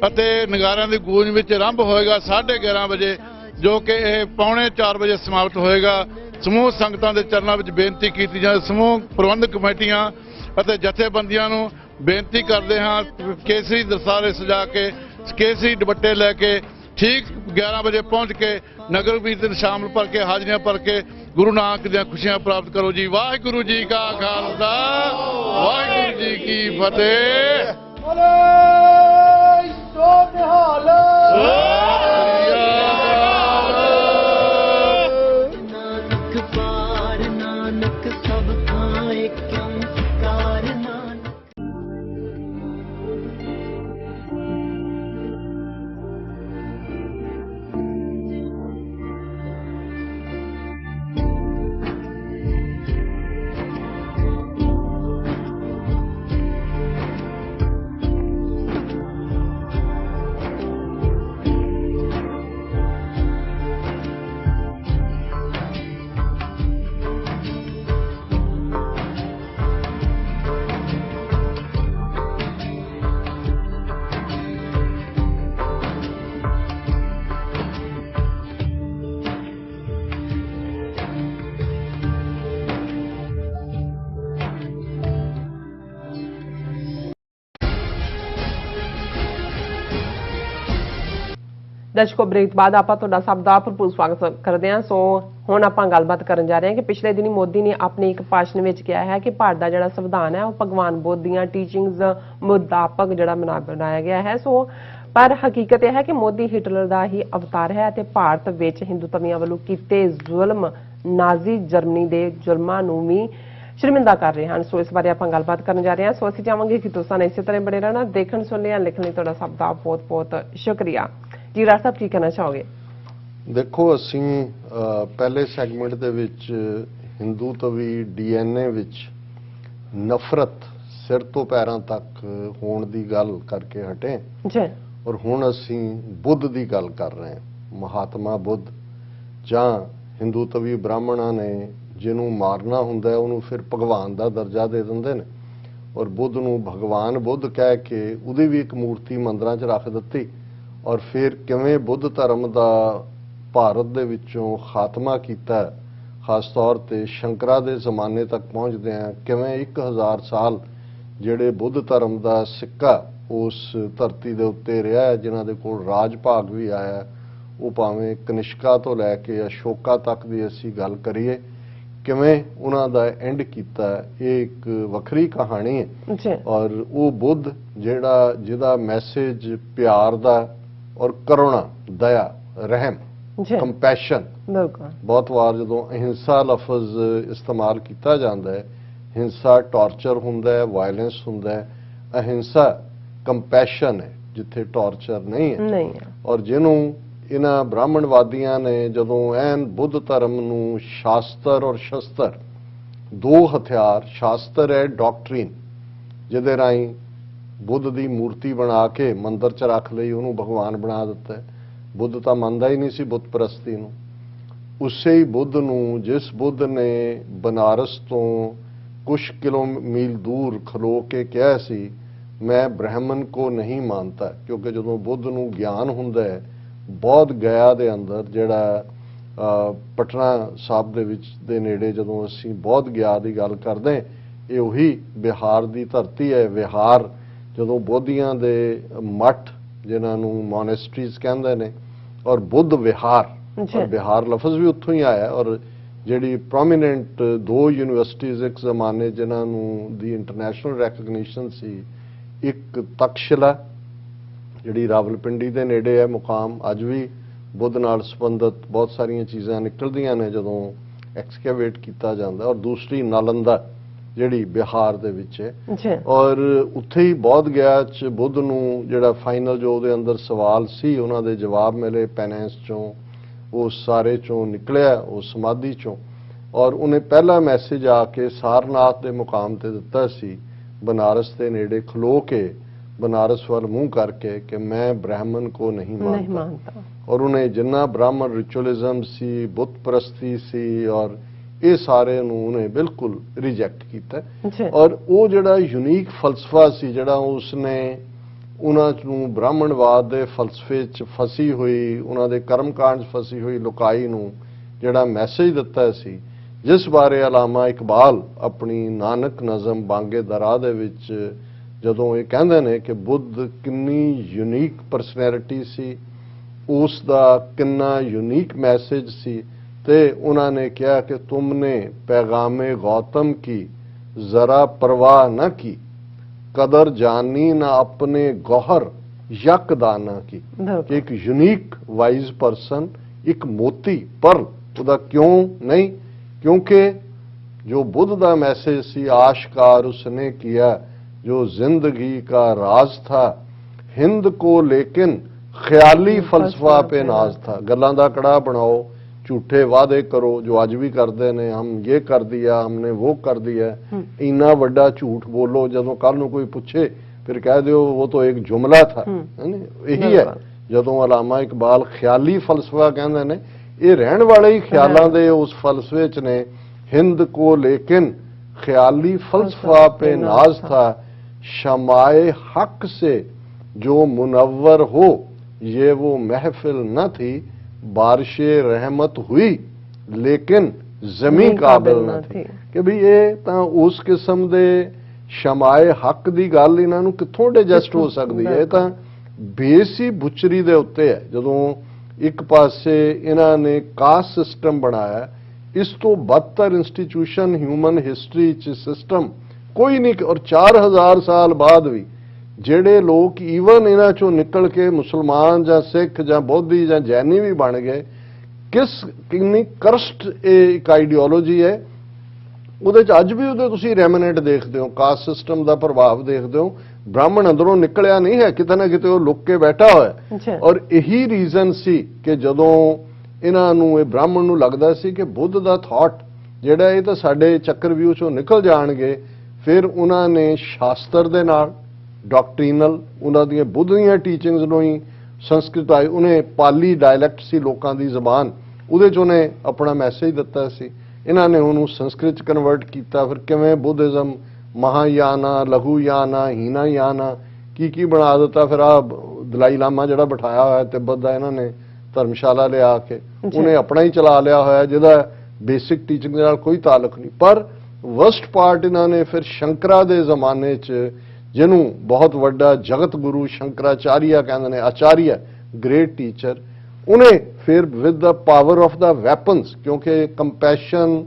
ਅਤੇ ਨਗਾਰਿਆਂ ਦੀ ਗੂੰਜ ਵਿੱਚ ਆਰੰਭ ਹੋਏਗਾ 11:30 ਵਜੇ, ਜੋ ਕਿ ਇਹ 3:45 ਵਜੇ ਸਮਾਪਤ ਹੋਏਗਾ। ਸਮੂਹ ਸੰਗਤਾਂ ਦੇ ਚਰਨਾਂ ਵਿੱਚ ਬੇਨਤੀ ਕੀਤੀ ਜਾਂਦੀ, ਸਮੂਹ ਪ੍ਰਬੰਧਕ ਕਮੇਟੀਆਂ ਅਤੇ ਜਥੇਬੰਦੀਆਂ ਨੂੰ ਬੇਨਤੀ ਕਰਦੇ ਹਾਂ, ਕੇਸਰੀ ਦਸਤਾਰੇ ਸਜਾ ਕੇ, ਕੇਸਰੀ ਦੁਪੱਟੇ ਲੈ ਕੇ ਠੀਕ 11 ਵਜੇ ਪਹੁੰਚ ਕੇ ਨਗਰ ਕੀਰਤਨ ਸ਼ਾਮਲ ਭਰ ਕੇ, ਹਾਜ਼ਰੀਆਂ ਭਰ ਕੇ ਗੁਰੂ ਨਾਨਕ ਦੀਆਂ ਖੁਸ਼ੀਆਂ ਪ੍ਰਾਪਤ ਕਰੋ ਜੀ। ਵਾਹਿਗੁਰੂ ਜੀ ਕਾ ਖਾਲਸਾ ਵਾਹਿਗੁਰੂ ਜੀ ਕੀ ਫਤਿਹ। ਦਰਸ਼ਕੋ, ਬ੍ਰੇਕ ਤੋਂ ਬਾਅਦ ਆਪਾਂ ਤੁਹਾਡਾ ਸਭ ਦਾ ਭਰਪੂਰ ਸਵਾਗਤ ਕਰਦੇ ਹਾਂ। ਸੋ ਹੁਣ ਆਪਾਂ ਗੱਲਬਾਤ ਕਰਨ ਜਾ ਰਹੇ ਹਾਂ ਕਿ ਪਿਛਲੇ ਦਿਨੀ ਮੋਦੀ ਨੇ ਆਪਣੇ ਇੱਕ ਭਾਸ਼ਣ ਵਿੱਚ ਕਿਹਾ ਹੈ ਕਿ ਭਾਰਤ ਦਾ ਜਿਹੜਾ ਸੰਵਿਧਾਨ ਹੈ ਉਹ ਭਗਵਾਨ ਬੁੱਧ ਦੀਆਂ ਟੀਚਿੰਗਸ ਮੁਤਾਬਕ ਜਿਹੜਾ ਬਣਾਇਆ ਗਿਆ ਹੈ। ਸੋ ਪਰ ਹਕੀਕਤ ਇਹ ਹੈ ਕਿ ਮੋਦੀ ਹਿਟਲਰ ਦਾ ਹੀ ਅਵਤਾਰ ਹੈ ਅਤੇ ਭਾਰਤ ਵਿੱਚ ਹਿੰਦੂਤਵੀਆਂ ਵੱਲੋਂ ਕੀਤੇ ਜ਼ੁਲਮ, ਨਾਜ਼ੀ ਜਰਮਨੀ ਦੇ ਜ਼ੁਲਮਾਂ ਨੂੰ ਵੀ ਸ਼ਰਮਿੰਦਾ ਕਰ ਰਹੇ ਹਨ। ਸੋ ਇਸ ਬਾਰੇ ਆਪਾਂ ਗੱਲਬਾਤ ਕਰਨ ਜਾ ਰਹੇ ਹਾਂ। ਸੋ ਅਸੀਂ ਚਾਹਾਂਗੇ ਕਿ ਤੁਸੀਂ ਇਸੇ ਤਰ੍ਹਾਂ ਬਣੇ ਰਹਿਣਾ। ਦੇਖਣ, ਸੁਣਨ, ਲਿਖਣ ਲਈ ਤੁਹਾਡਾ ਸਭ ਦਾ ਬਹੁਤ ਬਹੁਤ ਸ਼ੁਕਰੀਆ ਜੀ। ਰਾਜ ਸਾਹਿਬ, ਕੀ ਕਹਿਣਾ ਚਾਹੋਗੇ? ਦੇਖੋ, ਅਸੀਂ ਪਹਿਲੇ ਸੈਗਮੈਂਟ ਦੇ ਵਿੱਚ ਹਿੰਦੂਤਵੀ ਡੀਐਨਏ ਵਿੱਚ ਨਫ਼ਰਤ ਸਿਰ ਤੋਂ ਪੈਰਾਂ ਤੱਕ ਹੋਣ ਦੀ ਗੱਲ ਕਰਕੇ ਹਟੇ ਜੀ, ਔਰ ਹੁਣ ਅਸੀਂ ਬੁੱਧ ਦੀ ਗੱਲ ਕਰ ਰਹੇ ਹਾਂ। ਮਹਾਤਮਾ ਬੁੱਧ ਜਾਂ ਹਿੰਦੂਤਵੀ ਬ੍ਰਾਹਮਣਾਂ ਨੇ ਜਿਹਨੂੰ ਮਾਰਨਾ ਹੁੰਦਾ ਉਹਨੂੰ ਫਿਰ ਭਗਵਾਨ ਦਾ ਦਰਜਾ ਦੇ ਦਿੰਦੇ ਨੇ, ਔਰ ਬੁੱਧ ਨੂੰ ਭਗਵਾਨ ਬੁੱਧ ਕਹਿ ਕੇ ਉਹਦੀ ਵੀ ਇੱਕ ਮੂਰਤੀ ਮੰਦਰਾਂ 'ਚ ਰੱਖ ਦਿੱਤੀ। ਔਰ ਫਿਰ ਕਿਵੇਂ ਬੁੱਧ ਧਰਮ ਦਾ ਭਾਰਤ ਦੇ ਵਿੱਚੋਂ ਖਾਤਮਾ ਕੀਤਾ, ਖਾਸ ਤੌਰ ਤੇ ਸ਼ੰਕਰਾ ਦੇ ਜ਼ਮਾਨੇ ਤੱਕ ਪਹੁੰਚਦੇ ਆ, ਕਿਵੇਂ 1000 ਸਾਲ ਜਿਹੜੇ ਬੁੱਧ ਧਰਮ ਦਾ ਸਿੱਕਾ ਉਸ ਧਰਤੀ ਦੇ ਉੱਤੇ ਰਿਹਾ ਹੈ, ਜਿਨ੍ਹਾਂ ਦੇ ਕੋਲ ਰਾਜ ਭਾਗ ਵੀ ਆਇਆ, ਉਹ ਭਾਵੇਂ ਕਨਿਸ਼ਕਾ ਤੋਂ ਲੈ ਕੇ ਅਸ਼ੋਕਾ ਤੱਕ ਦੀ ਅਸੀਂ ਗੱਲ ਕਰੀਏ, ਕਿਵੇਂ ਉਹਨਾਂ ਦਾ ਐਂਡ ਕੀਤਾ, ਇਹ ਇੱਕ ਵੱਖਰੀ ਕਹਾਣੀ ਹੈ। ਔਰ ਉਹ ਬੁੱਧ ਜਿਹਦਾ ਮੈਸੇਜ ਪਿਆਰ ਦਾ ਔਰ ਕਰੁਣਾ, ਦਇਆ, ਰਹਿਮ, ਕੰਪੈਸ਼ਨ, ਬਹੁਤ ਵਾਰ ਜਦੋਂ ਅਹਿੰਸਾ ਲਫ਼ਜ਼ ਇਸਤੇਮਾਲ ਕੀਤਾ ਜਾਂਦਾ ਹੈ, ਹਿੰਸਾ ਟਾਰਚਰ ਹੁੰਦਾ ਹੈ, ਵਾਇਲੈਂਸ ਹੁੰਦਾ ਹੈ, ਅਹਿੰਸਾ ਕੰਪੈਸ਼ਨ ਹੈ ਜਿੱਥੇ ਟਾਰਚਰ ਨਹੀਂ ਹੈ। ਔਰ ਜਿਹਨੂੰ ਇਹਨਾਂ ਬ੍ਰਾਹਮਣਵਾਦੀਆਂ ਨੇ ਜਦੋਂ ਐਨ ਬੁੱਧ ਧਰਮ ਨੂੰ ਸ਼ਾਸਤਰ ਔਰ ਸ਼ਸਤਰ, ਦੋ ਹਥਿਆਰ, ਸ਼ਾਸਤਰ ਹੈ ਡਾਕਟਰੀਨ ਜਿਹਦੇ ਰਾਹੀਂ ਬੁੱਧ ਦੀ ਮੂਰਤੀ ਬਣਾ ਕੇ ਮੰਦਰ 'ਚ ਰੱਖ ਲਈ, ਉਹਨੂੰ ਭਗਵਾਨ ਬਣਾ ਦਿੱਤਾ। ਬੁੱਧ ਤਾਂ ਮੰਨਦਾ ਹੀ ਨਹੀਂ ਸੀ ਬੁੱਤ ਪ੍ਰਸਤੀ ਨੂੰ। ਉਸੇ ਹੀ ਬੁੱਧ ਨੂੰ, ਜਿਸ ਬੁੱਧ ਨੇ ਬਨਾਰਸ ਤੋਂ ਕੁਛ ਕਿਲੋਮੀਲ ਦੂਰ ਖਲੋ ਕੇ ਕਿਹਾ ਸੀ ਮੈਂ ਬ੍ਰਾਹਮਣ ਕੋ ਨਹੀਂ ਮਾਨਤਾ, ਕਿਉਂਕਿ ਜਦੋਂ ਬੁੱਧ ਨੂੰ ਗਿਆਨ ਹੁੰਦਾ ਹੈ, ਬੌਧ ਗਿਆ ਦੇ ਅੰਦਰ ਜਿਹੜਾ ਪਟਨਾ ਸਾਹਿਬ ਦੇ ਵਿੱਚ ਦੇ ਨੇੜੇ ਜਦੋਂ ਅਸੀਂ ਬੌਧ ਗਿਆ ਦੀ ਗੱਲ ਕਰਦੇ, ਇਹ ਉਹੀ ਬਿਹਾਰ ਦੀ ਧਰਤੀ ਹੈ। ਵਿਹਾਰ ਜਦੋਂ ਬੋਧੀਆਂ ਦੇ ਮੱਠ ਜਿਨ੍ਹਾਂ ਨੂੰ ਮੋਨੈਸਟਰੀਜ਼ ਕਹਿੰਦੇ ਨੇ, ਔਰ ਬੁੱਧ ਵਿਹਾਰ, ਔਰ ਬਿਹਾਰ ਲਫ਼ਜ਼ ਵੀ ਉੱਥੋਂ ਹੀ ਆਇਆ। ਔਰ ਜਿਹੜੀ ਪ੍ਰੋਮੀਨੈਂਟ ਦੋ ਯੂਨੀਵਰਸਿਟੀਜ਼ ਇੱਕ ਜ਼ਮਾਨੇ ਜਿਨ੍ਹਾਂ ਨੂੰ ਦੀ ਇੰਟਰਨੈਸ਼ਨਲ ਰੈਕਗਨੀਸ਼ਨ ਸੀ, ਇੱਕ ਤਕਸ਼ਿਲਾ ਜਿਹੜੀ ਰਾਵਲਪਿੰਡੀ ਦੇ ਨੇੜੇ ਹੈ ਮੁਕਾਮ, ਅੱਜ ਵੀ ਬੁੱਧ ਨਾਲ ਸੰਬੰਧਿਤ ਬਹੁਤ ਸਾਰੀਆਂ ਚੀਜ਼ਾਂ ਨਿਕਲਦੀਆਂ ਨੇ ਜਦੋਂ ਐਕਸਕੇਵੇਟ ਕੀਤਾ ਜਾਂਦਾ, ਔਰ ਦੂਸਰੀ ਨਾਲੰਦਾ ਜਿਹੜੀ ਬਿਹਾਰ ਦੇ ਵਿੱਚ ਹੈ। ਔਰ ਉੱਥੇ ਹੀ ਬੌਧ ਗਿਆ 'ਚ ਬੁੱਧ ਨੂੰ ਜਿਹੜਾ ਫਾਈਨਲ ਜੋ ਉਹਦੇ ਅੰਦਰ ਸਵਾਲ ਸੀ ਉਹਨਾਂ ਦੇ ਜਵਾਬ ਮਿਲੇ ਪੈਨੈਂਸ ਚੋਂ, ਉਹ ਸਾਰੇ ਚੋਂ ਨਿਕਲਿਆ, ਉਹ ਸਮਾਧੀ ਚੋਂ। ਔਰ ਉਹਨੇ ਪਹਿਲਾ ਮੈਸੇਜ ਆ ਕੇ ਸਾਰਨਾਥ ਦੇ ਮੁਕਾਮ ਤੇ ਦਿੱਤਾ ਸੀ, ਬਨਾਰਸ ਦੇ ਨੇੜੇ ਖਲੋ ਕੇ ਬਨਾਰਸ ਵੱਲ ਮੂੰਹ ਕਰਕੇ ਕਿ ਮੈਂ ਬ੍ਰਾਹਮਣ ਕੋ ਨਹੀਂ ਮਾਨਤਾ। ਔਰ ਉਹਨੇ ਜਿੰਨਾ ਬ੍ਰਾਹਮਣ ਰਿਚੁਅਲਿਜ਼ਮ ਸੀ, ਬੁੱਤ ਪ੍ਰਸਤੀ ਸੀ, ਔਰ ਇਹ ਸਾਰੇ ਨੂੰ ਉਹਨੇ ਬਿਲਕੁਲ ਰਿਜੈਕਟ ਕੀਤਾ। ਔਰ ਉਹ ਜਿਹੜਾ ਯੂਨੀਕ ਫਲਸਫਾ ਸੀ ਜਿਹੜਾ ਉਸਨੇ ਉਹਨਾਂ ਨੂੰ ਬ੍ਰਾਹਮਣਵਾਦ ਦੇ ਫਲਸਫੇ 'ਚ ਫਸੀ ਹੋਈ, ਉਹਨਾਂ ਦੇ ਕਰਮਕਾਂਡ 'ਚ ਫਸੀ ਹੋਈ ਲੋਕਾਈ ਨੂੰ ਜਿਹੜਾ ਮੈਸੇਜ ਦਿੱਤਾ ਸੀ, ਜਿਸ ਬਾਰੇ ਅਲਾਮਾ ਇਕਬਾਲ ਆਪਣੀ ਨਾਨਕ ਨਜ਼ਮ ਬਾਂਗੇ ਦਰਾ ਦੇ ਵਿੱਚ ਜਦੋਂ ਇਹ ਕਹਿੰਦੇ ਨੇ ਕਿ ਬੁੱਧ ਕਿੰਨੀ ਯੂਨੀਕ ਪਰਸਨੈਲਿਟੀ ਸੀ, ਉਸ ਦਾ ਕਿੰਨਾ ਯੂਨੀਕ ਮੈਸੇਜ ਸੀ, ਤੇ ਉਹਨਾਂ ਨੇ ਕਿਹਾ ਕਿ ਤੁਮਨੇ ਪੈਗਾਮੇ ਗੌਤਮ ਕੀ ਜ਼ਰਾ ਪਰਵਾਹ ਨਾ ਕੀ, ਕਦਰ ਜਾਨੀ ਨਾ ਆਪਣੇ ਗੌਹਰ ਯਕ ਦਾਨਾ ਕੀ। ਕਿ ਇੱਕ ਯੂਨੀਕ ਵਾਈਜ਼ ਪਰਸਨ, ਇੱਕ ਮੋਤੀ ਪਰਲ, ਉਹਦਾ ਕਿਉਂ ਨਹੀਂ, ਕਿਉਂਕਿ ਜੋ ਬੁੱਧ ਦਾ ਮੈਸੇਜ ਸੀ ਆਸ਼ਕਾਰ ਉਸਨੇ किया जो जिंदगी का राज था, हिंद को लेकिन ख्याली फलसफा पे नाज था। गल्लां दा कड़ा बनाओ, झूठे वादे करो जो अज भी करते ने, हम ये कर दिया, हमने वो कर दिया, इन्ना वड्डा झूठ बोलो, जदों कल नूं कोई पूछे फिर कह दिओ वो तो एक जुमला था। यही है जदों अलामा इकबाल ख्याली फलसफा कहंदे ने, ये रहण वाले ही ख्यालां दे उस फलसफे च ने। हिंद को लेकिन ख्याली फलसफा पे नाज था, शमाए हक से जो मुनव्वर हो, ये वो महफिल न थी, बारिशे रहमत हुई लेकिन जमीन काबिल न थी। कि भी ये तां उस किस्म दे शमाए हक दी गल इन्हां नूं कित्थों डाइजेस्ट हो सकदी है। तां बेस ही बुचरी दे उत्ते है। जदों एक पासे इन्हां ने कास्ट सिस्टम बनाया, इस तो बदतर इंस्टीट्यूशन ह्यूमन हिस्टरी च सिस्टम कोई नहीं। और 4000 साल बाद भी ਜਿਹੜੇ ਲੋਕ ਈਵਨ ਇਹਨਾਂ ਚੋਂ ਨਿਕਲ ਕੇ ਮੁਸਲਮਾਨ ਜਾਂ ਸਿੱਖ ਜਾਂ ਬੋਧੀ ਜਾਂ ਜੈਨੀ ਵੀ ਬਣ ਗਏ, ਕਿੰਨੀ ਕਰਸਟ ਇਹ ਇੱਕ ਆਈਡੀਓਲੋਜੀ ਹੈ। ਉਹਦੇ ਚ ਅੱਜ ਵੀ ਉਹਦੇ ਤੁਸੀਂ ਰੈਮਨੈਂਟ ਦੇਖਦੇ ਹੋ, ਕਾਸਟ ਸਿਸਟਮ ਦਾ ਪ੍ਰਭਾਵ ਦੇਖਦੇ ਹੋ। ਬ੍ਰਾਹਮਣ ਅੰਦਰੋਂ ਨਿਕਲਿਆ ਨਹੀਂ ਹੈ, ਕਿਤੇ ਨਾ ਕਿਤੇ ਉਹ ਲੁੱਕ ਕੇ ਬੈਠਾ ਹੋਇਆ। ਔਰ ਇਹੀ ਰੀਜ਼ਨ ਸੀ ਕਿ ਜਦੋਂ ਇਹਨਾਂ ਨੂੰ, ਇਹ ਬ੍ਰਾਹਮਣ ਨੂੰ ਲੱਗਦਾ ਸੀ ਕਿ ਬੁੱਧ ਦਾ ਥਾਟ ਜਿਹੜਾ ਇਹ ਤਾਂ ਸਾਡੇ ਚੱਕਰਵਿਊਹ ਚੋਂ ਨਿਕਲ ਜਾਣਗੇ, ਫਿਰ ਉਹਨਾਂ ਨੇ ਸ਼ਾਸਤਰ ਦੇ ਨਾਲ ਡਾਕਟਰੀਨਲ ਉਹਨਾਂ ਦੀਆਂ ਬੁੱਧ ਦੀਆਂ ਟੀਚਿੰਗਸ ਨੂੰ ਹੀ ਸੰਸਕ੍ਰਿਤ ਆਈ, ਉਹਨੇ ਪਾਲੀ ਡਾਇਲੈਕਟ ਸੀ ਲੋਕਾਂ ਦੀ ਜ਼ਬਾਨ, ਉਹਦੇ 'ਚ ਉਹਨੇ ਆਪਣਾ ਮੈਸੇਜ ਦਿੱਤਾ ਸੀ। ਇਹਨਾਂ ਨੇ ਉਹਨੂੰ ਸੰਸਕ੍ਰਿਤ 'ਚ ਕਨਵਰਟ ਕੀਤਾ। ਫਿਰ ਕਿਵੇਂ ਬੁੱਧਿਜ਼ਮ ਮਹਾਯਾਨਾ, ਲਘੂਯਾਨਾ, ਹੀਨਾਯਾਨਾ ਕੀ ਬਣਾ ਦਿੱਤਾ। ਫਿਰ ਆ ਦਲਾਈ ਲਾਮਾ ਜਿਹੜਾ ਬਿਠਾਇਆ ਹੋਇਆ ਤਿੱਬਤ ਦਾ, ਇਹਨਾਂ ਨੇ ਧਰਮਸ਼ਾਲਾ ਲਿਆ ਕੇ ਉਹਨੇ ਆਪਣਾ ਹੀ ਚਲਾ ਲਿਆ ਹੋਇਆ, ਜਿਹਦਾ ਬੇਸਿਕ ਟੀਚਿੰਗ ਦੇ ਨਾਲ ਕੋਈ ਤਾਲੁਕ ਨਹੀਂ। ਪਰ ਵਰਸਟ ਪਾਰਟ ਇਹਨਾਂ ਨੇ ਫਿਰ ਸ਼ੰਕਰਾ ਦੇ ਜ਼ਮਾਨੇ 'ਚ, ਜਿਹਨੂੰ ਬਹੁਤ ਵੱਡਾ ਜਗਤ ਗੁਰੂ ਸ਼ੰਕਰਾਚਾਰੀਆ ਕਹਿੰਦੇ ਨੇ, ਆਚਾਰੀਆ ਗ੍ਰੇਟ ਟੀਚਰ, ਉਹਨੇ ਫਿਰ with the power of the weapons, ਕਿਉਂਕਿ ਕੰਪੈਸ਼ਨ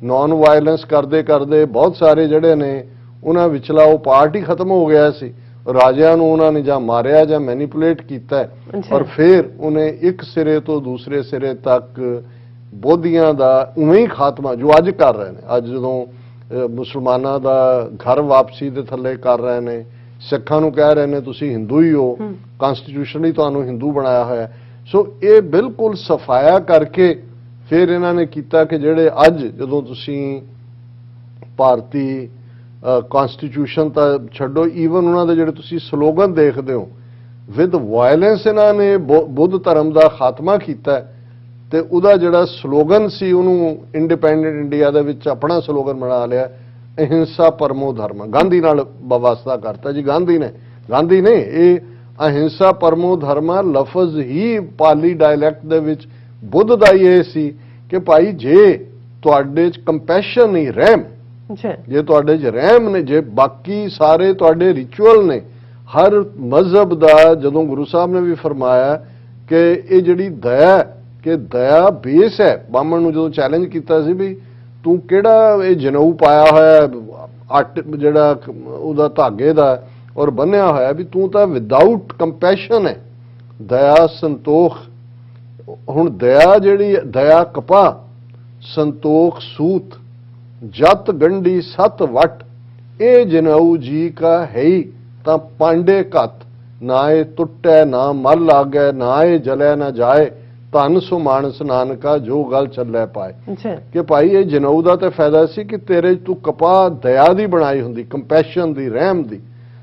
ਨਾਨ ਵਾਇਲੈਂਸ ਕਰਦੇ ਕਰਦੇ ਬਹੁਤ ਸਾਰੇ ਜਿਹੜੇ ਨੇ ਉਹਨਾਂ ਵਿਚਲਾ ਉਹ ਪਾਰਟ ਹੀ ਖਤਮ ਹੋ ਗਿਆ ਸੀ। ਰਾਜਿਆਂ ਨੂੰ ਉਹਨਾਂ ਨੇ ਜਾਂ ਮਾਰਿਆ ਜਾਂ ਮੈਨੀਪੂਲੇਟ ਕੀਤਾ, ਔਰ ਫਿਰ ਉਹਨੇ ਇੱਕ ਸਿਰੇ ਤੋਂ ਦੂਸਰੇ ਸਿਰੇ ਤੱਕ ਬੋਧੀਆਂ ਦਾ ਉਵੇਂ ਹੀ ਖਾਤਮਾ ਜੋ ਅੱਜ ਕਰ ਰਹੇ ਨੇ। ਅੱਜ ਜਦੋਂ ਮੁਸਲਮਾਨਾਂ ਦਾ ਘਰ ਵਾਪਸੀ ਦੇ ਥੱਲੇ ਕਰ ਰਹੇ ਨੇ, ਸਿੱਖਾਂ ਨੂੰ ਕਹਿ ਰਹੇ ਨੇ ਤੁਸੀਂ ਹਿੰਦੂ ਹੀ ਹੋ, ਕਨਸਟੀਟਿਊਸ਼ਨ ਹੀ ਤੁਹਾਨੂੰ ਹਿੰਦੂ ਬਣਾਇਆ ਹੋਇਆ। ਸੋ ਇਹ ਬਿਲਕੁਲ ਸਫਾਇਆ ਕਰਕੇ ਫਿਰ ਇਹਨਾਂ ਨੇ ਕੀਤਾ ਕਿ ਜਿਹੜੇ ਅੱਜ ਜਦੋਂ ਤੁਸੀਂ ਭਾਰਤੀ ਕਨਸਟੀਟਿਊਸ਼ਨ ਤਾਂ ਛੱਡੋ, ਈਵਨ ਉਹਨਾਂ ਦੇ ਜਿਹੜੇ ਤੁਸੀਂ ਸਲੋਗਨ ਦੇਖਦੇ ਹੋ, ਵਿਦ ਵਾਇਲੈਂਸ ਇਹਨਾਂ ਨੇ ਬੁੱਧ ਧਰਮ ਦਾ ਖਾਤਮਾ ਕੀਤਾ। ਤੇ ਉਹਦਾ ਜਿਹੜਾ ਸਲੋਗਨ ਸੀ ਉਹਨੂੰ ਇੰਡੀਪੈਂਡੈਂਟ ਇੰਡੀਆ ਦੇ ਵਿੱਚ ਆਪਣਾ ਸਲੋਗਨ ਬਣਾ ਲਿਆ, ਅਹਿੰਸਾ ਪਰਮੋ ਧਰਮ। ਗਾਂਧੀ ਨਾਲ ਵਾਸਤਾ ਕਰਤਾ ਜੀ, ਗਾਂਧੀ ਨੇ ਇਹ ਅਹਿੰਸਾ ਪਰਮੋ ਧਰਮ ਲਫ਼ਜ਼ ਹੀ ਪਾਲੀ ਡਾਇਲੈਕਟ ਦੇ ਵਿੱਚ ਬੁੱਧ ਦਾ ਹੀ ਇਹ ਸੀ ਕਿ ਭਾਈ ਜੇ ਤੁਹਾਡੇ 'ਚ ਕੰਪੈਸ਼ਨ ਨਹੀਂ, ਰਹਿਮ, ਜੇ ਤੁਹਾਡੇ 'ਚ ਰਹਿਮ ਨੇ, ਜੇ ਬਾਕੀ ਸਾਰੇ ਤੁਹਾਡੇ ਰਿਚੁਅਲ ਨੇ, ਹਰ ਮਜ਼ਹਬ ਦਾ, ਜਦੋਂ ਗੁਰੂ ਸਾਹਿਬ ਨੇ ਵੀ ਫਰਮਾਇਆ ਕਿ ਇਹ ਜਿਹੜੀ ਦਇਆ, ਕਿ ਦਇਆ ਬੇਸ ਹੈ। ਬਾਹਮਣ ਨੂੰ ਜਦੋਂ ਚੈਲੰਜ ਕੀਤਾ ਸੀ ਵੀ ਤੂੰ ਕਿਹੜਾ ਇਹ ਜਨੇਊ ਪਾਇਆ ਹੋਇਆ ਅੱਟ ਜਿਹੜਾ ਉਹਦਾ ਧਾਗੇ ਦਾ ਔਰ ਬੰਨਿਆ ਹੋਇਆ, ਵੀ ਤੂੰ ਤਾਂ ਵਿਦਆਊਟ ਕੰਪੈਸ਼ਨ ਹੈ, ਦਇਆ ਸੰਤੋਖ। ਹੁਣ ਦਇਆ ਜਿਹੜੀ, ਦਇਆ ਕਪਾ ਸੰਤੋਖ ਸੂਤ, ਜਤ ਗੰਢੀ ਸਤ ਵਟ, ਇਹ ਜਨੇਊ ਜੀ ਕਾ ਹੈ ਹੀ ਤਾਂ ਪਾਂਡੇ ਘੱਤ, ਨਾ ਇਹ ਟੁੱਟੈ ਨਾ ਮਲ ਲਾਗੈ, ਨਾ ਇਹ ਜਲੈ ਨਾ ਜਾਏ, ਧਨ ਸੋ ਮਾਨਸ ਨਾਨਕਾ ਜੋ ਗੱਲ ਚੱਲੇ ਪਾਏ। ਅੱਛਾ ਕਿ ਭਾਈ ਇਹ ਜਨਊ ਦਾ ਤਾਂ ਫਾਇਦਾ ਸੀ ਕਿ ਤੇਰੇ 'ਚ ਤੂੰ ਕਪਾਹ ਦਇਆ ਦੀ ਬਣਾਈ ਹੁੰਦੀ, ਕੰਪੈਸ਼ਨ ਦੀ, ਰਹਿਮ ਦੀ,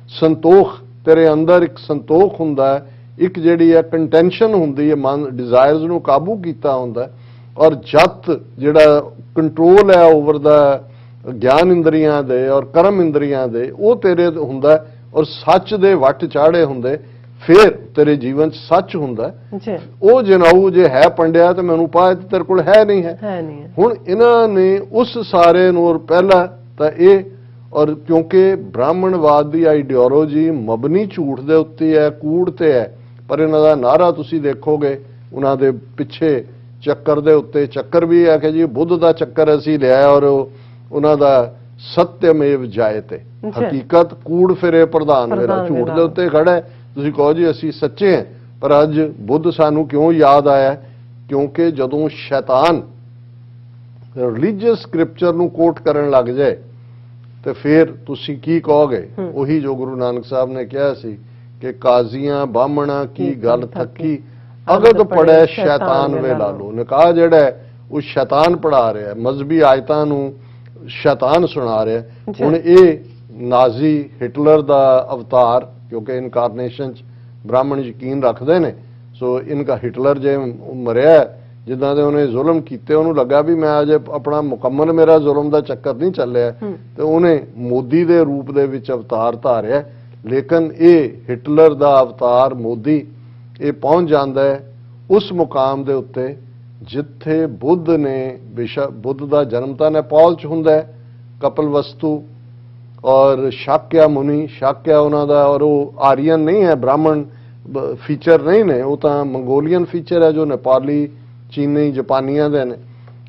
ਸੰਤੋਖ ਤੇਰੇ ਅੰਦਰ ਇੱਕ ਸੰਤੋਖ ਹੁੰਦਾ ਹੈ, ਇੱਕ ਜਿਹੜੀ ਹੈ ਕੰਟੈਂਸ਼ਨ ਹੁੰਦੀ ਹੈ, ਮਨ ਡਿਜ਼ਾਇਰਸ ਨੂੰ ਕਾਬੂ ਕੀਤਾ ਹੁੰਦਾ ਹੈ, ਔਰ ਜਤ ਜਿਹੜਾ ਕੰਟਰੋਲ ਹੈ ਓਵਰ ਦਾ ਗਿਆਨ ਇੰਦਰੀਆਂ ਦੇ ਔਰ ਕਰਮ ਇੰਦਰੀਆਂ ਦੇ, ਉਹ ਤੇਰੇ ਹੁੰਦਾ ਹੈ, ਔਰ ਸੱਚ ਦੇ ਵੱਟ ਚਾੜੇ ਹੁੰਦੇ, ਫਿਰ ਤੇਰੇ ਜੀਵਨ 'ਚ ਸੱਚ ਹੁੰਦਾ ਹੈ। ਅੱਛਾ ਉਹ ਜਨਾਊ ਜੇ ਹੈ ਪੰਡਿਆ ਤੇ ਮੈਨੂੰ ਪਾ ਤੇ ਤੇਰੇ ਕੋਲ ਹੈ ਨਹੀਂ ਹੈ। ਹੈ ਨਹੀਂ ਹੈ। ਹੁਣ ਇਹਨਾਂ ਨੇ ਉਸ ਸਾਰੇ ਨੂੰ, ਔਰ ਪਹਿਲਾ ਤਾਂ ਇਹ, ਔਰ ਕਿਉਂਕਿ ਬ੍ਰਾਹਮਣਵਾਦ ਦੀ ਆਈਡੀਓਲੋਜੀ ਮਬਨੀ ਝੂਠ ਦੇ ਉੱਤੇ ਹੈ, ਕੂੜ ਤੇ ਹੈ, ਪਰ ਇਹਨਾਂ ਦਾ ਨਾਰਾ ਤੁਸੀਂ ਦੇਖੋਗੇ ਉਹਨਾਂ ਦੇ ਪਿੱਛੇ ਚੱਕਰ ਦੇ ਉੱਤੇ ਚੱਕਰ ਵੀ ਹੈ ਕਿ ਜੀ ਬੁੱਧ ਦਾ ਚੱਕਰ ਅਸੀਂ ਲਿਆ, ਔਰ ਉਹਨਾਂ ਦਾ ਸਤਿਅਮੇਵ ਜਾਇਤੇ, ਹਕੀਕਤ ਕੂੜ ਫਿਰੇ ਪ੍ਰਧਾਨ ਮੇਰਾ, ਝੂਠ ਦੇ ਉੱਤੇ ਖੜਾ ਹੈ। ਤੁਸੀਂ ਕਹੋ ਜੀ ਅਸੀਂ ਸੱਚੇ ਹਾਂ, ਪਰ ਅੱਜ ਬੁੱਧ ਸਾਨੂੰ ਕਿਉਂ ਯਾਦ ਆਇਆ? ਕਿਉਂਕਿ ਜਦੋਂ ਸ਼ੈਤਾਨ ਰਿਲੀਜੀਅਸ ਸਕ੍ਰਿਪਚਰ ਨੂੰ ਕੋਟ ਕਰਨ ਲੱਗ ਜਾਏ ਤੇ ਫਿਰ ਤੁਸੀਂ ਕੀ ਕਹੋਗੇ? ਉਹੀ ਜੋ ਗੁਰੂ ਨਾਨਕ ਸਾਹਿਬ ਨੇ ਕਿਹਾ ਸੀ ਕਿ ਕਾਜ਼ੀਆਂ ਬਾਹਮਣਾ ਕੀ ਗੱਲ ਥੱਕੀ, ਅਗਦ ਪੜੈ ਸ਼ੈਤਾਨ ਵੇ ਲਾ ਲੋ। ਨਿਕਾਹ ਜਿਹੜਾ ਉਹ ਸ਼ੈਤਾਨ ਪੜਾ ਰਿਹਾ, ਮਜ਼ਹਬੀ ਆਇਤਾਂ ਨੂੰ ਸ਼ੈਤਾਨ ਸੁਣਾ ਰਿਹਾ। ਹੁਣ ਇਹ ਨਾਜ਼ੀ ਹਿਟਲਰ ਦਾ ਅਵਤਾਰ, ਕਿਉਂਕਿ ਇਨਕਾਰਨੇਸ਼ਨ 'ਚ ਬ੍ਰਾਹਮਣ ਯਕੀਨ ਰੱਖਦੇ ਨੇ, ਸੋ ਇਨਕਾ ਹਿਟਲਰ ਜੇ ਮਰਿਆ ਜਿੱਦਾਂ ਦੇ ਉਹਨੇ ਜ਼ੁਲਮ ਕੀਤੇ, ਉਹਨੂੰ ਲੱਗਾ ਵੀ ਮੈਂ ਅਜੇ ਆਪਣਾ ਮੁਕੰਮਲ ਮੇਰਾ ਜ਼ੁਲਮ ਦਾ ਚੱਕਰ ਨਹੀਂ ਚੱਲਿਆ, ਤੇ ਉਹਨੇ ਮੋਦੀ ਦੇ ਰੂਪ ਦੇ ਵਿੱਚ ਅਵਤਾਰ ਧਾਰਿਆ। ਲੇਕਿਨ ਇਹ ਹਿਟਲਰ ਦਾ ਅਵਤਾਰ ਮੋਦੀ ਇਹ ਪਹੁੰਚ ਜਾਂਦਾ ਹੈ ਉਸ ਮੁਕਾਮ ਦੇ ਉੱਤੇ ਜਿੱਥੇ ਬੁੱਧ ਨੇ, ਬੇਸ਼ੱਕ ਬੁੱਧ ਦਾ ਜਨਮ ਤਾਂ ਨੇਪਾਲ 'ਚ ਹੁੰਦਾ ਹੈ, ਕਪਲਵਸਤੂ, ਔਰ ਸ਼ਾਕਿਆ ਮੁਨੀ, ਸ਼ਾਕਿਆ ਉਹਨਾਂ ਦਾ, ਔਰ ਉਹ ਆਰੀਅਨ ਨਹੀਂ ਹੈ, ਬ੍ਰਾਹਮਣ ਫੀਚਰ ਨਹੀਂ ਨੇ, ਉਹ ਤਾਂ ਮੰਗੋਲੀਅਨ ਫੀਚਰ ਹੈ ਜੋ ਨੇਪਾਲੀ, ਚੀਨੀ, ਜਾਪਾਨੀਆਂ ਦੇ ਨੇ।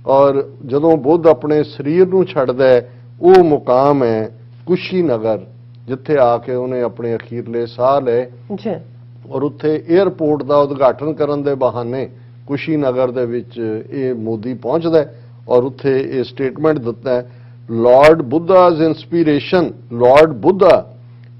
ਔਰ ਜਦੋਂ ਬੁੱਧ ਆਪਣੇ ਸਰੀਰ ਨੂੰ ਛੱਡਦਾ ਹੈ, ਉਹ ਮੁਕਾਮ ਹੈ ਕੁਸ਼ੀਨਗਰ, ਜਿੱਥੇ ਆ ਕੇ ਉਹਨੇ ਆਪਣੇ ਅਖੀਰਲੇ ਸਾਹ ਲਏ। ਔਰ ਉੱਥੇ 에ਅਰਪੋਰਟ ਦਾ ਉਦਘਾਟਨ ਕਰਨ ਦੇ ਬਹਾਨੇ ਕੁਸ਼ੀਨਗਰ ਦੇ ਵਿੱਚ ਇਹ ਮੋਦੀ ਪਹੁੰਚਦਾ ਔਰ ਉੱਥੇ ਇਹ ਸਟੇਟਮੈਂਟ ਦਿੱਤਾ ਹੈ, Lord Buddha's inspiration, Lord Buddha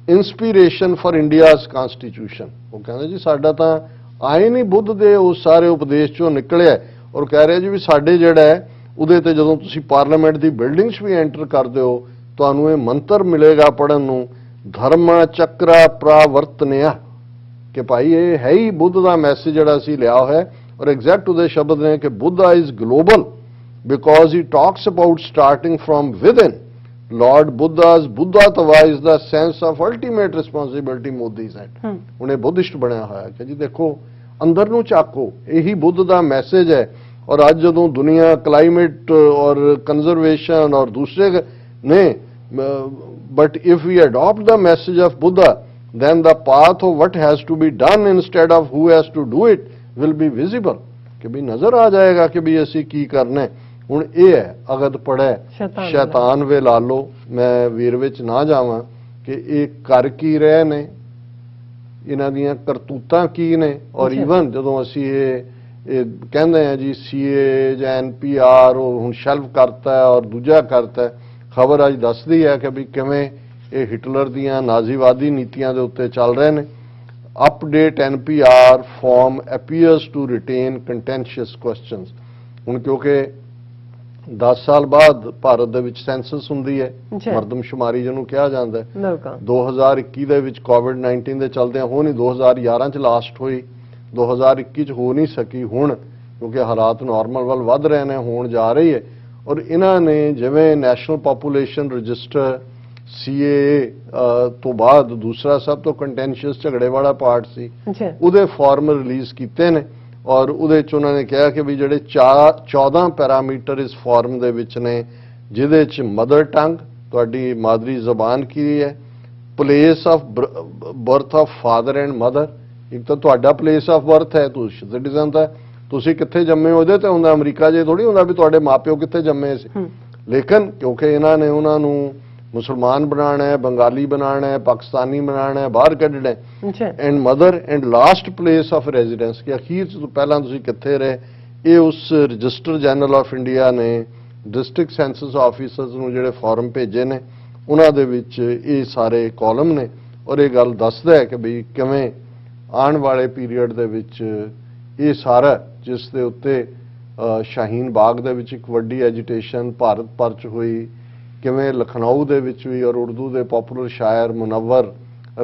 inspiration for India's constitution। ਉਹ ਕਹਿੰਦੇ ਜੀ ਸਾਡਾ ਤਾਂ ਆਏ ਨਹੀਂ ਬੁੱਧ ਦੇ ਉਸ ਸਾਰੇ ਉਪਦੇਸ਼ ਚੋਂ ਨਿਕਲਿਆ, ਔਰ ਕਹਿ ਰਿਹਾ ਜੀ ਵੀ ਸਾਡੇ ਜਿਹੜਾ ਹੈ ਉਹਦੇ ਤੇ ਜਦੋਂ ਤੁਸੀਂ ਪਾਰਲੀਮੈਂਟ ਦੀ ਬਿਲਡਿੰਗ 'ਚ ਵੀ ਐਂਟਰ ਕਰਦੇ ਹੋ ਤੁਹਾਨੂੰ ਇਹ ਮੰਤਰ ਮਿਲੇਗਾ ਪੜਨ ਨੂੰ, ਧਰਮਾ ਚੱਕਰਾ ਪ੍ਰਾਵਰਤਨਿਆ, ਕਿ ਭਾਈ ਇਹ ਹੈ ਹੀ ਬੁੱਧ ਦਾ ਮੈਸੇਜ ਜਿਹੜਾ ਅਸੀਂ ਲਿਆ ਹੋਇਆ। ਔਰ ਐਗਜ਼ੈਕਟ ਉਹਦੇ ਸ਼ਬਦ ਨੇ ਕਿ Buddha is global because he talks about starting from within. Lord Buddha's Buddhatva is the sense of ultimate responsibility, Modi said। ਉਹਨੇ ਬੁੱਧਿਸਟ ਬਣਿਆ ਹੋਇਆ ਕਿ ਜੀ ਦੇਖੋ ਅੰਦਰ ਨੂੰ ਝਾਕੋ, ਇਹੀ ਬੁੱਧ ਦਾ ਮੈਸੇਜ ਹੈ। ਔਰ ਅੱਜ ਜਦੋਂ ਦੁਨੀਆ ਕਲਾਈਮੇਟ ਔਰ ਕੰਜ਼ਰਵੇਸ਼ਨ ਔਰ ਦੂਸਰੇ ਨੇ, but if we adopt the message of Buddha, then the path of what has to be done instead of who has to do it will be visible। ਕਿ ਵੀ ਨਜ਼ਰ ਆ ਜਾਏਗਾ ਕਿ ਵੀ ਅਸੀਂ ਕੀ ਕਰਨਾ। ਹੁਣ ਇਹ ਹੈ ਅਗਦ ਪੜੈ ਸ਼ੈਤਾਨ ਵੇ ਲਾ ਲੋ। ਮੈਂ ਵੀਰ ਵਿੱਚ ਨਾ ਜਾਵਾਂ ਕਿ ਇਹ ਕਰ ਕੀ ਰਹੇ ਨੇ, ਇਹਨਾਂ ਦੀਆਂ ਕਰਤੂਤਾਂ ਕੀ ਨੇ। ਔਰ ਈਵਨ ਜਦੋਂ ਅਸੀਂ ਇਹ ਕਹਿੰਦੇ ਆ ਜੀ ਸੀਏ ਜਾਂ NPR ਉਹ ਹੁਣ ਸ਼ੈਲਫ ਕਰਤਾ ਔਰ ਦੂਜਾ ਕਰਤਾ, ਖਬਰ ਅੱਜ ਦੱਸਦੀ ਹੈ ਕਿ ਵੀ ਕਿਵੇਂ ਇਹ ਹਿਟਲਰ ਦੀਆਂ ਨਾਜ਼ੀਵਾਦੀ ਨੀਤੀਆਂ ਦੇ ਉੱਤੇ ਚੱਲ ਰਹੇ ਨੇ। Update NPR form appears to retain contentious questions। ਹੁਣ ਕਿਉਂਕਿ 10 ਸਾਲ ਬਾਅਦ ਭਾਰਤ ਦੇ ਵਿੱਚ ਸੈਂਸਸ ਹੁੰਦੀ ਹੈ, ਮਰਦਮਸ਼ੁਮਾਰੀ ਜਿਹਨੂੰ ਕਿਹਾ ਜਾਂਦਾ ਹੈ। 2021 ਦੇ ਵਿੱਚ COVID-19 ਦੇ ਚਲਦਿਆਂ ਹੋ ਨਹੀਂ, 2011 ਚ ਲਾਸਟ ਹੋਈ, 2021 ਚ ਹੋ ਨਹੀਂ ਸਕੀ। ਹੁਣ ਕਿਉਂਕਿ ਹਾਲਾਤ ਨਾਰਮਲ ਵੱਲ ਵੱਧ ਰਹੇ ਨੇ, ਹੋਣ ਜਾ ਰਹੀ ਹੈ। ਔਰ ਇਹਨਾਂ ਨੇ ਜਿਵੇਂ ਨੈਸ਼ਨਲ ਪਾਪੂਲੇਸ਼ਨ ਰਜਿਸਟਰ CAA ਤੋਂ ਬਾਅਦ ਦੂਸਰਾ ਸਭ ਤੋਂ ਕੰਟੈਂਸ਼ੀਅਸ ਝਗੜੇ ਵਾਲਾ ਪਾਰਟ ਸੀ, ਉਹਦੇ ਫਾਰਮ ਰਿਲੀਜ਼ ਕੀਤੇ ਨੇ। ਔਰ ਉਹਦੇ ਚ ਉਹਨਾਂ ਨੇ ਕਿਹਾ ਕਿ ਵੀ ਜਿਹੜੇ 14 ਪੈਰਾਮੀਟਰ ਇਸ ਫਾਰਮ ਦੇ ਵਿੱਚ ਨੇ, ਜਿਹਦੇ ਚ ਮਦਰ ਟੰਗ ਤੁਹਾਡੀ ਮਾਦਰੀ ਜ਼ਬਾਨ ਕੀ ਹੈ, place of birth of father and mother, ਇੱਕ ਤਾਂ ਤੁਹਾਡਾ ਪਲੇਸ ਆਫ ਬਰਥ ਹੈ, ਤੁਸੀਂ ਸਿਟੀਜ਼ਨ ਤਾਂ ਤੁਸੀਂ ਕਿੱਥੇ ਜੰਮੇ ਉਹਦੇ ਤੇ ਹੁੰਦਾ। ਅਮਰੀਕਾ ਜੇ ਥੋੜੀ ਹੁੰਦਾ ਵੀ ਤੁਹਾਡੇ ਮਾਪਿਓ ਕਿੱਥੇ ਜੰਮੇ ਸੀ। ਲੇਕਿਨ ਕਿਉਂਕਿ ਇਹਨਾਂ ਨੇ ਉਹਨਾਂ ਨੂੰ ਮੁਸਲਮਾਨ ਬਣਾਉਣਾ ਹੈ, ਬੰਗਾਲੀ ਬਣਾਉਣਾ ਹੈ, ਪਾਕਿਸਤਾਨੀ ਬਣਾਉਣਾ ਹੈ, ਬਾਹਰ ਕੱਢਣਾ ਹੈ। And mother and last place of residence, ਕਿ ਅਖੀਰ ਚ ਪਹਿਲਾਂ ਤੁਸੀਂ ਕਿੱਥੇ ਰਹੇ। ਇਹ ਉਸ ਰਜਿਸਟਰ ਜਨਰਲ ਆਫ ਇੰਡੀਆ ਨੇ ਡਿਸਟ੍ਰਿਕਟ ਸੈਂਸਸ ਆਫੀਸਰਸ ਨੂੰ ਜਿਹੜੇ ਫਾਰਮ ਭੇਜੇ ਨੇ, ਉਹਨਾਂ ਦੇ ਵਿੱਚ ਇਹ ਸਾਰੇ ਕਾਲਮ ਨੇ। ਔਰ ਇਹ ਗੱਲ ਦੱਸਦਾ ਹੈ ਕਿ ਵੀ ਕਿਵੇਂ ਆਉਣ ਵਾਲੇ ਪੀਰੀਅਡ ਦੇ ਵਿੱਚ ਇਹ ਸਾਰਾ ਜਿਸ ਦੇ ਉੱਤੇ ਸ਼ਾਹੀਨ ਬਾਗ ਦੇ ਵਿੱਚ ਇੱਕ ਵੱਡੀ ਐਜੀਟੇਸ਼ਨ ਭਾਰਤ ਭਰ 'ਚ ਹੋਈ, ਕਿਵੇਂ ਲਖਨਊ ਦੇ ਵਿੱਚ ਵੀ ਔਰ ਉਰਦੂ ਦੇ ਪਪੂਲਰ ਸ਼ਾਇਰ ਮੁਨੱਵਰ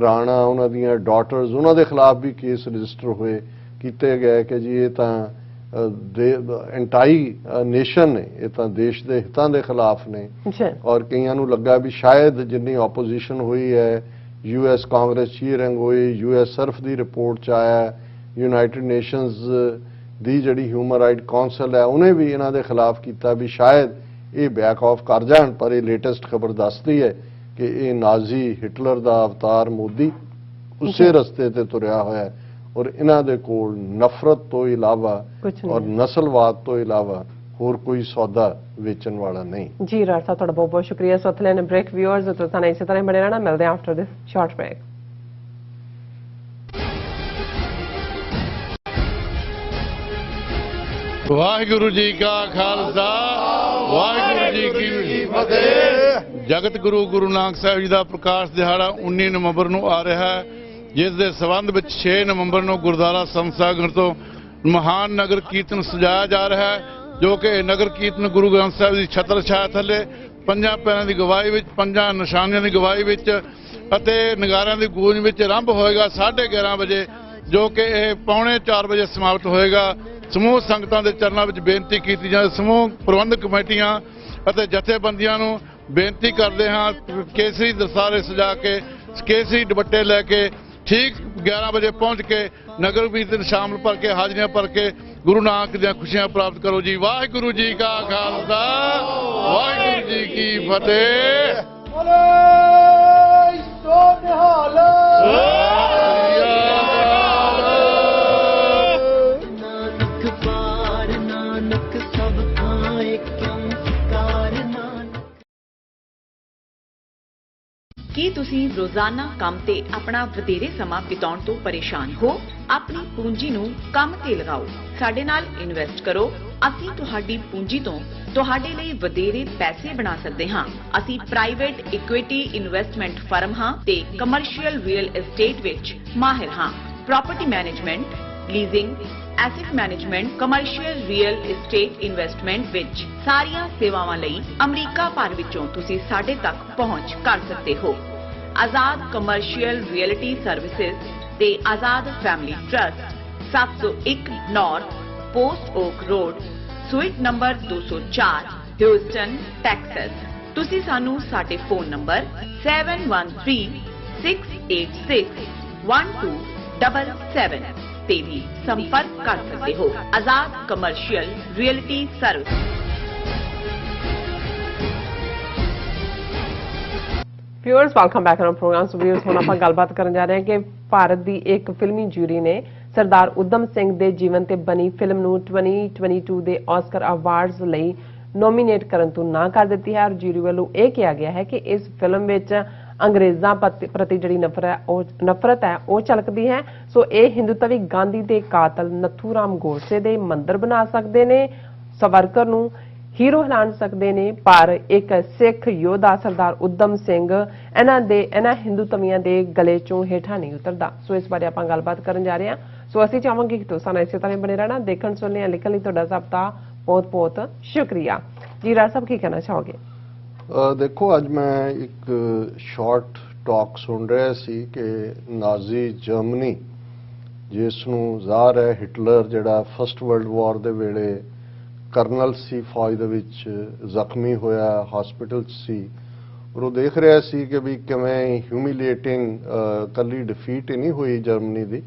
ਰਾਣਾ, ਉਹਨਾਂ ਦੀਆਂ ਡਾਟਰਸ, ਉਹਨਾਂ ਦੇ ਖਿਲਾਫ ਵੀ ਕੇਸ ਰਜਿਸਟਰ ਹੋਏ ਕੀਤੇ ਗਏ ਕਿ ਜੀ ਇਹ ਤਾਂ ਐਂਟਾਈ ਨੇਸ਼ਨ ਨੇ, ਇਹ ਤਾਂ ਦੇਸ਼ ਦੇ ਹਿੱਤਾਂ ਦੇ ਖਿਲਾਫ ਨੇ। ਔਰ ਕਈਆਂ ਨੂੰ ਲੱਗਾ ਵੀ ਸ਼ਾਇਦ ਜਿੰਨੀ ਆਪੋਜੀਸ਼ਨ ਹੋਈ ਹੈ, US ਕਾਂਗਰਸ ਚੀਅਰਿੰਗ ਹੋਈ, US ਸਰਫ ਦੀ ਰਿਪੋਰਟ 'ਚ ਆਇਆ, ਯੂਨਾਈਟਿਡ ਨੇਸ਼ਨਸ ਦੀ ਜਿਹੜੀ ਹਿਊਮਨ ਰਾਈਟ ਕਾਉਂਸਲ ਹੈ ਉਹਨੇ ਵੀ ਇਹਨਾਂ ਦੇ ਖਿਲਾਫ ਕੀਤਾ ਵੀ ਸ਼ਾਇਦ ਇਹ ਬੈਕ ਆਫ ਕਰ ਜਾਣ। ਪਰ ਇਹ ਲੇਟੈਸਟ ਖਬਰ ਦੱਸਦੀ ਹੈ ਕਿ ਇਹ ਨਾਜ਼ੀ ਹਿਟਲਰ ਦਾ ਅਵਤਾਰ ਮੋਦੀ ਉਸੇ ਰਸਤੇ ਤੇ ਤੁਰਿਆ ਹੋਇਆ ਹੈ ਔਰ ਇਹਨਾਂ ਦੇ ਕੋਲ ਨਫ਼ਰਤ ਤੋਂ ਇਲਾਵਾ ਔਰ ਨਸਲਵਾਦ ਤੋਂ ਇਲਾਵਾ ਹੋਰ ਕੋਈ ਸੌਦਾ ਵੇਚਣ ਵਾਲਾ ਨਹੀਂ। ਜੀ ਰਾਜ ਸਾਹਿਬ, ਤੁਹਾਡਾ ਬਹੁਤ ਬਹੁਤ ਸ਼ੁਕਰੀਆ। ਸੋ ਲੈਣ ਬ੍ਰੇਕ ਵਿਊਅਰਸ ਤੋਂ ਸਾਨੂੰ ਇਸੇ ਤਰ੍ਹਾਂ ਬਣੇ ਰਹਿਣਾ, ਮਿਲਦੇ ਹਾਂ after this short break. Waheguru ji ਕਾ ਖਾਲਸਾ, ਵਾਹਿਗੁਰੂ ਜੀ ਕੀ ਫਤਿਹ। ਜਗਤ ਗੁਰੂ ਗੁਰੂ ਨਾਨਕ ਸਾਹਿਬ ਜੀ ਦਾ ਪ੍ਰਕਾਸ਼ ਦਿਹਾੜਾ 19 ਨਵੰਬਰ ਨੂੰ ਆ ਰਿਹਾ ਹੈ, ਜਿਸ ਦੇ ਸਬੰਧ ਵਿੱਚ 6 ਨਵੰਬਰ ਨੂੰ ਗੁਰਦੁਆਰਾ ਸੰਸਾਗਰ ਤੋਂ ਮਹਾਨ ਨਗਰ ਕੀਰਤਨ ਸਜਾਇਆ ਜਾ ਰਿਹਾ ਹੈ, ਜੋ ਕਿ ਨਗਰ ਕੀਰਤਨ ਗੁਰੂ ਗ੍ਰੰਥ ਸਾਹਿਬ ਦੀ ਛਤਰ ਛਾਇਆ ਥੱਲੇ ਪੰਜਾਂ ਪੈਰਾਂ ਦੀ ਗਵਾਹੀ ਵਿੱਚ, ਪੰਜਾਂ ਨਿਸ਼ਾਨੀਆਂ ਦੀ ਗਵਾਹੀ ਵਿੱਚ ਅਤੇ ਨਗਾਰਿਆਂ ਦੀ ਗੂੰਜ ਵਿੱਚ ਆਰੰਭ ਹੋਏਗਾ 11:30 ਵਜੇ, ਜੋ ਕਿ ਇਹ 3:45 ਵਜੇ ਸਮਾਪਤ ਹੋਏਗਾ। ਸਮੂਹ ਸੰਗਤਾਂ ਦੇ ਚਰਨਾਂ ਵਿੱਚ ਬੇਨਤੀ ਕੀਤੀ ਜਾਂਦੀ, ਸਮੂਹ ਪ੍ਰਬੰਧਕ ਕਮੇਟੀਆਂ ਅਤੇ ਜਥੇਬੰਦੀਆਂ ਨੂੰ ਬੇਨਤੀ ਕਰਦੇ ਹਾਂ, ਕੇਸਰੀ ਦਸਤਾਰੇ ਸਜਾ ਕੇ, ਕੇਸਰੀ ਦੁਪੱਟੇ ਲੈ ਕੇ ਠੀਕ 11 ਵਜੇ ਪਹੁੰਚ ਕੇ ਨਗਰ ਕੀਰਤਨ ਸ਼ਾਮਲ ਭਰ ਕੇ, ਹਾਜ਼ਰੀਆਂ ਭਰ ਕੇ ਗੁਰੂ ਨਾਨਕ ਦੀਆਂ ਖੁਸ਼ੀਆਂ ਪ੍ਰਾਪਤ ਕਰੋ ਜੀ। ਵਾਹਿਗੁਰੂ ਜੀ ਕਾ ਖਾਲਸਾ, ਵਾਹਿਗੁਰੂ ਜੀ ਕੀ ਫਤਿਹ। ਕੀ ਤੁਸੀਂ ਰੋਜ਼ਾਨਾ ਕੰਮ ਤੇ ਆਪਣਾ ਵਧੇਰੇ ਸਮਾਂ ਬਿਤਾਉਣ ਤੋਂ ਪਰੇਸ਼ਾਨ ਹੋ? ਆਪਣੀ ਪੂੰਜੀ ਨੂੰ ਕੰਮ ਤੇ ਲਗਾਓ, ਸਾਡੇ ਨਾਲ ਇਨਵੈਸਟ ਕਰੋ। ਅਸੀਂ ਤੁਹਾਡੀ ਪੂੰਜੀ ਤੋਂ ਤੁਹਾਡੇ ਲਈ ਵਧੇਰੇ ਪੈਸੇ ਬਣਾ ਸਕਦੇ ਹਾਂ। ਅਸੀਂ ਪ੍ਰਾਈਵੇਟ ਇਕੁਇਟੀ ਇਨਵੈਸਟਮੈਂਟ ਫਰਮ ਹਾਂ ਤੇ ਕਮਰਸ਼ੀਅਲ ਰੀਅਲ ਏਸਟੇਟ ਵਿੱਚ ਮਾਹਿਰ ਹਾਂ। Property management, leasing, asset management, commercial real estate investment ਵਿੱਚ ਸਾਰੀਆਂ ਸੇਵਾਵਾਂ ਲਈ ਅਮਰੀਕਾ ਭਰ ਵਿੱਚੋਂ ਤੁਸੀਂ ਸਾਡੇ ਤੱਕ ਪਹੁੰਚ ਕਰ ਸਕਦੇ ਹੋ। ਆਜ਼ਾਦ ਕਮਰਸ਼ੀਅਲ ਰੀਅਲਟੀ ਸਰਵਿਸਿਜ਼ ਤੇ Azad family trust, 701 north post oak road, suite number 204, Houston, Texas. ਤੁਸੀਂ ਸਾਨੂੰ ਸਾਡੇ ਫੋਨ ਨੰਬਰ 7136861277 ਤੇ ਵੀ ਸੰਪਰਕ ਕਰ ਸਕਦੇ ਹੋ। Azad commercial realty service. Viewers, welcome back on program. So viewers, ਹੁਣ ਆਪਾਂ ਗੱਲਬਾਤ ਕਰਨ ਜਾ ਰਹੇ ਹਾਂ ਕਿ ਭਾਰਤ ਦੀ ਇੱਕ ਫਿਲਮੀ ਜੂਰੀ ਨੇ ਸਰਦਾਰ ਉਦਮ ਸਿੰਘ ਦੇ ਜੀਵਨ ਤੇ ਬਣੀ ਫਿਲਮ ਨੂੰ 2022 ਦੇ ਆਸਕਰ ਅਵਾਰਡਸ ਲਈ ਨੋਮੀਨੇਟ ਕਰਨ ਤੋਂ ਨਾ ਕਰ ਦਿੱਤੀ ਹੈ ਔਰ ਜੂਰੀ ਵੱਲੋਂ ਇਹ ਕਿਹਾ ਗਿਆ ਹੈ ਕਿ ਇਸ ਫਿਲਮ ਵਿੱਚ ਅੰਗਰੇਜ਼ਾਂ ਪ੍ਰਤੀ ਜਿਹੜੀ ਨਫ਼ਰਤ ਹੈ ਉਹ ਝਲਕਦੀ ਹੈ। ਸੋ ਇਹ ਹਿੰਦੂਤਵੀ ਗਾਂਧੀ ਦੇ ਕਾਤਲ ਨੱਥੂਰਾਮ ਗੋਡਸੇ ਦੇ ਮੰਦਰ ਬਣਾ ਸਕਦੇ ਨੇ, ਸਵਰਕਰ ਨੂੰ ਹੀਰੋ ਐਲਾਨ ਸਕਦੇ ਨੇ, ਪਰ ਇੱਕ ਸਿੱਖ ਯੋਧਾ ਸਰਦਾਰ ਉਦਮ ਸਿੰਘ ਇਹਨਾਂ ਹਿੰਦੂਤਵੀਆਂ ਦੇ ਗਲੇ ਚੋਂ ਹੇਠਾਂ ਨਹੀਂ ਉਤਰਦਾ। ਸੋ ਇਸ ਬਾਰੇ ਆਪਾਂ ਗੱਲਬਾਤ ਕਰਨ ਜਾ ਰਹੇ ਹਾਂ। ਸੋ ਅਸੀਂ ਚਾਹਾਂਗੇ ਕਿ ਤੁਸੀਂ ਨਾਲ ਇਸੇ ਤਰ੍ਹਾਂ ਬਣੇ ਰਹਿਣਾ। ਦੇਖਣ ਸੁਣਨੇ ਜਾਂ ਲਿਖਣ ਲਈ ਤੁਹਾਡਾ ਸਭ ਦਾ ਬਹੁਤ ਬਹੁਤ ਸ਼ੁਕਰੀਆ। ਜੀ ਰਾਜ ਸਾਹਿਬ, ਕੀ ਕਹਿਣਾ ਚਾਹੋਗੇ? ਦੇਖੋ, ਅੱਜ ਮੈਂ ਇੱਕ ਸ਼ਾਰਟ ਟਾਕ ਸੁਣ ਰਿਹਾ ਸੀ ਕਿ ਨਾਜ਼ੀ ਜਰਮਨੀ, ਜਿਸ ਨੂੰ ਜ਼ਾਹਰ ਹੈ ਹਿਟਲਰ ਜਿਹੜਾ ਫਸਟ ਵਰਲਡ ਵਾਰ ਦੇ ਵੇਲੇ ਕਰਨਲ ਸੀ, ਫੌਜ ਦੇ ਵਿੱਚ ਜ਼ਖਮੀ ਹੋਇਆ, ਹਸਪੀਟਲ 'ਚ ਸੀ, ਔਰ ਉਹ ਦੇਖ ਰਿਹਾ ਸੀ ਕਿ ਵੀ ਕਿਵੇਂ ਹਿਊਮਿਲੀਏਟਿੰਗ ਕੱਲੀ ਡਿਫੀਟ ਹੀ ਨਹੀਂ ਹੋਈ ਜਰਮਨੀ ਦੀ,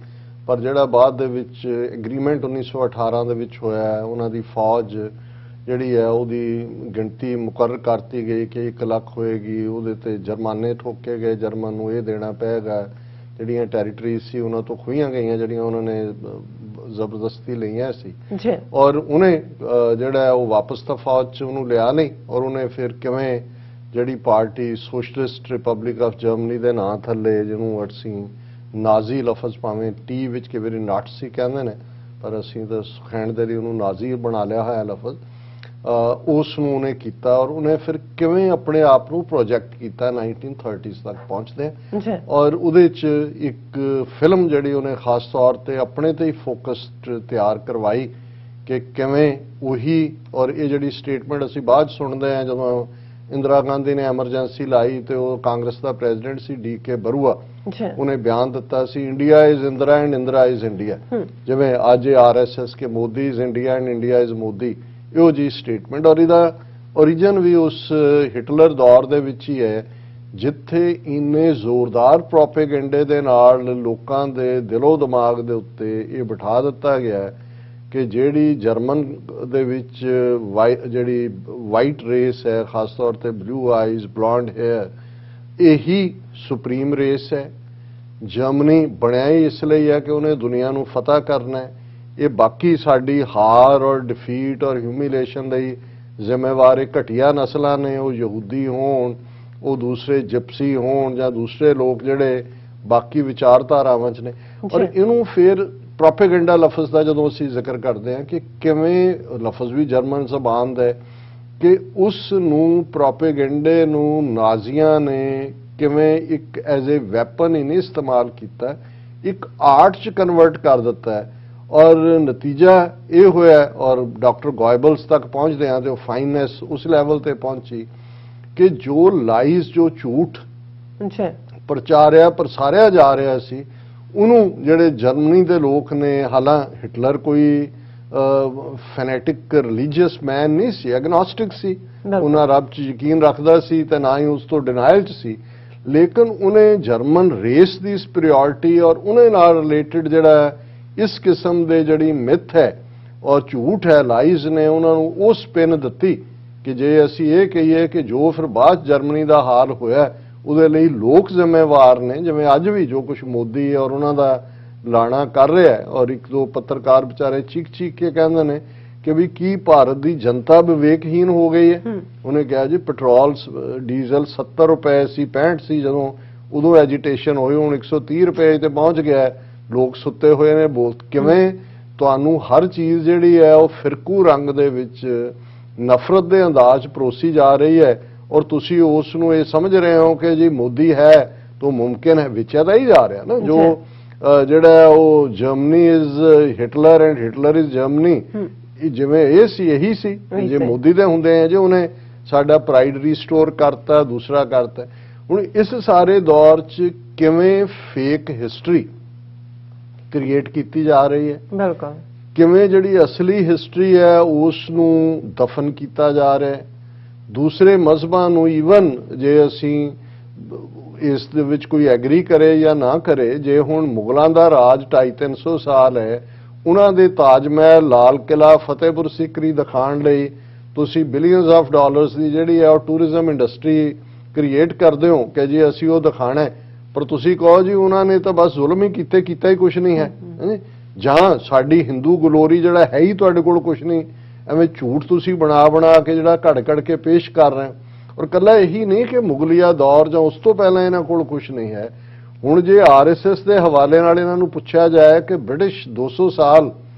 ਪਰ ਜਿਹੜਾ ਬਾਅਦ ਦੇ ਵਿੱਚ ਐਗਰੀਮੈਂਟ 1918 ਦੇ ਵਿੱਚ ਹੋਇਆ, ਉਹਨਾਂ ਦੀ ਫੌਜ ਜਿਹੜੀ ਹੈ ਉਹਦੀ ਗਿਣਤੀ ਮੁਕਰਰ ਕਰਤੀ ਗਈ ਕਿ 1 ਲੱਖ ਹੋਏਗੀ, ਉਹਦੇ ਤੇ ਜੁਰਮਾਨੇ ਠੋਕੇ ਗਏ, ਜਰਮਨ ਨੂੰ ਇਹ ਦੇਣਾ ਪਏਗਾ, ਜਿਹੜੀਆਂ ਟੈਰੀਟਰੀਜ਼ ਸੀ ਉਹਨਾਂ ਤੋਂ ਖੋਹੀਆਂ ਗਈਆਂ, ਜਿਹੜੀਆਂ ਉਹਨਾਂ ਨੇ ਜ਼ਬਰਦਸਤੀ ਲਈਆਂ ਸੀ, ਔਰ ਉਹਨੇ ਜਿਹੜਾ ਉਹ ਵਾਪਸ ਤਾਂ ਫੌਜ 'ਚ ਉਹਨੂੰ ਲਿਆ ਨਹੀਂ, ਔਰ ਉਹਨੇ ਫਿਰ ਕਿਵੇਂ ਜਿਹੜੀ party socialist republic of Germany ਦੇ ਨਾਂ ਥੱਲੇ, ਜਿਹਨੂੰ ਅਸੀਂ ਨਾਜ਼ੀ ਲਫ਼ਜ਼ ਭਾਵੇਂ ਟੀ ਵਿੱਚ ਕਈ ਵਾਰੀ ਨਾਟਸੀ ਕਹਿੰਦੇ ਨੇ, ਪਰ ਅਸੀਂ ਤਾਂ ਸੁਖੈਣ ਦੇ ਲਈ ਉਹਨੂੰ ਨਾਜ਼ੀ ਬਣਾ ਲਿਆ ਹੋਇਆ ਲਫ਼ਜ਼, ਉਸ ਨੂੰ ਉਹਨੇ ਕੀਤਾ, ਔਰ ਉਹਨੇ ਫਿਰ ਕਿਵੇਂ ਆਪਣੇ ਆਪ ਨੂੰ ਪ੍ਰੋਜੈਕਟ ਕੀਤਾ 1930s ਤੱਕ ਪਹੁੰਚਦੇ, ਔਰ ਉਹਦੇ 'ਚ ਇੱਕ ਫਿਲਮ ਜਿਹੜੀ ਉਹਨੇ ਖਾਸ ਤੌਰ ਤੇ ਆਪਣੇ ਤੇ ਹੀ ਫੋਕਸਡ ਤਿਆਰ ਕਰਵਾਈ ਕਿ ਕਿਵੇਂ ਉਹੀ ਔਰ ਇਹ ਜਿਹੜੀ ਸਟੇਟਮੈਂਟ ਅਸੀਂ ਬਾਅਦ 'ਚ ਸੁਣਦੇ ਹਾਂ ਜਦੋਂ ਇੰਦਰਾ ਗਾਂਧੀ ਨੇ ਐਮਰਜੈਂਸੀ ਲਾਈ ਤੇ ਉਹ ਕਾਂਗਰਸ ਦਾ ਪ੍ਰੈਜ਼ੀਡੈਂਟ ਸੀ ਡੀ.ਕੇ. ਬਰੂਆ, ਅੱਛਾ ਉਹਨੇ ਬਿਆਨ ਦਿੱਤਾ ਸੀ India is Indira and Indira is India. ਜਿਵੇਂ ਅੱਜ ਆਰਐਸਐਸ ਕੇ Modi is India and India is Modi, ਇਹੋ ਜੀ ਸਟੇਟਮੈਂਟ। ਔਰ ਇਹਦਾ ਓਰੀਜਨ ਵੀ ਉਸ ਹਿਟਲਰ ਦੌਰ ਦੇ ਵਿੱਚ ਹੀ ਹੈ ਜਿੱਥੇ ਇੰਨੇ ਜ਼ੋਰਦਾਰ ਪ੍ਰੋਪੇਗੈਂਡੇ ਦੇ ਨਾਲ ਲੋਕਾਂ ਦੇ ਦਿਲੋਂ ਦਿਮਾਗ ਦੇ ਉੱਤੇ ਇਹ ਬਿਠਾ ਦਿੱਤਾ ਗਿਆ ਕਿ ਜਿਹੜੀ ਜਰਮਨ ਦੇ ਵਿੱਚ ਜਿਹੜੀ ਵਾਈਟ ਰੇਸ ਹੈ, ਖਾਸ ਤੌਰ ਤੇ ਬਲੂ ਆਈਜ਼ ਬਲੌਂਡ ਹੇਅਰ, ਇਹੀ ਸੁਪਰੀਮ ਰੇਸ ਹੈ। ਜਰਮਨੀ ਬਣਿਆ ਹੀ ਇਸ ਲਈ ਹੈ ਕਿ ਉਹਨੇ ਦੁਨੀਆ ਨੂੰ ਫਤਹ ਕਰਨਾ ਹੈ। ਇਹ ਬਾਕੀ ਸਾਡੀ ਹਾਰ ਔਰ ਡਿਫੀਟ ਔਰ ਹਿਊਮਿਲੇਸ਼ਨ ਲਈ ਜ਼ਿੰਮੇਵਾਰ ਇਹ ਘਟੀਆ ਨਸਲਾਂ ਨੇ, ਉਹ ਯਹੂਦੀ ਹੋਣ, ਉਹ ਦੂਸਰੇ ਜਿਪਸੀ ਹੋਣ ਜਾਂ ਦੂਸਰੇ ਲੋਕ ਜਿਹੜੇ ਬਾਕੀ ਵਿਚਾਰਧਾਰਾਵਾਂ 'ਚ ਨੇ। ਔਰ ਇਹਨੂੰ ਫਿਰ ਪ੍ਰੋਪੇਗੈਂਡਾ ਲਫ਼ਜ਼ ਦਾ ਜਦੋਂ ਅਸੀਂ ਜ਼ਿਕਰ ਕਰਦੇ ਹਾਂ ਕਿ ਕਿਵੇਂ ਲਫ਼ਜ਼ ਵੀ ਜਰਮਨ ਜ਼ਬਾਨ ਦਾ ਹੈ ਕਿ ਉਸ ਨੂੰ ਪ੍ਰੋਪੇਗੈਂਡੇ ਨੂੰ ਨਾਜ਼ੀਆਂ ਨੇ ਕਿਵੇਂ ਇੱਕ ਐਜ਼ ਏ ਵੈਪਨ ਹੀ ਨਹੀਂ ਇਸਤੇਮਾਲ ਕੀਤਾ, ਇੱਕ ਆਰਟ 'ਚ ਕਨਵਰਟ ਕਰ ਦਿੱਤਾ ਹੈ। ਔਰ ਨਤੀਜਾ ਇਹ ਹੋਇਆ ਔਰ ਡਾਕਟਰ ਗੋਇਬਲਸ ਤੱਕ ਪਹੁੰਚਦੇ ਹਾਂ ਤੇ ਉਹ ਫਾਈਨੈਸ ਉਸ ਲੈਵਲ ਤੇ ਪਹੁੰਚੀ ਕਿ ਜੋ ਲਾਈਜ਼, ਜੋ ਝੂਠ ਪ੍ਰਚਾਰਿਆ ਜਾ ਰਿਹਾ ਸੀ, ਉਹਨੂੰ ਜਿਹੜੇ ਜਰਮਨੀ ਦੇ ਲੋਕ ਨੇ, ਹਾਲਾਂ ਹਿਟਲਰ ਕੋਈ ਫੈਨੇਟਿਕ ਰਿਲੀਜੀਅਸ ਮੈਨ ਨਹੀਂ ਸੀ, ਐਗਨੋਸਟਿਕ ਸੀ, ਉਹਨਾਂ ਰੱਬ 'ਚ ਯਕੀਨ ਰੱਖਦਾ ਸੀ ਤੇ ਨਾ ਹੀ ਉਸ ਤੋਂ ਡਿਨਾਇਲ 'ਚ ਸੀ, ਲੇਕਿਨ ਉਹਨੇ ਜਰਮਨ ਰੇਸ ਦੀ ਸੁਪੀਰੀਅਰਿਟੀ ਔਰ ਉਹਨੇ ਨਾਲ ਰਿਲੇਟਡ ਜਿਹੜਾ ਇਸ ਕਿਸਮ ਦੇ ਜਿਹੜੀ ਮਿਥ ਹੈ ਔਰ ਝੂਠ ਹੈ, ਲਾਈਜ਼ ਨੇ ਉਹਨਾਂ ਨੂੰ ਉਹ ਸਪਿਨ ਦਿੱਤੀ ਕਿ ਜੇ ਅਸੀਂ ਇਹ ਕਹੀਏ ਕਿ ਜੋ ਫਿਰ ਬਾਅਦ ਜਰਮਨੀ ਦਾ ਹਾਲ ਹੋਇਆ ਉਹਦੇ ਲਈ ਲੋਕ ਜ਼ਿੰਮੇਵਾਰ ਨੇ, ਜਿਵੇਂ ਅੱਜ ਵੀ ਜੋ ਕੁਝ ਮੋਦੀ ਔਰ ਉਹਨਾਂ ਦਾ ਲਾਣਾ ਕਰ ਰਿਹਾ ਹੈ। ਔਰ ਇੱਕ ਦੋ ਪੱਤਰਕਾਰ ਵਿਚਾਰੇ ਚੀਕ ਕੇ ਕਹਿੰਦੇ ਨੇ ਕਿ ਵੀ ਕੀ ਭਾਰਤ ਦੀ ਜਨਤਾ ਵਿਵੇਕਹੀਨ ਹੋ ਗਈ ਹੈ। ਉਹਨੇ ਕਿਹਾ ਜੀ ਪੈਟਰੋਲ ਡੀਜ਼ਲ 70 ਰੁਪਏ ਸੀ, 65 ਸੀ ਜਦੋਂ ਉਦੋਂ ਐਜੀਟੇਸ਼ਨ ਹੋਈ, ਹੁਣ 130 ਰੁਪਏ ਤੇ ਪਹੁੰਚ ਗਿਆ, ਲੋਕ ਸੁੱਤੇ ਹੋਏ ਨੇ। ਕਿਵੇਂ ਤੁਹਾਨੂੰ ਹਰ ਚੀਜ਼ ਜਿਹੜੀ ਹੈ ਉਹ ਫਿਰਕੂ ਰੰਗ ਦੇ ਵਿੱਚ ਨਫ਼ਰਤ ਦੇ ਅੰਦਾਜ਼ ਪਰੋਸੀ ਜਾ ਰਹੀ ਹੈ ਔਰ ਤੁਸੀਂ ਉਸ ਨੂੰ ਇਹ ਸਮਝ ਰਹੇ ਹੋ ਕਿ ਜੀ ਮੋਦੀ ਹੈ ਤਾਂ ਮੁਮਕਿਨ ਹੈ, ਵਿਚਿਆ ਤਾਂ ਹੀ ਜਾ ਰਿਹਾ ਨਾ। ਜੋ ਜਿਹੜਾ ਉਹ Germany is Hitler and Hitler is Germany, ਜਿਵੇਂ ਇਹ ਸੀ ਇਹੀ ਸੀ ਜੇ ਮੋਦੀ ਦੇ ਹੁੰਦੇ ਆ ਜੇ ਉਹਨੇ ਸਾਡਾ ਪ੍ਰਾਈਡ ਰੀਸਟੋਰ ਕਰਤਾ, ਦੂਸਰਾ ਕਰਤਾ। ਹੁਣ ਇਸ ਸਾਰੇ ਦੌਰ 'ਚ ਕਿਵੇਂ ਫੇਕ ਹਿਸਟਰੀ ਕ੍ਰੀਏਟ ਕੀਤੀ ਜਾ ਰਹੀ ਹੈ, ਬਿਲਕੁਲ ਕਿਵੇਂ ਜਿਹੜੀ ਅਸਲੀ ਹਿਸਟਰੀ ਹੈ ਉਸ ਨੂੰ ਦਫਨ ਕੀਤਾ ਜਾ ਰਿਹਾ ਹੈ। ਦੂਸਰੇ ਮਜ਼ਹਬਾਂ ਨੂੰ ਈਵਨ ਜੇ ਅਸੀਂ ਇਸ ਦੇ ਵਿੱਚ ਕੋਈ ਐਗਰੀ ਕਰੇ ਜਾਂ ਨਾ ਕਰੇ, ਜੇ ਹੁਣ ਮੁਗਲਾਂ ਦਾ ਰਾਜ 250-300 ਸਾਲ ਹੈ, ਉਹਨਾਂ ਦੇ ਤਾਜ ਮਹਿਲ, ਲਾਲ ਕਿਲਾ, ਫਤਿਹਪੁਰ ਸਿਕਰੀ ਦਿਖਾਉਣ ਲਈ ਤੁਸੀਂ ਬਿਲੀਅਨਸ ਆਫ ਡਾਲਰਸ ਦੀ ਜਿਹੜੀ ਹੈ ਉਹ ਟੂਰਿਜ਼ਮ ਇੰਡਸਟਰੀ ਕ੍ਰੀਏਟ ਕਰਦੇ ਹੋ ਕਿ ਜੀ ਅਸੀਂ ਉਹ ਦਿਖਾਣਾ ਹੈ, ਪਰ ਤੁਸੀਂ ਕਹੋ ਜੀ ਉਹਨਾਂ ਨੇ ਤਾਂ ਬਸ ਜ਼ੁਲਮ ਹੀ ਕੀਤਾ ਹੀ ਕੁਝ ਨਹੀਂ ਹੈ। ਜਾਂ ਸਾਡੀ ਹਿੰਦੂ ਗਲੋਰੀ ਜਿਹੜਾ ਹੈ ਹੀ ਤੁਹਾਡੇ ਕੋਲ ਕੁਝ ਨਹੀਂ, ਐਵੇਂ ਝੂਠ ਤੁਸੀਂ ਬਣਾ ਕੇ ਜਿਹੜਾ ਘੜ ਕੇ ਪੇਸ਼ ਕਰ ਰਹੇ ਹੋ। ਔਰ ਕੱਲਾ ਇਹੀ ਨਹੀਂ ਕਿ ਮੁਗਲਿਆ ਦੌਰ ਜਾਂ ਉਸ ਤੋਂ ਪਹਿਲਾਂ ਇਹਨਾਂ ਕੋਲ ਕੁਝ ਨਹੀਂ ਹੈ। ਹੁਣ ਜੇ ਆਰਐਸਐਸ ਦੇ ਹਵਾਲੇ ਨਾਲ ਇਹਨਾਂ ਨੂੰ ਪੁੱਛਿਆ ਜਾਏ ਕਿ ਬ੍ਰਿਟਿਸ਼ 200 ਸਾਲ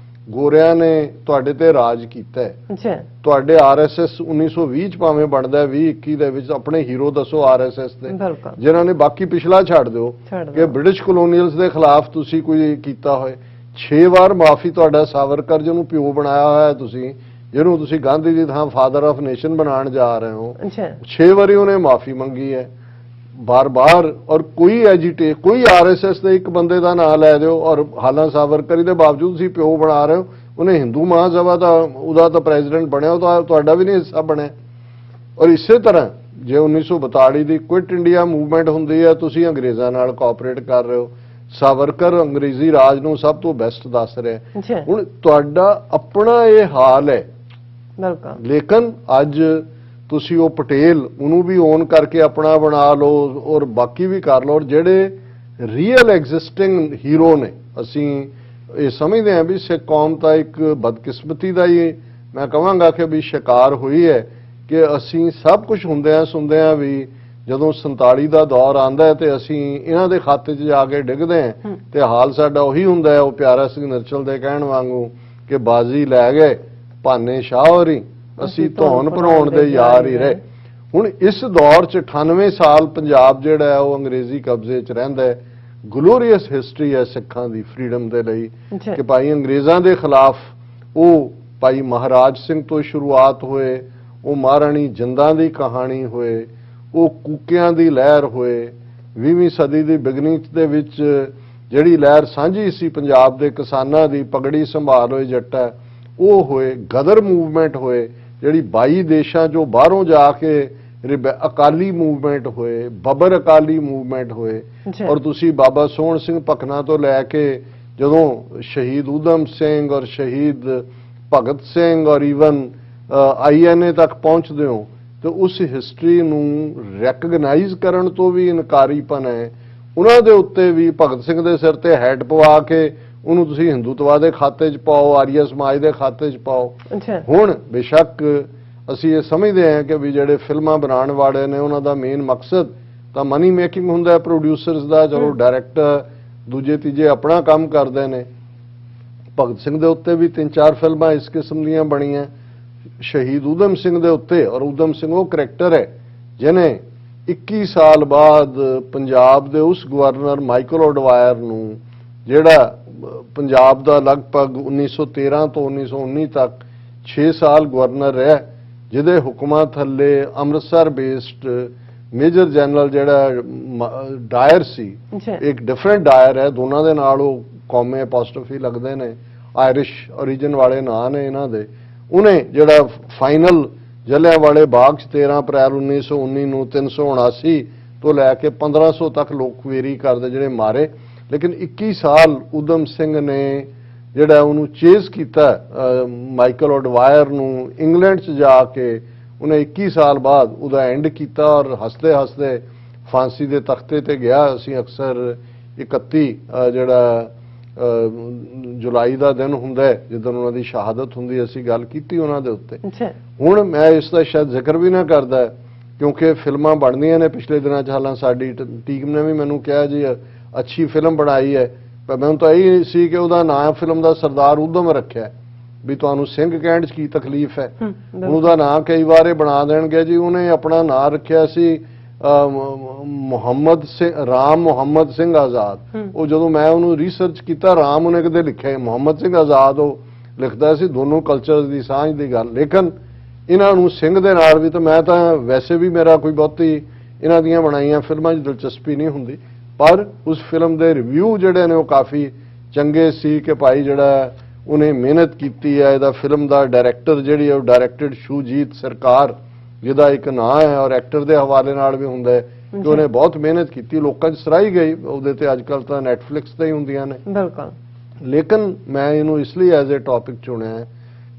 ਗੋਰਿਆਂ ਨੇ ਤੁਹਾਡੇ ਤੇ ਰਾਜ ਕੀਤਾ ਹੈ, ਤੁਹਾਡੇ ਆਰਐਸਐਸ 1920 ਚ ਭਾਵੇਂ ਬਣਦਾ 2021 ਦੇ ਵਿੱਚ ਆਪਣੇ ਹੀਰੋ ਦੱਸੋ ਆਰਐਸਐਸ ਦੇ, ਜਿਨ੍ਹਾਂ ਨੇ ਬਾਕੀ ਪਿਛਲਾ ਛੱਡ ਦਿਓ ਕਿ ਬ੍ਰਿਟਿਸ਼ ਕਲੋਨੀਅਲਸ ਦੇ ਖਿਲਾਫ ਤੁਸੀਂ ਕੋਈ ਕੀਤਾ ਹੋਏ। 6 ਵਾਰ ਮਾਫੀ ਤੁਹਾਡਾ ਸਾਵਰਕਰ ਜਿਹਨੂੰ ਪਿਓ ਬਣਾਇਆ ਹੋਇਆ ਤੁਸੀਂ, ਜਿਹਨੂੰ ਤੁਸੀਂ ਗਾਂਧੀ ਦੀ ਥਾਂ ਫਾਦਰ ਆਫ ਨੇਸ਼ਨ ਬਣਾਉਣ ਜਾ ਰਹੇ ਹੋ, 6 ਵਾਰੀ ਉਹਨੇ ਮਾਫੀ ਮੰਗੀ ਹੈ ਬਾਰ-ਬਾਰ। ਔਰ ਕੋਈ ਆਰਐਸਐਸ ਦੇ ਇੱਕ ਬੰਦੇ ਦਾ ਨਾਂ ਲੈ ਦਿਓ ਔਰ ਹਾਲਾਂ ਸਾਵਰਕਰੀ ਦੇ ਬਾਵਜੂਦ ਤੁਸੀਂ ਪਿਓ ਬਣਾ ਰਹੇ ਹੋ, ਉਹਨੇ ਹਿੰਦੂ ਮਹਾਸਭਾ ਦਾ ਉਹਦਾ ਤਾਂ ਪ੍ਰੈਜ਼ੀਡੈਂਟ ਬਣਿਆ, ਉਹ ਤੁਹਾਡਾ ਵੀ ਨਹੀਂ ਹਿੱਸਾ ਬਣਿਆ। ਔਰ ਇਸੇ ਤਰ੍ਹਾਂ ਜੇ 1942 ਦੀ ਕੁਇਟ ਇੰਡੀਆ ਮੂਵਮੈਂਟ ਹੁੰਦੀ ਹੈ, ਤੁਸੀਂ ਅੰਗਰੇਜ਼ਾਂ ਨਾਲ ਕੋਆਪਰੇਟ ਕਰ ਰਹੇ ਹੋ। ਸਾਵਰਕਰ ਅੰਗਰੇਜ਼ੀ ਰਾਜ ਨੂੰ ਸਭ ਤੋਂ ਬੈਸਟ ਦੱਸ ਰਿਹਾ। ਹੁਣ ਤੁਹਾਡਾ ਆਪਣਾ ਇਹ ਹਾਲ ਹੈ, ਲੇਕਿਨ ਅੱਜ ਤੁਸੀਂ ਉਹ ਪਟੇਲ ਉਹਨੂੰ ਵੀ ਓਨ ਕਰਕੇ ਆਪਣਾ ਬਣਾ ਲਓ ਔਰ ਬਾਕੀ ਵੀ ਕਰ ਲਓ। ਔਰ ਜਿਹੜੇ ਰੀਅਲ ਐਗਜ਼ਿਸਟਿੰਗ ਹੀਰੋ ਨੇ, ਅਸੀਂ ਇਹ ਸਮਝਦੇ ਹਾਂ ਵੀ ਸਿੱਖ ਕੌਮ ਤਾਂ ਇੱਕ ਬਦਕਿਸਮਤੀ ਦਾ ਹੀ ਮੈਂ ਕਹਾਂਗਾ ਕਿ ਵੀ ਸ਼ਿਕਾਰ ਹੋਈ ਹੈ ਕਿ ਅਸੀਂ ਸਭ ਕੁਝ ਹੁੰਦਿਆਂ ਸੁਣਦਿਆਂ ਵੀ ਜਦੋਂ 47 ਦਾ ਦੌਰ ਆਂਦਾ ਹੈ ਤੇ ਅਸੀਂ ਇਹਨਾਂ ਦੇ ਖਾਤੇ 'ਚ ਜਾ ਕੇ ਡਿੱਗਦੇ ਹਾਂ ਤੇ ਹਾਲ ਸਾਡਾ ਉਹੀ ਹੁੰਦਾ ਹੈ ਉਹ ਪਿਆਰਾ ਸਿੰਘ ਨਿਰਚਲ ਦੇ ਕਹਿਣ ਵਾਂਗੂ ਕਿ ਬਾਜ਼ੀ ਲੈ ਗਏ ਭਾਨੇ ਸ਼ਾਹ ਹੋਰੀ, ਅਸੀਂ ਧੌਣ ਭਰਾਉਣ ਦੇ ਯਾਰ ਹੀ ਰਹੇ। ਹੁਣ ਇਸ ਦੌਰ 'ਚ 98 ਸਾਲ ਪੰਜਾਬ ਜਿਹੜਾ ਹੈ ਉਹ ਅੰਗਰੇਜ਼ੀ ਕਬਜ਼ੇ 'ਚ ਰਹਿੰਦਾ ਹੈ। ਗਲੋਰੀਅਸ ਹਿਸਟਰੀ ਹੈ ਸਿੱਖਾਂ ਦੀ ਫਰੀडम ਦੇ ਲਈ ਕਿ ਭਾਈ ਅੰਗਰੇਜ਼ਾਂ ਦੇ ਖਿਲਾਫ ਉਹ ਭਾਈ ਮਹਾਰਾਜ ਸਿੰਘ ਤੋਂ ਸ਼ੁਰੂਆਤ ਹੋਏ, ਉਹ ਮਹਾਰਾਣੀ ਜਿੰਦਾਂ ਦੀ ਕਹਾਣੀ ਹੋਏ, ਉਹ ਕੂਕਿਆਂ ਦੀ ਲਹਿਰ ਹੋਏ, 20ਵੀਂ ਸਦੀ ਦੀ ਬਿਗਨਿੰਗ ਦੇ ਵਿੱਚ ਜਿਹੜੀ ਲਹਿਰ ਸਾਂਝੀ ਸੀ ਪੰਜਾਬ ਦੇ ਕਿਸਾਨਾਂ ਦੀ, ਪਗੜੀ ਸੰਭਾਲ ਹੋਏ ਜੱਟਾ, ਉਹ ਹੋਏ, ਗਦਰ ਮੂਵਮੈਂਟ ਹੋਏ, ਜਿਹੜੀ 22 ਦੇਸ਼ਾਂ 'ਚੋਂ ਬਾਹਰੋਂ ਜਾ ਕੇ ਅਕਾਲੀ ਮੂਵਮੈਂਟ ਹੋਏ, ਬੱਬਰ ਅਕਾਲੀ ਮੂਵਮੈਂਟ ਹੋਏ। ਔਰ ਤੁਸੀਂ ਬਾਬਾ ਸੋਹਣ ਸਿੰਘ ਭਕਨਾ ਤੋਂ ਲੈ ਕੇ ਜਦੋਂ ਸ਼ਹੀਦ ਊਧਮ ਸਿੰਘ ਔਰ ਸ਼ਹੀਦ ਭਗਤ ਸਿੰਘ ਔਰ ਈਵਨ INA ਤੱਕ ਪਹੁੰਚਦੇ ਹੋ ਤੇ ਉਸ ਹਿਸਟਰੀ ਨੂੰ ਰੈਕਗਨਾਈਜ਼ ਕਰਨ ਤੋਂ ਵੀ ਇਨਕਾਰੀਪਨ ਹੈ। ਉਹਨਾਂ ਦੇ ਉੱਤੇ ਵੀ ਭਗਤ ਸਿੰਘ ਦੇ ਸਿਰ ਤੇ ਹੈਟ ਪਵਾ ਕੇ ਉਹਨੂੰ ਤੁਸੀਂ ਹਿੰਦੂਤਵਾ ਦੇ ਖਾਤੇ 'ਚ ਪਾਓ, ਆਰੀਆ ਸਮਾਜ ਦੇ ਖਾਤੇ 'ਚ ਪਾਓ। ਹੁਣ ਬੇਸ਼ੱਕ ਅਸੀਂ ਇਹ ਸਮਝਦੇ ਹਾਂ ਕਿ ਵੀ ਜਿਹੜੇ ਫਿਲਮਾਂ ਬਣਾਉਣ ਵਾਲੇ ਨੇ ਉਹਨਾਂ ਦਾ ਮੇਨ ਮਕਸਦ ਤਾਂ ਮਨੀ ਮੇਕਿੰਗ ਹੁੰਦਾ, ਪ੍ਰੋਡਿਊਸਰਸ ਦਾ। ਚਲੋ ਡਾਇਰੈਕਟਰ ਦੂਜੇ ਤੀਜੇ ਆਪਣਾ ਕੰਮ ਕਰਦੇ ਨੇ। ਭਗਤ ਸਿੰਘ ਦੇ ਉੱਤੇ ਵੀ 3-4 ਫਿਲਮਾਂ ਇਸ ਕਿਸਮ ਦੀਆਂ ਬਣੀਆਂ। ਸ਼ਹੀਦ ਊਧਮ ਸਿੰਘ ਦੇ ਉੱਤੇ, ਔਰ ਊਧਮ ਸਿੰਘ ਉਹ ਕਰੈਕਟਰ ਹੈ ਜਿਹਨੇ 21 ਸਾਲ ਬਾਅਦ ਪੰਜਾਬ ਦੇ ਉਸ ਗਵਰਨਰ ਮਾਈਕਲ ਆਡਵਾਇਰ ਨੂੰ, ਜਿਹੜਾ ਪੰਜਾਬ ਦਾ ਲਗਭਗ 1913 ਤੋਂ 1919 ਤੱਕ 6 ਸਾਲ ਗਵਰਨਰ ਰਿਹਾ, ਜਿਹਦੇ ਹੁਕਮਾਂ ਥੱਲੇ ਅੰਮ੍ਰਿਤਸਰ ਬੇਸਡ ਮੇਜਰ ਜਨਰਲ ਜਿਹੜਾ ਡਾਇਰ ਸੀ, ਇੱਕ ਡਿਫਰੈਂਟ ਡਾਇਰ ਹੈ, ਦੋਨਾਂ ਦੇ ਨਾਲ ਉਹ ਕੌਮੇ ਅਪੋਸਟ੍ਰੋਫੀ ਲੱਗਦੇ ਨੇ, ਆਇਰਿਸ਼ ਓਰੀਜਨ ਵਾਲੇ ਨਾਂ ਨੇ ਇਹਨਾਂ ਦੇ। ਉਹਨੇ ਜਿਹੜਾ ਫਾਈਨਲ ਜਲਿਆਂਵਾਲੇ ਬਾਗ 'ਚ 13 ਅਪ੍ਰੈਲ 1919 ਨੂੰ 379 ਤੋਂ ਲੈ ਕੇ 1500 ਤੱਕ ਲੋਕ ਵੇਰੀ ਕਰਦੇ ਜਿਹੜੇ ਮਾਰੇ। ਲੇਕਿਨ 21 ਸਾਲ ਊਧਮ ਸਿੰਘ ਨੇ ਜਿਹੜਾ ਉਹਨੂੰ ਚੇਜ਼ ਕੀਤਾ ਮਾਈਕਲ ਆਡਵਾਇਰ ਨੂੰ, ਇੰਗਲੈਂਡ 'ਚ ਜਾ ਕੇ ਉਹਨੇ 21 ਸਾਲ ਬਾਅਦ ਉਹਦਾ ਐਂਡ ਕੀਤਾ ਔਰ ਹੱਸਦੇ ਹੱਸਦੇ ਫਾਂਸੀ ਦੇ ਤਖਤੇ ਤੇ ਗਿਆ। ਅਸੀਂ ਅਕਸਰ 31 ਜਿਹੜਾ ਜੁਲਾਈ ਦਾ ਦਿਨ ਹੁੰਦਾ ਹੈ ਜਦੋਂ ਉਹਨਾਂ ਦੀ ਸ਼ਹਾਦਤ ਹੁੰਦੀ, ਅਸੀਂ ਗੱਲ ਕੀਤੀ ਉਹਨਾਂ ਦੇ ਉੱਤੇ। ਹੁਣ ਮੈਂ ਇਸ ਦਾ ਸ਼ਾਇਦ ਜ਼ਿਕਰ ਵੀ ਨਾ ਕਰਦਾ ਕਿਉਂਕਿ ਫਿਲਮਾਂ ਬਣਦੀਆਂ ਨੇ ਪਿਛਲੇ ਦਿਨਾਂ 'ਚ। ਹਾਲਾਂ ਸਾਡੀ ਟੀਮ ਨੇ ਵੀ ਮੈਨੂੰ ਕਿਹਾ ਜੀ ਅੱਛੀ ਫਿਲਮ ਬਣਾਈ ਹੈ, ਪਰ ਮੈਨੂੰ ਤਾਂ ਇਹ ਸੀ ਕਿ ਉਹਦਾ ਨਾਂ ਫਿਲਮ ਦਾ ਸਰਦਾਰ ਊਧਮ ਰੱਖਿਆ ਵੀ ਤੁਹਾਨੂੰ ਸਿੰਘ ਕਹਿਣ 'ਚ ਕੀ ਤਕਲੀਫ ਹੈ। ਉਹਦਾ ਨਾਂ ਕਈ ਵਾਰ ਇਹ ਬਣਾ ਦੇਣਗੇ ਜੀ ਉਹਨੇ ਆਪਣਾ ਨਾਂ ਰੱਖਿਆ ਸੀ ਮੁਹੰਮਦ ਸਿੰਘ, ਰਾਮ ਮੁਹੰਮਦ ਸਿੰਘ ਆਜ਼ਾਦ। ਉਹ ਜਦੋਂ ਮੈਂ ਉਹਨੂੰ ਰਿਸਰਚ ਕੀਤਾ, ਰਾਮ ਉਹਨੇ ਕਦੇ ਲਿਖਿਆ, ਮੁਹੰਮਦ ਸਿੰਘ ਆਜ਼ਾਦ ਉਹ ਲਿਖਦਾ ਸੀ। ਦੋਨੋਂ ਕਲਚਰ ਦੀ ਸਾਂਝ ਦੀ ਗੱਲ। ਲੇਕਿਨ ਇਹਨਾਂ ਨੂੰ ਸਿੰਘ ਦੇ ਨਾਲ ਵੀ, ਤਾਂ ਮੈਂ ਤਾਂ ਵੈਸੇ ਵੀ ਮੇਰਾ ਕੋਈ ਬਹੁਤੀ ਇਹਨਾਂ ਦੀਆਂ ਬਣਾਈਆਂ ਫਿਲਮਾਂ 'ਚ ਦਿਲਚਸਪੀ ਨਹੀਂ ਹੁੰਦੀ, ਪਰ ਉਸ ਫਿਲਮ ਦੇ ਰਿਵਿਊ ਜਿਹੜੇ ਨੇ ਉਹ ਕਾਫੀ ਚੰਗੇ ਸੀ ਕਿ ਭਾਈ ਜਿਹੜਾ ਉਹਨੇ ਮਿਹਨਤ ਕੀਤੀ ਹੈ। ਇਹਦਾ ਫਿਲਮ ਦਾ ਡਾਇਰੈਕਟਰ ਜਿਹੜੀ ਹੈ ਉਹ ਡਾਇਰੈਕਟਡ ਸ਼ੂਜੀਤ ਸਰਕਾਰ, ਜਿਹਦਾ ਇੱਕ ਨਾਂ ਹੈ ਔਰ ਐਕਟਰ ਦੇ ਹਵਾਲੇ ਨਾਲ ਵੀ ਹੁੰਦਾ ਹੈ ਕਿ ਉਹਨੇ ਬਹੁਤ ਮਿਹਨਤ ਕੀਤੀ, ਲੋਕਾਂ 'ਚ ਸਰਾਹੀ ਗਈ। ਉਹਦੇ ਤੇ ਅੱਜ ਕੱਲ੍ਹ ਤਾਂ ਨੈਟਫਲਿਕਸ ਤੇ ਹੀ ਹੁੰਦੀਆਂ ਨੇ। ਬਿਲਕੁਲ। ਲੇਕਿਨ ਮੈਂ ਇਹਨੂੰ ਇਸ ਲਈ ਐਜ਼ ਏ ਟੌਪਿਕ ਚੁਣਿਆ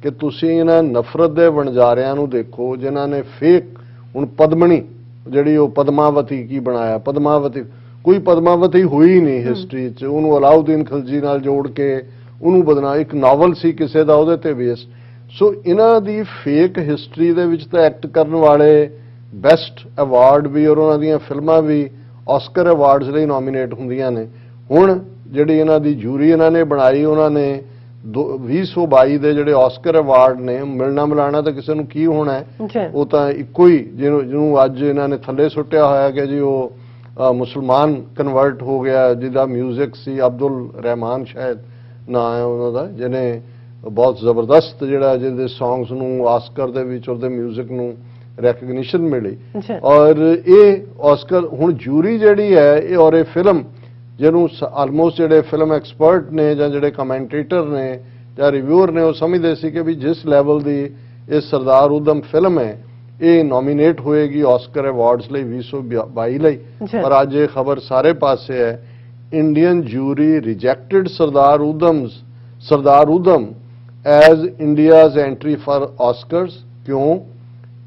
ਕਿ ਤੁਸੀਂ ਇਹਨਾਂ ਨਫ਼ਰਤ ਦੇ ਵਣਜਾਰਿਆਂ ਨੂੰ ਦੇਖੋ ਜਿਨ੍ਹਾਂ ਨੇ ਫੇਕ, ਹੁਣ ਪਦਮਣੀ ਜਿਹੜੀ ਉਹ ਪਦਮਾਵਤੀ ਕੀ ਬਣਾਇਆ, ਪਦਮਾਵਤੀ ਕੋਈ ਪਦਮਾਵਤੀ ਹੋਈ ਨਹੀਂ ਹਿਸਟਰੀ 'ਚ, ਉਹਨੂੰ ਅਲਾਉਦੀਨ ਖਿਲਜੀ ਨਾਲ ਜੋੜ ਕੇ ਉਹਨੂੰ ਬਦਨਾ, ਇੱਕ ਨਾਵਲ ਸੀ ਕਿਸੇ ਦਾ ਉਹਦੇ ਤੇ ਬੇਸ। ਸੋ ਇਹਨਾਂ ਦੀ ਫੇਕ ਹਿਸਟਰੀ ਦੇ ਵਿੱਚ ਤਾਂ ਐਕਟ ਕਰਨ ਵਾਲੇ ਬੈਸਟ ਅਵਾਰਡ ਵੀ ਔਰ ਉਹਨਾਂ ਦੀਆਂ ਫਿਲਮਾਂ ਵੀ ਆਸਕਰ ਅਵਾਰਡਸ ਲਈ ਨੋਮੀਨੇਟ ਹੁੰਦੀਆਂ ਨੇ। ਹੁਣ ਜਿਹੜੀ ਇਹਨਾਂ ਦੀ ਜੂਰੀ ਇਹਨਾਂ ਨੇ ਬਣਾਈ, ਉਹਨਾਂ ਨੇ 2022 ਦੇ ਜਿਹੜੇ ਆਸਕਰ ਅਵਾਰਡ ਨੇ, ਮਿਲਣਾ ਮਿਲਾਣਾ ਤਾਂ ਕਿਸੇ ਨੂੰ ਕੀ ਹੋਣਾ ਹੈ, ਉਹ ਤਾਂ ਇੱਕੋ ਹੀ ਜਿਹਨੂੰ ਅੱਜ ਇਹਨਾਂ ਨੇ ਥੱਲੇ ਸੁੱਟਿਆ ਹੋਇਆ ਕਿ ਜੀ ਉਹ ਮੁਸਲਮਾਨ ਕਨਵਰਟ ਹੋ ਗਿਆ, ਜਿਹਦਾ ਮਿਊਜ਼ਿਕ ਸੀ ਅਬਦੁਲ ਰਹਿਮਾਨ ਸ਼ਾਇਦ ਨਾਂ ਹੈ ਉਹਨਾਂ ਦਾ, ਜਿਹਨੇ ਬਹੁਤ ਜ਼ਬਰਦਸਤ ਜਿਹੜਾ ਜਿਹਦੇ ਸੌਂਗਸ ਨੂੰ ਆਸਕਰ ਦੇ ਵਿੱਚ ਉਹਦੇ ਮਿਊਜ਼ਿਕ ਨੂੰ ਰੈਕਗਨੀਸ਼ਨ ਮਿਲੀ। ਔਰ ਇਹ ਆਸਕਰ ਹੁਣ ਜੂਰੀ ਜਿਹੜੀ ਹੈ ਇਹ, ਔਰ ਇਹ ਫਿਲਮ ਜਿਹਨੂੰ ਆਲਮੋਸਟ ਜਿਹੜੇ ਫਿਲਮ ਐਕਸਪਰਟ ਨੇ ਜਾਂ ਜਿਹੜੇ ਕਮੈਂਟੇਟਰ ਨੇ ਜਾਂ ਰਿਵਿਊਅਰ ਨੇ ਉਹ ਸਮਝਦੇ ਸੀ ਕਿ ਵੀ ਜਿਸ ਲੈਵਲ ਦੀ ਇਹ ਸਰਦਾਰ ਊਧਮ ਫਿਲਮ ਹੈ ਇਹ ਨੋਮੀਨੇਟ ਹੋਏਗੀ ਆਸਕਰ ਅਵਾਰਡਸ ਲਈ 2022 ਲਈ। ਪਰ ਅੱਜ ਇਹ ਖਬਰ ਸਾਰੇ ਪਾਸੇ ਹੈ, Indian jury rejected Sardar Udham as India's entry for Oscars. ਕਿਉਂ?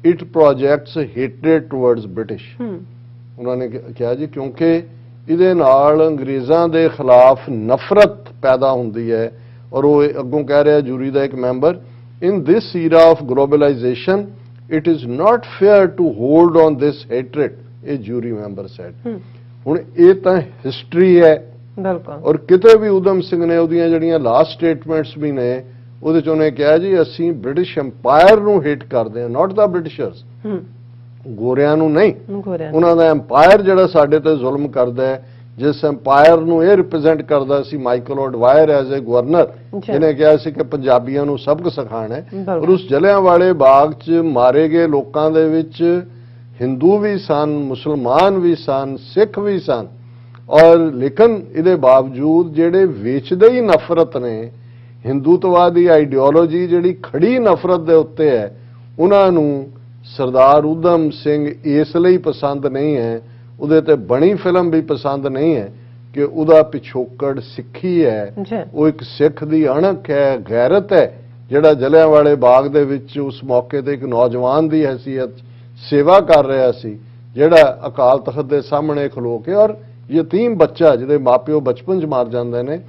It projects hatred towards British. ਉਹਨਾਂ ਨੇ ਕਿਹਾ ਜੀ ਕਿਉਂਕਿ ਇਹਦੇ ਨਾਲ ਅੰਗਰੇਜ਼ਾਂ ਦੇ ਖਿਲਾਫ ਨਫ਼ਰਤ ਪੈਦਾ ਹੁੰਦੀ ਹੈ। ਔਰ ਉਹ ਅੱਗੋਂ ਕਹਿ ਰਿਹਾ ਜੂਰੀ ਦਾ ਇੱਕ member, in this era of globalisation it is not fair to hold on this hatred, ਇਹ ਜੂਰੀ ਮੈਂਬਰ ਸੈਡ। ਹੁਣ ਇਹ ਤਾਂ ਹਿਸਟਰੀ ਹੈ। ਔਰ ਕਿਤੇ ਵੀ ਊਧਮ ਸਿੰਘ ਨੇ ਉਹਦੀਆਂ ਜਿਹੜੀਆਂ ਲਾਸਟ ਸਟੇਟਮੈਂਟਸ ਵੀ ਨੇ ਉਹਦੇ 'ਚ ਉਹਨੇ ਕਿਹਾ ਜੀ ਅਸੀਂ ਬ੍ਰਿਟਿਸ਼ ਐਮਪਾਇਰ ਨੂੰ ਹੇਟ ਕਰਦੇ ਹਾਂ, ਨਾਟ ਦਾ ਬ੍ਰਿਟਿਸ਼ਰਸ, ਗੋਰਿਆਂ ਨੂੰ ਨਹੀਂ। ਉਹਨਾਂ ਦਾ ਐਮਪਾਇਰ ਜਿਹੜਾ ਸਾਡੇ ਤੇ ਜ਼ੁਲਮ ਕਰਦਾ ਹੈ, ਜਿਸ ਐਮਪਾਇਰ ਨੂੰ ਇਹ ਰਿਪਰੈਜ਼ੈਂਟ ਕਰਦਾ ਸੀ ਮਾਈਕਲ ਔਡਵਾਇਰ ਐਜ਼ ਏ ਗਵਰਨਰ, ਜਿਹਨੇ ਕਿਹਾ ਸੀ ਕਿ ਪੰਜਾਬੀਆਂ ਨੂੰ ਸਬਕ ਸਿਖਾਉਣਾ ਹੈ। ਔਰ ਉਸ ਜਲਿਆਂਵਾਲੇ ਬਾਗ 'ਚ ਮਾਰੇ ਗਏ ਲੋਕਾਂ ਦੇ ਵਿੱਚ ਹਿੰਦੂ ਵੀ ਸਨ, ਮੁਸਲਮਾਨ ਵੀ ਸਨ, ਸਿੱਖ ਵੀ ਸਨ। ਔਰ ਲੇਕਿਨ ਇਹਦੇ ਬਾਵਜੂਦ ਜਿਹੜੇ ਵੇਚਦੇ ਹੀ ਨਫ਼ਰਤ ਨੇ, ਹਿੰਦੂਤਵਾਦੀ ਆਈਡੀਓਲੋਜੀ ਜਿਹੜੀ ਖੜੀ ਨਫ਼ਰਤ ਦੇ ਉੱਤੇ ਹੈ, ਉਹਨਾਂ ਨੂੰ ਸਰਦਾਰ ਊਧਮ ਸਿੰਘ ਇਸ ਲਈ ਪਸੰਦ ਨਹੀਂ ਹੈ, ਉਹਦੇ ਤੇ ਬਣੀ ਫਿਲਮ ਵੀ ਪਸੰਦ ਨਹੀਂ ਹੈ ਕਿ ਉਹਦਾ ਪਿਛੋਕੜ ਸਿੱਖੀ ਹੈ। ਉਹ ਇੱਕ ਸਿੱਖ ਦੀ ਅਣਖ ਹੈ, ਗੈਰਤ ਹੈ, ਜਿਹੜਾ ਜਲਿਆਂਵਾਲੇ ਬਾਗ ਦੇ ਵਿੱਚ ਉਸ ਮੌਕੇ ਤੇ ਇੱਕ ਨੌਜਵਾਨ ਦੀ ਹੈਸੀਅਤ ਸੇਵਾ ਕਰ ਰਿਹਾ ਸੀ, ਜਿਹੜਾ ਅਕਾਲ ਤਖਤ ਦੇ ਸਾਹਮਣੇ ਖਲੋ ਕੇ, ਔਰ ਯਤੀਮ ਬੱਚਾ ਜਿਹਦੇ ਮਾਪਿਓ ਬਚਪਨ 'ਚ ਮਾਰ ਜਾਂਦੇ ਨੇ,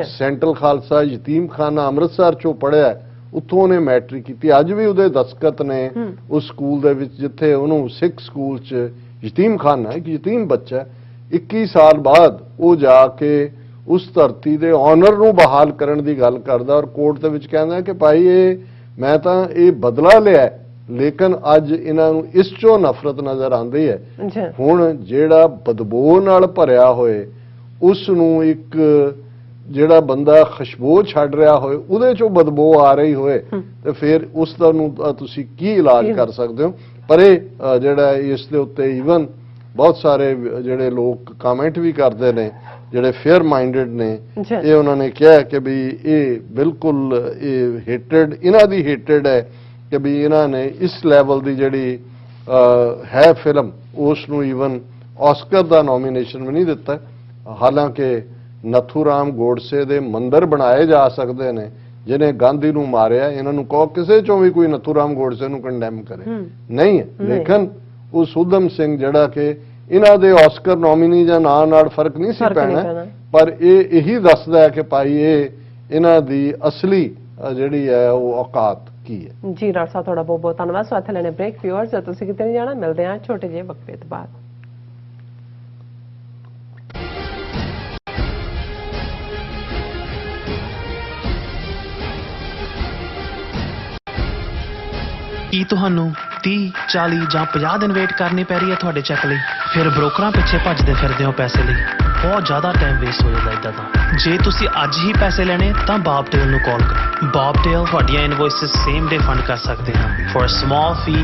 ਸੈਂਟਰਲ ਖਾਲਸਾ ਯਤੀਮਖਾਨਾ ਅੰਮ੍ਰਿਤਸਰ 'ਚੋਂ ਪੜ੍ਹਿਆ, ਉੱਥੋਂ ਉਹਨੇ ਮੈਟ੍ਰਿਕ ਕੀਤੀ। ਅੱਜ ਵੀ ਉਹਦੇ ਦਸਤਖਤ ਨੇ ਉਸ ਸਕੂਲ ਦੇ ਵਿੱਚ ਜਿੱਥੇ ਉਹਨੂੰ ਸਿੱਖ ਸਕੂਲ 'ਚ ਯਤੀਮਖਾਨਾ, ਇੱਕ ਯਤੀਮ ਬੱਚਾ 21 ਸਾਲ ਬਾਅਦ ਉਹ ਜਾ ਕੇ ਉਸ ਧਰਤੀ ਦੇ ਆਨਰ ਨੂੰ ਬਹਾਲ ਕਰਨ ਦੀ ਗੱਲ ਕਰਦਾ, ਔਰ ਕੋਰਟ ਦੇ ਵਿੱਚ ਕਹਿੰਦਾ ਕਿ ਭਾਈ ਮੈਂ ਤਾਂ ਇਹ ਬਦਲਾ ਲਿਆ, ਲੇਕਿਨ ਅੱਜ ਇਹਨਾਂ ਨੂੰ ਇਸ ਚੋਂ ਨਫ਼ਰਤ ਨਜ਼ਰ ਆਉਂਦੀ ਹੈ। ਹੁਣ ਜਿਹੜਾ ਬਦਬੂ ਨਾਲ ਭਰਿਆ ਹੋਏ, ਉਸ ਨੂੰ ਇੱਕ ਜਿਹੜਾ ਬੰਦਾ ਖੁਸ਼ਬੂ ਛੱਡ ਰਿਹਾ ਹੋਏ, ਉਹਦੇ ਚੋਂ ਬਦਬੂ ਆ ਰਹੀ ਹੋਏ, ਤੇ ਫਿਰ ਉਸ ਦਾ ਨੂੰ ਤੁਸੀਂ ਕੀ ਇਲਾਜ ਕਰ ਸਕਦੇ ਹੋ। ਪਰ ਇਹ ਜਿਹੜਾ ਇਸ ਦੇ ਉੱਤੇ ਈਵਨ ਬਹੁਤ ਸਾਰੇ ਜਿਹੜੇ ਲੋਕ ਕਮੈਂਟ ਵੀ ਕਰਦੇ ਨੇ, ਜਿਹੜੇ ਫੇਅਰ ਮਾਈਂਡਡ ਨੇ, ਇਹ ਉਹਨਾਂ ਨੇ ਕਿਹਾ ਕਿ ਵੀ ਇਹ ਬਿਲਕੁਲ ਇਹ ਹੇਟਡ, ਇਹਨਾਂ ਦੀ ਹੇਟਡ ਹੈ ਕਿ ਵੀ ਇਹਨਾਂ ਨੇ ਇਸ ਲੈਵਲ ਦੀ ਜਿਹੜੀ ਹੈ ਫਿਲਮ, ਉਸ ਨੂੰ ਈਵਨ ਆਸਕਰ ਦਾ ਨੋਮੀਨੇਸ਼ਨ ਵੀ ਨਹੀਂ ਦਿੱਤਾ। ਹਾਲਾਂਕਿ ਨਥੂਰਾਮ ਗੋਡਸੇ ਦੇ ਮੰਦਰ ਬਣਾਏ ਜਾ ਸਕਦੇ ਨੇ, ਜਿਹਨੇ ਗਾਂਧੀ ਨੂੰ ਮਾਰਿਆ। ਇਹਨਾਂ ਨੂੰ ਕਹੋ ਕਿਸੇ ਚੋਂ ਵੀ ਕੋਈ ਨਥੂਰਾਮ ਗੋਡਸੇ ਨੂੰ ਕੰਡੈਮ ਕਰੇ, ਨਹੀਂ ਹੈ। ਲੇਕਿਨ ਉਸ ਊਧਮ ਸਿੰਘ ਜਿਹੜਾ ਕਿ ਇਹਨਾਂ ਦੇ ਆਸਕਰ ਨੋਮੀਨੀ ਜਾਂ ਨਾਂ ਨਾਲ ਫਰਕ ਨਹੀਂ ਸੀ ਪੈਣਾ, ਪਰ ਇਹ ਇਹੀ ਦੱਸਦਾ ਹੈ ਕਿ ਭਾਈ ਇਹ ਇਹਨਾਂ ਦੀ ਅਸਲੀ ਜਿਹੜੀ ਹੈ ਉਹ ਔਕਾਤ ਕੀ ਹੈ। ਜੀ ਡਾਕਟਰ ਸਾਹਿਬ, ਤੁਹਾਡਾ ਬਹੁਤ ਬਹੁਤ ਧੰਨਵਾਦ। ਸੋ ਇੱਥੇ ਲੈਣੇ ਬ੍ਰੇਕ। ਵਿਊਅਰਸ, ਤੁਸੀਂ ਕਿਤੇ ਨਹੀਂ ਜਾਣਾ, ਮਿਲਦੇ ਹਾਂ ਛੋਟੇ ਜਿਹੇ ਵਕਫੇ ਤੋਂ ਬਾਅਦ। ਕੀ ਤੁਹਾਨੂੰ 30, 40 ਜਾਂ 50 ਦਿਨ ਵੇਟ ਕਰਨੀ ਪੈ ਰਹੀ ਹੈ ਤੁਹਾਡੇ ਚੈੱਕ ਲਈ? ਫਿਰ ਬ੍ਰੋਕਰਾਂ ਪਿੱਛੇ ਭੱਜਦੇ ਫਿਰਦੇ ਹੋ ਪੈਸੇ ਲਈ, ਬਹੁਤ ਜ਼ਿਆਦਾ ਟਾਈਮ ਵੇਸਟ ਹੋ ਜਾਂਦਾ ਇੱਦਾਂ ਤਾਂ। ਜੇ ਤੁਸੀਂ ਅੱਜ ਹੀ ਪੈਸੇ ਲੈਣੇ ਤਾਂ ਬੌਬਟੇਲ ਨੂੰ ਕਾਲ ਕਰੋ। ਬੌਬਟੇਲ ਤੁਹਾਡੀਆਂ ਇਨਵੌਇਸਸ ਸੇਮ ਡੇ ਫੰਡ ਕਰ ਸਕਦੇ ਹਨ for a small fee,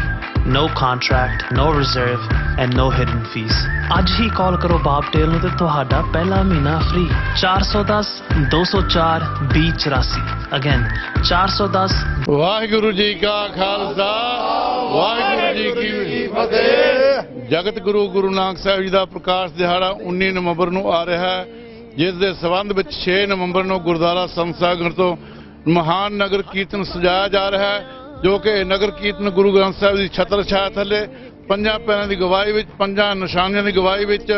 no contract, no reserve and no hidden fees। ਅੱਜ ਹੀ ਕਾਲ ਕਰੋ ਬੌਬਟੇਲ ਨੂੰ ਤੇ ਤੁਹਾਡਾ ਪਹਿਲਾ ਮਹੀਨਾ ਫ੍ਰੀ। 410 204 2084। ਅਗੇਨ 410। ਵਾਹਿਗੁਰੂ ਜੀ ਕਾ ਖਾਲਸਾ, ਵਾਹਿਗੁਰੂ ਜੀ ਕੀ ਫਤਿਹ। ਜਗਤ ਗੁਰੂ ਗੁਰੂ ਨਾਨਕ ਸਾਹਿਬ ਜੀ ਦਾ ਪ੍ਰਕਾਸ਼ ਦਿਹਾੜਾ 19 ਨਵੰਬਰ ਨੂੰ ਆ ਰਿਹਾ ਹੈ, ਜਿਸ ਦੇ ਸਬੰਧ ਵਿੱਚ 6 ਨਵੰਬਰ ਨੂੰ ਗੁਰਦੁਆਰਾ ਸੰਸਾਗਰ ਤੋਂ ਮਹਾਨ ਨਗਰ ਕੀਰਤਨ ਸਜਾਇਆ ਜਾ ਰਿਹਾ ਹੈ, ਜੋ ਕਿ ਨਗਰ ਕੀਰਤਨ ਗੁਰੂ ਗ੍ਰੰਥ ਸਾਹਿਬ ਦੀ ਛਤਰ ਛਾਇਆ ਥੱਲੇ 5 ਪੈਰਾਂ ਦੀ ਗਵਾਹੀ ਵਿੱਚ, 5 ਨਿਸ਼ਾਨੀਆਂ ਦੀ ਗਵਾਹੀ ਵਿੱਚ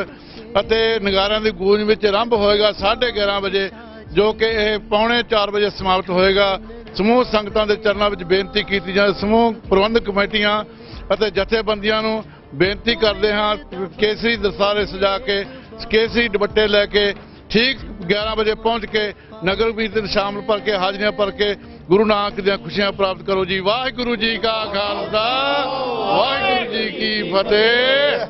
ਅਤੇ ਨਗਾਰਿਆਂ ਦੀ ਗੂੰਜ ਵਿੱਚ ਆਰੰਭ ਹੋਏਗਾ 11:30 ਵਜੇ, ਜੋ ਕਿ ਇਹ 3:45 ਵਜੇ ਸਮਾਪਤ ਹੋਏਗਾ। ਸਮੂਹ ਸੰਗਤਾਂ ਦੇ ਚਰਨਾਂ ਵਿੱਚ ਬੇਨਤੀ ਕੀਤੀ ਜਾਂਦੀ, ਸਮੂਹ ਪ੍ਰਬੰਧਕ ਕਮੇਟੀਆਂ ਅਤੇ ਜਥੇਬੰਦੀਆਂ ਨੂੰ ਬੇਨਤੀ ਕਰਦੇ ਹਾਂ, ਕੇਸਰੀ ਦਸਤਾਰੇ ਸਜਾ ਕੇ, ਕੇਸਰੀ ਦੁਪੱਟੇ ਲੈ ਕੇ ਠੀਕ 11 ਵਜੇ ਪਹੁੰਚ ਕੇ ਨਗਰ ਕੀਰਤਨ ਸ਼ਾਮਲ ਭਰ ਕੇ, ਹਾਜ਼ਰੀਆਂ ਭਰ ਕੇ ਗੁਰੂ ਨਾਨਕ ਦੀਆਂ ਖੁਸ਼ੀਆਂ ਪ੍ਰਾਪਤ ਕਰੋ ਜੀ। ਵਾਹਿਗੁਰੂ ਜੀ ਕਾ ਖਾਲਸਾ, ਵਾਹਿਗੁਰੂ ਜੀ ਕੀ ਫਤਿਹ।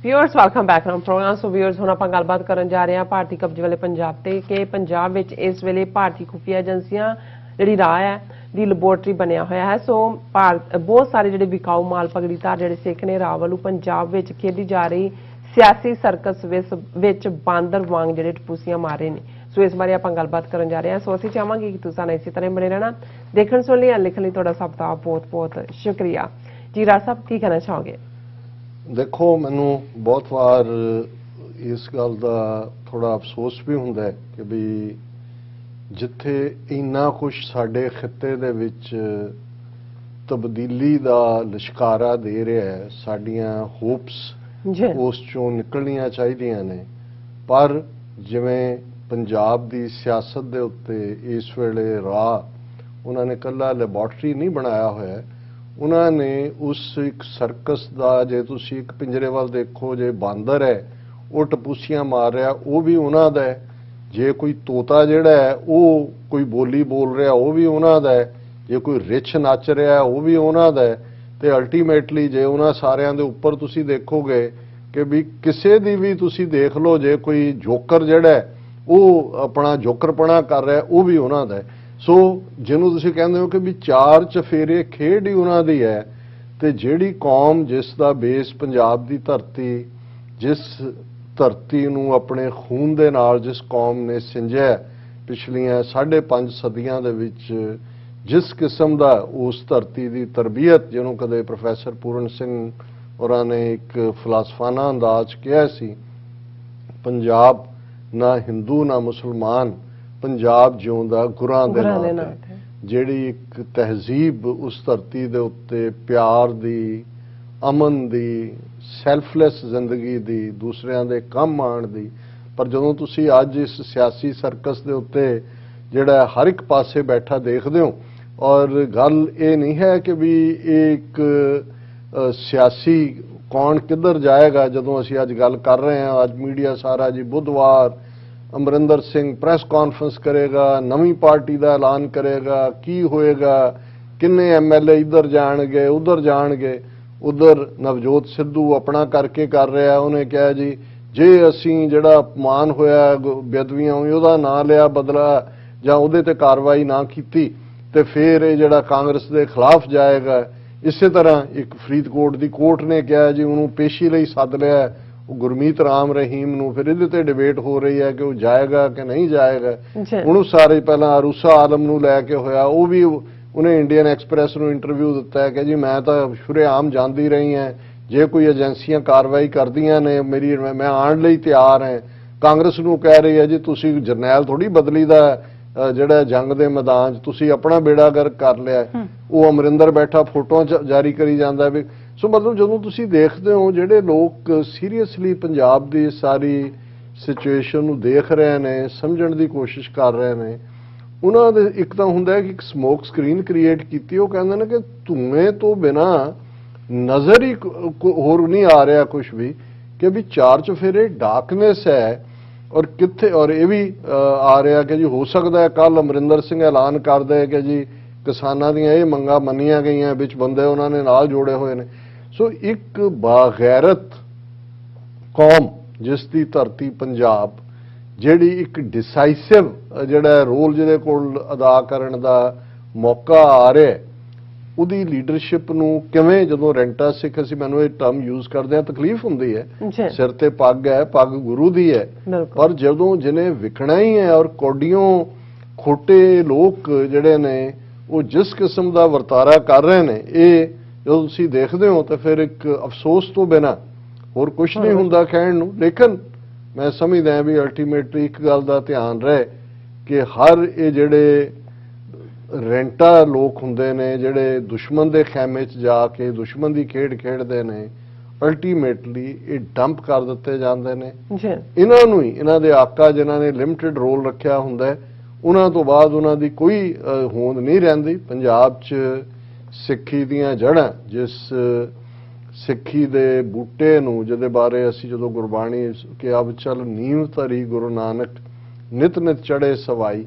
Viewers, welcome back to program. So viewers, ਹੁਣ ਆਪਾਂ ਗੱਲਬਾਤ ਕਰਨ ਜਾ ਰਹੇ ਹਾਂ ਭਾਰਤੀ ਕਬਜ਼ੇ ਵਾਲੇ ਪੰਜਾਬ ਤੇ, ਕਿ ਪੰਜਾਬ ਵਿੱਚ ਇਸ ਵੇਲੇ ਭਾਰਤੀ ਖੁਫੀਆ ਏਜੰਸੀਆਂ ਜਿਹੜੀ ਰਾਹ ਹੈ ਦੀ ਲੈਬੋਰਟਰੀ ਬਣਿਆ ਹੋਇਆ ਹੈ। ਸੋ ਬਹੁਤ ਸਾਰੇ ਜਿਹੜੇ ਵਿਕਾਊ ਮਾਲ ਪਗੜੀਦਾਰ ਜਿਹੜੇ ਸਿੱਖ ਨੇ ਰਾਹ ਵੱਲੋਂ ਪੰਜਾਬ ਵਿੱਚ ਖੇਡੀ ਜਾ ਰਹੀ ਸਿਆਸੀ ਸਰਕਸ ਵਿੱਚ ਬਾਂਦਰ ਵਾਂਗ ਜਿਹੜੇ ਟਪੂਸੀਆਂ ਮਾਰ ਰਹੇ ਨੇ। ਸੋ ਇਸ ਬਾਰੇ ਆਪਾਂ ਗੱਲਬਾਤ ਕਰਨ ਜਾ ਰਹੇ ਹਾਂ। ਸੋ ਅਸੀਂ ਚਾਹਾਂਗੇ ਕਿ ਤੁਸੀਂ ਇਸੇ ਤਰ੍ਹਾਂ ਬਣੇ ਰਹਿਣਾ। ਦੇਖਣ ਸੁਣ ਲਈ ਲਿਖਣ ਲਈ ਤੁਹਾਡਾ ਸਭ ਦਾ ਬਹੁਤ ਬਹੁਤ ਸ਼ੁਕਰੀਆ ਜੀ। ਰਾਜ ਸਾਹਿਬ, ਕੀ ਕਹਿਣਾ ਚਾਹੋਗੇ? ਦੇਖੋ, ਮੈਨੂੰ ਬਹੁਤ ਵਾਰ ਇਸ ਗੱਲ ਦਾ ਥੋੜਾ ਅਫਸੋਸ ਵੀ ਹੁੰਦਾ ਹੈ ਕਿ ਵੀ ਜਿੱਥੇ ਇੰਨਾ ਕੁਝ ਸਾਡੇ ਖਿੱਤੇ ਦੇ ਵਿੱਚ ਤਬਦੀਲੀ ਦਾ ਲਿਸ਼ਕਾਰਾ ਦੇ ਰਿਹਾ ਹੈ, ਸਾਡੀਆਂ ਹੋਪਸ ਉਸ ਚੋਂ ਨਿਕਲਣੀਆਂ ਚਾਹੀਦੀਆਂ ਨੇ, ਪਰ ਜਿਵੇਂ ਪੰਜਾਬ ਦੀ ਸਿਆਸਤ ਦੇ ਉੱਤੇ ਇਸ ਵੇਲੇ ਰਾਹ ਉਹਨਾਂ ਨੇ ਇਕੱਲਾ ਲੈਬੋਰਟਰੀ ਨਹੀਂ ਬਣਾਇਆ ਹੋਇਆ, ਉਹਨਾਂ ਨੇ ਉਸ ਇੱਕ ਸਰਕਸ ਦਾ, ਜੇ ਤੁਸੀਂ ਇੱਕ ਪਿੰਜਰੇ ਵੱਲ ਦੇਖੋ, ਜੇ ਬਾਂਦਰ ਹੈ ਉਹ ਟਪੂਸੀਆਂ ਮਾਰ ਰਿਹਾ, ਉਹ ਵੀ ਉਹਨਾਂ ਦਾ ਹੈ। ਜੇ ਕੋਈ ਤੋਤਾ ਜਿਹੜਾ ਹੈ ਉਹ ਕੋਈ ਬੋਲੀ ਬੋਲ ਰਿਹਾ, ਉਹ ਵੀ ਉਹਨਾਂ ਦਾ ਹੈ। ਜੇ ਕੋਈ ਰਿਛ ਨੱਚ ਰਿਹਾ, ਉਹ ਵੀ ਉਹਨਾਂ ਦਾ ਹੈ। ਤੇ ਅਲਟੀਮੇਟਲੀ ਜੇ ਉਹਨਾਂ ਸਾਰਿਆਂ ਦੇ ਉੱਪਰ ਤੁਸੀਂ ਦੇਖੋਗੇ ਕਿ ਵੀ ਕਿਸੇ ਦੀ ਵੀ ਤੁਸੀਂ ਦੇਖ ਲਓ, ਜੇ ਕੋਈ ਜੋਕਰ ਜਿਹੜਾ ਹੈ ਉਹ ਆਪਣਾ ਜੋਕਰਪਣਾ ਕਰ ਰਿਹਾ, ਉਹ ਵੀ ਉਹਨਾਂ ਦਾ ਹੈ। ਸੋ ਜਿਹਨੂੰ ਤੁਸੀਂ ਕਹਿੰਦੇ ਹੋ ਕਿ ਵੀ ਚਾਰ ਚਫੇਰੇ ਖੇਡ ਹੀ ਉਹਨਾਂ ਦੀ ਹੈ। ਤੇ ਜਿਹੜੀ ਕੌਮ ਜਿਸ ਦਾ ਬੇਸ ਪੰਜਾਬ ਦੀ ਧਰਤੀ, ਜਿਸ ਧਰਤੀ ਨੂੰ ਆਪਣੇ ਖੂਨ ਦੇ ਨਾਲ ਜਿਸ ਕੌਮ ਨੇ ਸਿੰਜਿਆ ਪਿਛਲੀਆਂ 5.5 ਸਦੀਆਂ ਦੇ ਵਿੱਚ, ਜਿਸ ਕਿਸਮ ਦਾ ਉਸ ਧਰਤੀ ਦੀ ਤਰਬੀਅਤ, ਜਿਹਨੂੰ ਕਦੇ ਪ੍ਰੋਫੈਸਰ ਪੂਰਨ ਸਿੰਘ ਹੋਰਾਂ ਨੇ ਇੱਕ ਫਲਸਫਾਨਾ ਅੰਦਾਜ਼ ਕਿਹਾ ਸੀ, ਪੰਜਾਬ ਨਾ ਹਿੰਦੂ ਨਾ ਮੁਸਲਮਾਨ, ਪੰਜਾਬ ਜਿਉਂਦਾ ਗੁਰਾਂ ਦੇ ਨਾਲ। ਜਿਹੜੀ ਇੱਕ ਤਹਿਜ਼ੀਬ ਉਸ ਧਰਤੀ ਦੇ ਉੱਤੇ ਪਿਆਰ ਦੀ, ਅਮਨ ਦੀ, ਸੈਲਫਲੈਸ ਜ਼ਿੰਦਗੀ ਦੀ, ਦੂਸਰਿਆਂ ਦੇ ਕੰਮ ਆਉਣ ਦੀ। ਪਰ ਜਦੋਂ ਤੁਸੀਂ ਅੱਜ ਇਸ ਸਿਆਸੀ ਸਰਕਸ ਦੇ ਉੱਤੇ ਜਿਹੜਾ ਹਰ ਇੱਕ ਪਾਸੇ ਬੈਠਾ ਦੇਖਦੇ ਹੋ, ਔਰ ਗੱਲ ਇਹ ਨਹੀਂ ਹੈ ਕਿ ਵੀ ਇਹ ਇੱਕ ਸਿਆਸੀ ਕੌਣ ਕਿੱਧਰ ਜਾਏਗਾ। ਜਦੋਂ ਅਸੀਂ ਅੱਜ ਗੱਲ ਕਰ ਰਹੇ ਹਾਂ, ਅੱਜ ਮੀਡੀਆ ਸਾਰਾ ਜੀ ਬੁੱਧਵਾਰ ਅਮਰਿੰਦਰ ਸਿੰਘ ਪ੍ਰੈਸ ਕਾਨਫਰੰਸ ਕਰੇਗਾ, ਨਵੀਂ ਪਾਰਟੀ ਦਾ ਐਲਾਨ ਕਰੇਗਾ, ਕੀ ਹੋਏਗਾ, ਕਿੰਨੇ ਐਮਐਲਏ ਇੱਧਰ ਜਾਣਗੇ ਉੱਧਰ ਜਾਣਗੇ। ਉਧਰ ਨਵਜੋਤ ਸਿੱਧੂ ਆਪਣਾ ਕਰਕੇ ਕਰ ਰਿਹਾ, ਉਹਨੇ ਕਿਹਾ ਜੀ ਜੇ ਅਸੀਂ ਜਿਹੜਾ ਅਪਮਾਨ ਹੋਇਆ ਬੇਅਦਬੀਆਂ ਹੋਈ ਉਹਦਾ ਨਾਂ ਲਿਆ ਬਦਲਾ ਜਾਂ ਉਹਦੇ ਤੇ ਕਾਰਵਾਈ ਨਾ ਕੀਤੀ ਤੇ ਫਿਰ ਇਹ ਜਿਹੜਾ ਕਾਂਗਰਸ ਦੇ ਖਿਲਾਫ ਜਾਏਗਾ। ਇਸੇ ਤਰ੍ਹਾਂ ਇੱਕ ਫਰੀਦਕੋਟ ਦੀ ਕੋਰਟ ਨੇ ਕਿਹਾ ਜੀ ਉਹਨੂੰ ਪੇਸ਼ੀ ਲਈ ਸੱਦ ਲਿਆ, ਉਹ ਗੁਰਮੀਤ ਰਾਮ ਰਹੀਮ ਨੂੰ। ਫਿਰ ਇਹਦੇ ਤੇ ਡਿਬੇਟ ਹੋ ਰਹੀ ਹੈ ਕਿ ਉਹ ਜਾਏਗਾ ਕਿ ਨਹੀਂ ਜਾਏਗਾ। ਉਹਨੂੰ ਸਾਰੇ ਪਹਿਲਾਂ ਅਰੂਸਾ ਆਲਮ ਨੂੰ ਲੈ ਕੇ ਹੋਇਆ, ਉਹ ਵੀ ਉਹਨੇ ਇੰਡੀਅਨ ਐਕਸਪ੍ਰੈਸ ਨੂੰ ਇੰਟਰਵਿਊ ਦਿੱਤਾ ਹੈ ਕਿ ਜੀ ਮੈਂ ਤਾਂ ਸ਼ੁਰੇਆਮ ਜਾਂਦੀ ਰਹੀ ਹਾਂ, ਜੇ ਕੋਈ ਏਜੰਸੀਆਂ ਕਾਰਵਾਈ ਕਰਦੀਆਂ ਨੇ ਮੈਂ ਆਉਣ ਲਈ ਤਿਆਰ ਹਾਂ। ਕਾਂਗਰਸ ਨੂੰ ਕਹਿ ਰਹੀ ਹੈ ਜੀ ਤੁਸੀਂ ਜਰਨੈਲ ਥੋੜੀ ਬਦਲੀ ਦਾ ਜਿਹੜਾ ਜੰਗ ਦੇ ਮੈਦਾਨ 'ਚ ਤੁਸੀਂ ਆਪਣਾ ਬੇੜਾ ਗਰਕ ਕਰ ਲਿਆ। ਉਹ ਅਮਰਿੰਦਰ ਬੈਠਾ ਫੋਟੋਆਂ ਜਾਰੀ ਕਰੀ ਜਾਂਦਾ ਵੀ। ਸੋ ਮਤਲਬ ਜਦੋਂ ਤੁਸੀਂ ਦੇਖਦੇ ਹੋ ਜਿਹੜੇ ਲੋਕ ਸੀਰੀਅਸਲੀ ਪੰਜਾਬ ਦੀ ਸਾਰੀ ਸਿਚੁਏਸ਼ਨ ਨੂੰ ਦੇਖ ਰਹੇ ਨੇ, ਸਮਝਣ ਦੀ ਕੋਸ਼ਿਸ਼ ਕਰ ਰਹੇ ਨੇ, ਉਹਨਾਂ ਦੇ ਇੱਕ ਤਾਂ ਹੁੰਦਾ ਕਿ ਇੱਕ ਸਮੋਕ ਸਕਰੀਨ ਕ੍ਰੀਏਟ ਕੀਤੀ। ਉਹ ਕਹਿੰਦੇ ਨੇ ਕਿ ਧੂਏ ਤੋਂ ਬਿਨਾ ਨਜ਼ਰ ਹੀ ਹੋਰ ਨਹੀਂ ਆ ਰਿਹਾ ਕੁਝ ਵੀ, ਕਿ ਵੀ ਚਾਰ ਚਫੇਰੇ ਡਾਰਕਨੈਸ ਹੈ। ਔਰ ਕਿੱਥੇ, ਔਰ ਇਹ ਵੀ ਆ ਰਿਹਾ ਕਿ ਜੀ ਹੋ ਸਕਦਾ ਹੈ ਕੱਲ ਅਮਰਿੰਦਰ ਸਿੰਘ ਐਲਾਨ ਕਰਦੇ ਕਿ ਜੀ ਕਿਸਾਨਾਂ ਦੀਆਂ ਇਹ ਮੰਗਾਂ ਮੰਨੀਆਂ ਗਈਆਂ, ਵਿੱਚ ਬੰਦੇ ਉਹਨਾਂ ਨੇ ਨਾਲ ਜੋੜੇ ਹੋਏ ਨੇ। ਸੋ ਇੱਕ ਬਾਗੈਰਤ ਕੌਮ ਜਿਸ ਦੀ ਧਰਤੀ ਪੰਜਾਬ, ਜਿਹੜੀ ਇੱਕ ਡਿਸਾਈਸਿਵ ਜਿਹੜਾ ਰੋਲ ਜਿਹਦੇ ਕੋਲ ਅਦਾ ਕਰਨ ਦਾ ਮੌਕਾ ਆ ਰਿਹਾ, ਉਹਦੀ ਲੀਡਰਸ਼ਿਪ ਨੂੰ ਕਿਵੇਂ, ਜਦੋਂ ਰੈਂਟਾ ਸਿੱਖ ਅਸੀਂ ਮੈਨੂੰ ਇਹ ਟਰਮ ਯੂਜ਼ ਕਰਦੇ ਹਾਂ ਤਕਲੀਫ ਹੁੰਦੀ ਹੈ, ਸਿਰ ਤੇ ਪੱਗ ਹੈ, ਪੱਗ ਗੁਰੂ ਦੀ ਹੈ, ਪਰ ਜਦੋਂ ਜਿਹਨੇ ਵਿਕਣਾ ਹੀ ਹੈ ਔਰ ਕੋਡੀਆਂ ਖੋਟੇ ਲੋਕ ਜਿਹੜੇ ਨੇ ਉਹ ਜਿਸ ਕਿਸਮ ਦਾ ਵਰਤਾਰਾ ਕਰ ਰਹੇ ਨੇ, ਇਹ ਜਦੋਂ ਤੁਸੀਂ ਦੇਖਦੇ ਹੋ ਤਾਂ ਫਿਰ ਇੱਕ ਅਫਸੋਸ ਤੋਂ ਬਿਨਾਂ ਹੋਰ ਕੁਝ ਨਹੀਂ ਹੁੰਦਾ ਕਹਿਣ ਨੂੰ। ਲੇਕਿਨ ਮੈਂ ਸਮਝਦਾ ਵੀ ਅਲਟੀਮੇਟਲੀ ਇੱਕ ਗੱਲ ਦਾ ਧਿਆਨ ਰਹੇ ਕਿ ਹਰ ਇਹ ਜਿਹੜੇ ਰੈਂਟਾ ਲੋਕ ਹੁੰਦੇ ਨੇ, ਜਿਹੜੇ ਦੁਸ਼ਮਣ ਦੇ ਖੈਮੇ 'ਚ ਜਾ ਕੇ ਦੁਸ਼ਮਣ ਦੀ ਖੇਡ ਖੇਡਦੇ ਨੇ, ਅਲਟੀਮੇਟਲੀ ਇਹ ਡੰਪ ਕਰ ਦਿੱਤੇ ਜਾਂਦੇ ਨੇ। ਇਹਨਾਂ ਨੂੰ ਹੀ, ਇਹਨਾਂ ਦੇ ਆਕਾ ਜਿਨ੍ਹਾਂ ਨੇ ਲਿਮਟਿਡ ਰੋਲ ਰੱਖਿਆ ਹੁੰਦਾ, ਉਹਨਾਂ ਤੋਂ ਬਾਅਦ ਉਹਨਾਂ ਦੀ ਕੋਈ ਹੋਂਦ ਨਹੀਂ ਰਹਿੰਦੀ। ਪੰਜਾਬ 'ਚ ਸਿੱਖੀ ਦੀਆਂ ਜੜ੍ਹਾਂ, ਜਿਸ ਸਿੱਖੀ ਦੇ ਬੂਟੇ ਨੂੰ ਜਿਹਦੇ ਬਾਰੇ ਅਸੀਂ ਜਦੋਂ ਗੁਰਬਾਣੀ ਕਿ ਅਬ ਚਲ ਨੀਂਵ ਧਰੀ ਗੁਰੂ ਨਾਨਕ ਨਿਤ ਨਿਤ ਚੜ੍ਹੇ ਸਵਾਈ,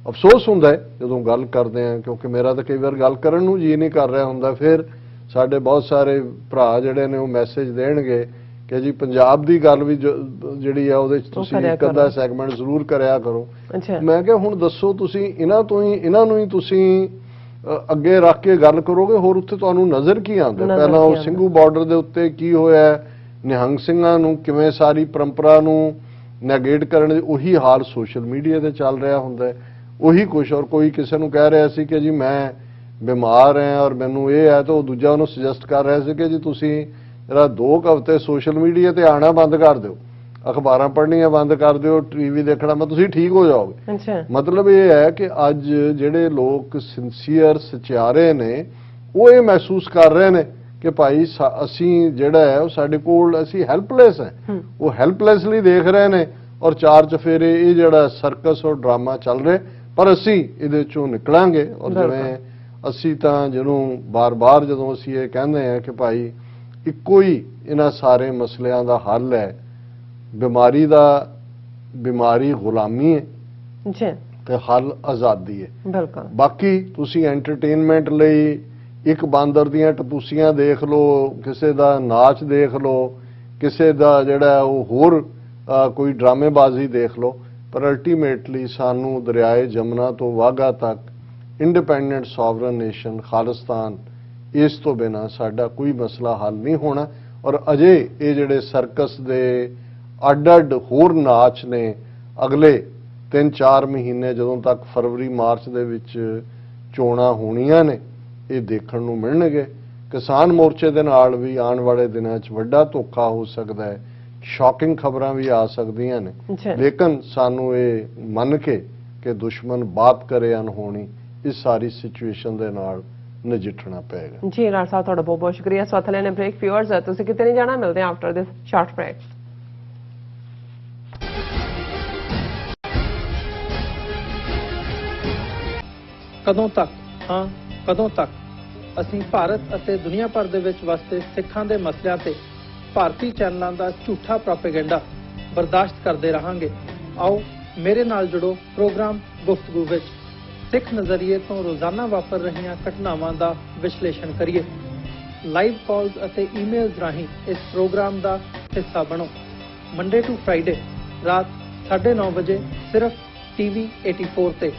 ਅਫਸੋਸ ਹੁੰਦਾ ਹੈ ਜਦੋਂ ਗੱਲ ਕਰਦੇ ਹਾਂ, ਕਿਉਂਕਿ ਮੇਰਾ ਤਾਂ ਕਈ ਵਾਰ ਗੱਲ ਕਰਨ ਨੂੰ ਜੀ ਨਹੀਂ ਕਰ ਰਿਹਾ ਹੁੰਦਾ। ਫਿਰ ਸਾਡੇ ਬਹੁਤ ਸਾਰੇ ਭਰਾ ਜਿਹੜੇ ਨੇ ਉਹ ਮੈਸੇਜ ਦੇਣਗੇ ਕਿ ਜੀ ਪੰਜਾਬ ਦੀ ਗੱਲ ਵੀ ਜਿਹੜੀ ਆ ਉਹਦੇ 'ਚ ਤੁਸੀਂ ਇੱਕ ਅੱਧਾ ਸੈਗਮੈਂਟ ਜ਼ਰੂਰ ਕਰਿਆ ਕਰੋ। ਮੈਂ ਕਿਹਾ ਹੁਣ ਦੱਸੋ ਤੁਸੀਂ ਇਹਨਾਂ ਨੂੰ ਹੀ ਤੁਸੀਂ ਅੱਗੇ ਰੱਖ ਕੇ ਗੱਲ ਕਰੋਗੇ, ਹੋਰ ਉੱਥੇ ਤੁਹਾਨੂੰ ਨਜ਼ਰ ਕੀ ਆਉਂਦਾ? ਪਹਿਲਾਂ ਉਹ ਸਿੰਘੂ ਬਾਰਡਰ ਦੇ ਉੱਤੇ ਕੀ ਹੋਇਆ, ਨਿਹੰਗ ਸਿੰਘਾਂ ਨੂੰ ਕਿਵੇਂ ਸਾਰੀ ਪਰੰਪਰਾ ਨੂੰ ਨੈਗੇਟ ਕਰਨ ਦੀ, ਉਹੀ ਹਾਲ ਸੋਸ਼ਲ ਮੀਡੀਆ ਤੇ ਚੱਲ ਰਿਹਾ ਹੁੰਦਾ, ਉਹੀ ਕੁਛ। ਔਰ ਕੋਈ ਕਿਸੇ ਨੂੰ ਕਹਿ ਰਿਹਾ ਸੀ ਕਿ ਜੀ ਮੈਂ ਬਿਮਾਰ ਹਾਂ ਔਰ ਮੈਨੂੰ ਇਹ ਹੈ, ਤਾਂ ਉਹ ਦੂਜਾ ਉਹਨੂੰ ਸੁਜੈਸਟ ਕਰ ਰਿਹਾ ਸੀ ਕਿ ਜੀ ਤੁਸੀਂ ਜਰਾ 2 ਹਫ਼ਤੇ ਸੋਸ਼ਲ ਮੀਡੀਆ ਤੇ ਆਉਣਾ ਬੰਦ ਕਰ ਦਿਓ, ਅਖਬਾਰਾਂ ਪੜ੍ਹਨੀਆਂ ਬੰਦ ਕਰ ਦਿਓ, ਟੀਵੀ ਦੇਖਣਾ, ਮੈਂ ਤੁਸੀਂ ਠੀਕ ਹੋ ਜਾਓਗੇ। ਮਤਲਬ ਇਹ ਹੈ ਕਿ ਅੱਜ ਜਿਹੜੇ ਲੋਕ ਸਿੰਸੀਅਰ ਸਚਿਆਰੇ ਨੇ ਉਹ ਇਹ ਮਹਿਸੂਸ ਕਰ ਰਹੇ ਨੇ ਕਿ ਭਾਈ ਅਸੀਂ ਜਿਹੜਾ ਹੈ ਉਹ ਸਾਡੇ ਕੋਲ, ਅਸੀਂ ਹੈਲਪਲੈਸ ਹੈ। ਉਹ ਹੈਲਪਲੈਸਲੀ ਦੇਖ ਰਹੇ ਨੇ ਔਰ ਚਾਰ ਚਫੇਰੇ ਇਹ ਜਿਹੜਾ ਸਰਕਸ ਔਰ ਡਰਾਮਾ ਚੱਲ ਰਿਹਾ, ਪਰ ਅਸੀਂ ਇਹਦੇ ਚੋਂ ਨਿਕਲਾਂਗੇ। ਔਰ ਜਿਵੇਂ ਅਸੀਂ ਤਾਂ ਜਿਹਨੂੰ ਬਾਰ-ਬਾਰ ਜਦੋਂ ਅਸੀਂ ਇਹ ਕਹਿੰਦੇ ਹਾਂ ਕਿ ਭਾਈ ਇੱਕੋ ਹੀ ਇਹਨਾਂ ਸਾਰੇ ਮਸਲਿਆਂ ਦਾ ਹੱਲ ਹੈ, ਬਿਮਾਰੀ ਗੁਲਾਮੀ ਹੈ ਜੀ ਤੇ ਹੱਲ ਆਜ਼ਾਦੀ ਹੈ। ਬਿਲਕੁਲ। ਬਾਕੀ ਤੁਸੀਂ ਐਂਟਰਟੇਨਮੈਂਟ ਲਈ ਇੱਕ ਬਾਂਦਰ ਦੀਆਂ ਟਪੂਸੀਆਂ ਦੇਖ ਲਓ, ਕਿਸੇ ਦਾ ਨਾਚ ਦੇਖ ਲਓ, ਕਿਸੇ ਦਾ ਜਿਹੜਾ ਉਹ ਹੋਰ ਕੋਈ ਡਰਾਮੇਬਾਜ਼ੀ ਦੇਖ ਲਓ, ਪਰ ਅਲਟੀਮੇਟਲੀ ਸਾਨੂੰ ਦਰਿਆਏ ਜਮਨਾ ਤੋਂ ਵਾਘਾ ਤੱਕ ਇੰਡੀਪੈਂਡੈਂਟ ਸੋਵਰਨ ਨੇਸ਼ਨ ਖਾਲਿਸਤਾਨ, ਇਸ ਤੋਂ ਬਿਨਾਂ ਸਾਡਾ ਕੋਈ ਮਸਲਾ ਹੱਲ ਨਹੀਂ ਹੋਣਾ। ਔਰ ਅਜੇ ਇਹ ਜਿਹੜੇ ਸਰਕਸ ਦੇ ਅੱਡ-ਅੱਡ ਹੋਰ ਨਾਚ ਨੇ, ਅਗਲੇ 3-4 ਮਹੀਨੇ ਜਦੋਂ ਤੱਕ ਫਰਵਰੀ ਮਾਰਚ ਦੇ ਵਿੱਚ ਚੋਣਾਂ ਹੋਣੀਆਂ ਨੇ, ਇਹ ਦੇਖਣ ਨੂੰ ਮਿਲਣਗੇ। ਕਿਸਾਨ ਮੋਰਚੇ ਦੇ ਨਾਲ ਵੀ ਆਉਣ ਵਾਲੇ ਦਿਨਾਂ 'ਚ ਵੱਡਾ ਧੋਖਾ ਹੋ ਸਕਦਾ ਹੈ, ਸ਼ੌਕਿੰਗ ਖਬਰਾਂ ਵੀ ਆ ਸਕਦੀਆਂ ਨੇ, ਲੇਕਿਨ ਸਾਨੂੰ ਇਹ ਮੰਨ ਕੇ ਕਿ ਦੁਸ਼ਮਣ ਬਾਤ ਕਰੇ ਅਨਹੋਣੀ, ਇਸ ਸਾਰੀ ਸਿਚੁਏਸ਼ਨ ਦੇ ਨਾਲ ਨਜਿੱਠਣਾ ਪਏਗਾ। ਜੀ ਰਾਜ ਸਾਹਿਬ, ਤੁਹਾਡਾ ਬਹੁਤ ਬਹੁਤ ਸ਼ੁਕਰੀਆ। ਸਵਾਲ ਲੈਣੇ ਬ੍ਰੇਕ। ਵਿਊਅਰਸ, ਤੁਸੀਂ ਕਿਤੇ ਨਹੀਂ ਜਾਣਾ, ਮਿਲਦੇ ਹਾਂ ਆਫਟਰ ਦਿਸ ਸ਼ਾਰਟ ਬ੍ਰੇਕ। ਕਦੋਂ ਤੱਕ, ਹਾਂ ਕਦੋਂ ਤੱਕ ਅਸੀਂ ਭਾਰਤ ਅਤੇ ਦੁਨੀਆ ਭਰ ਦੇ ਵਿੱਚ ਵਸਦੇ ਸਿੱਖਾਂ ਦੇ ਮਸਲਿਆਂ ਤੇ ਭਾਰਤੀ ਚੈਨਲਾਂ ਦਾ ਝੂਠਾ ਪ੍ਰੋਪੇਗੈਂਡਾ ਬਰਦਾਸ਼ਤ ਕਰਦੇ ਰਹਾਂਗੇ? ਆਓ ਮੇਰੇ ਨਾਲ ਜੁੜੋ ਪ੍ਰੋਗਰਾਮ ਗੁਫ਼ਤਗੂ ਵਿੱਚ। ਸਿੱਖ ਨਜ਼ਰੀਏ ਤੋਂ ਰੋਜ਼ਾਨਾ ਵਾਪਰ ਰਹੀਆਂ ਘਟਨਾਵਾਂ ਦਾ ਵਿਸ਼ਲੇਸ਼ਣ ਕਰੀਏ। ਲਾਈਵ ਕਾਲਸ ਅਤੇ ਈਮੇਲਸ ਰਾਹੀਂ ਇਸ ਪ੍ਰੋਗਰਾਮ ਦਾ ਹਿੱਸਾ ਬਣੋ। ਮੰਡੇ ਟੂ ਫਰਾਈਡੇ ਰਾਤ 9:30 ਵਜੇ ਸਿਰਫ TV 84 ਤੇ।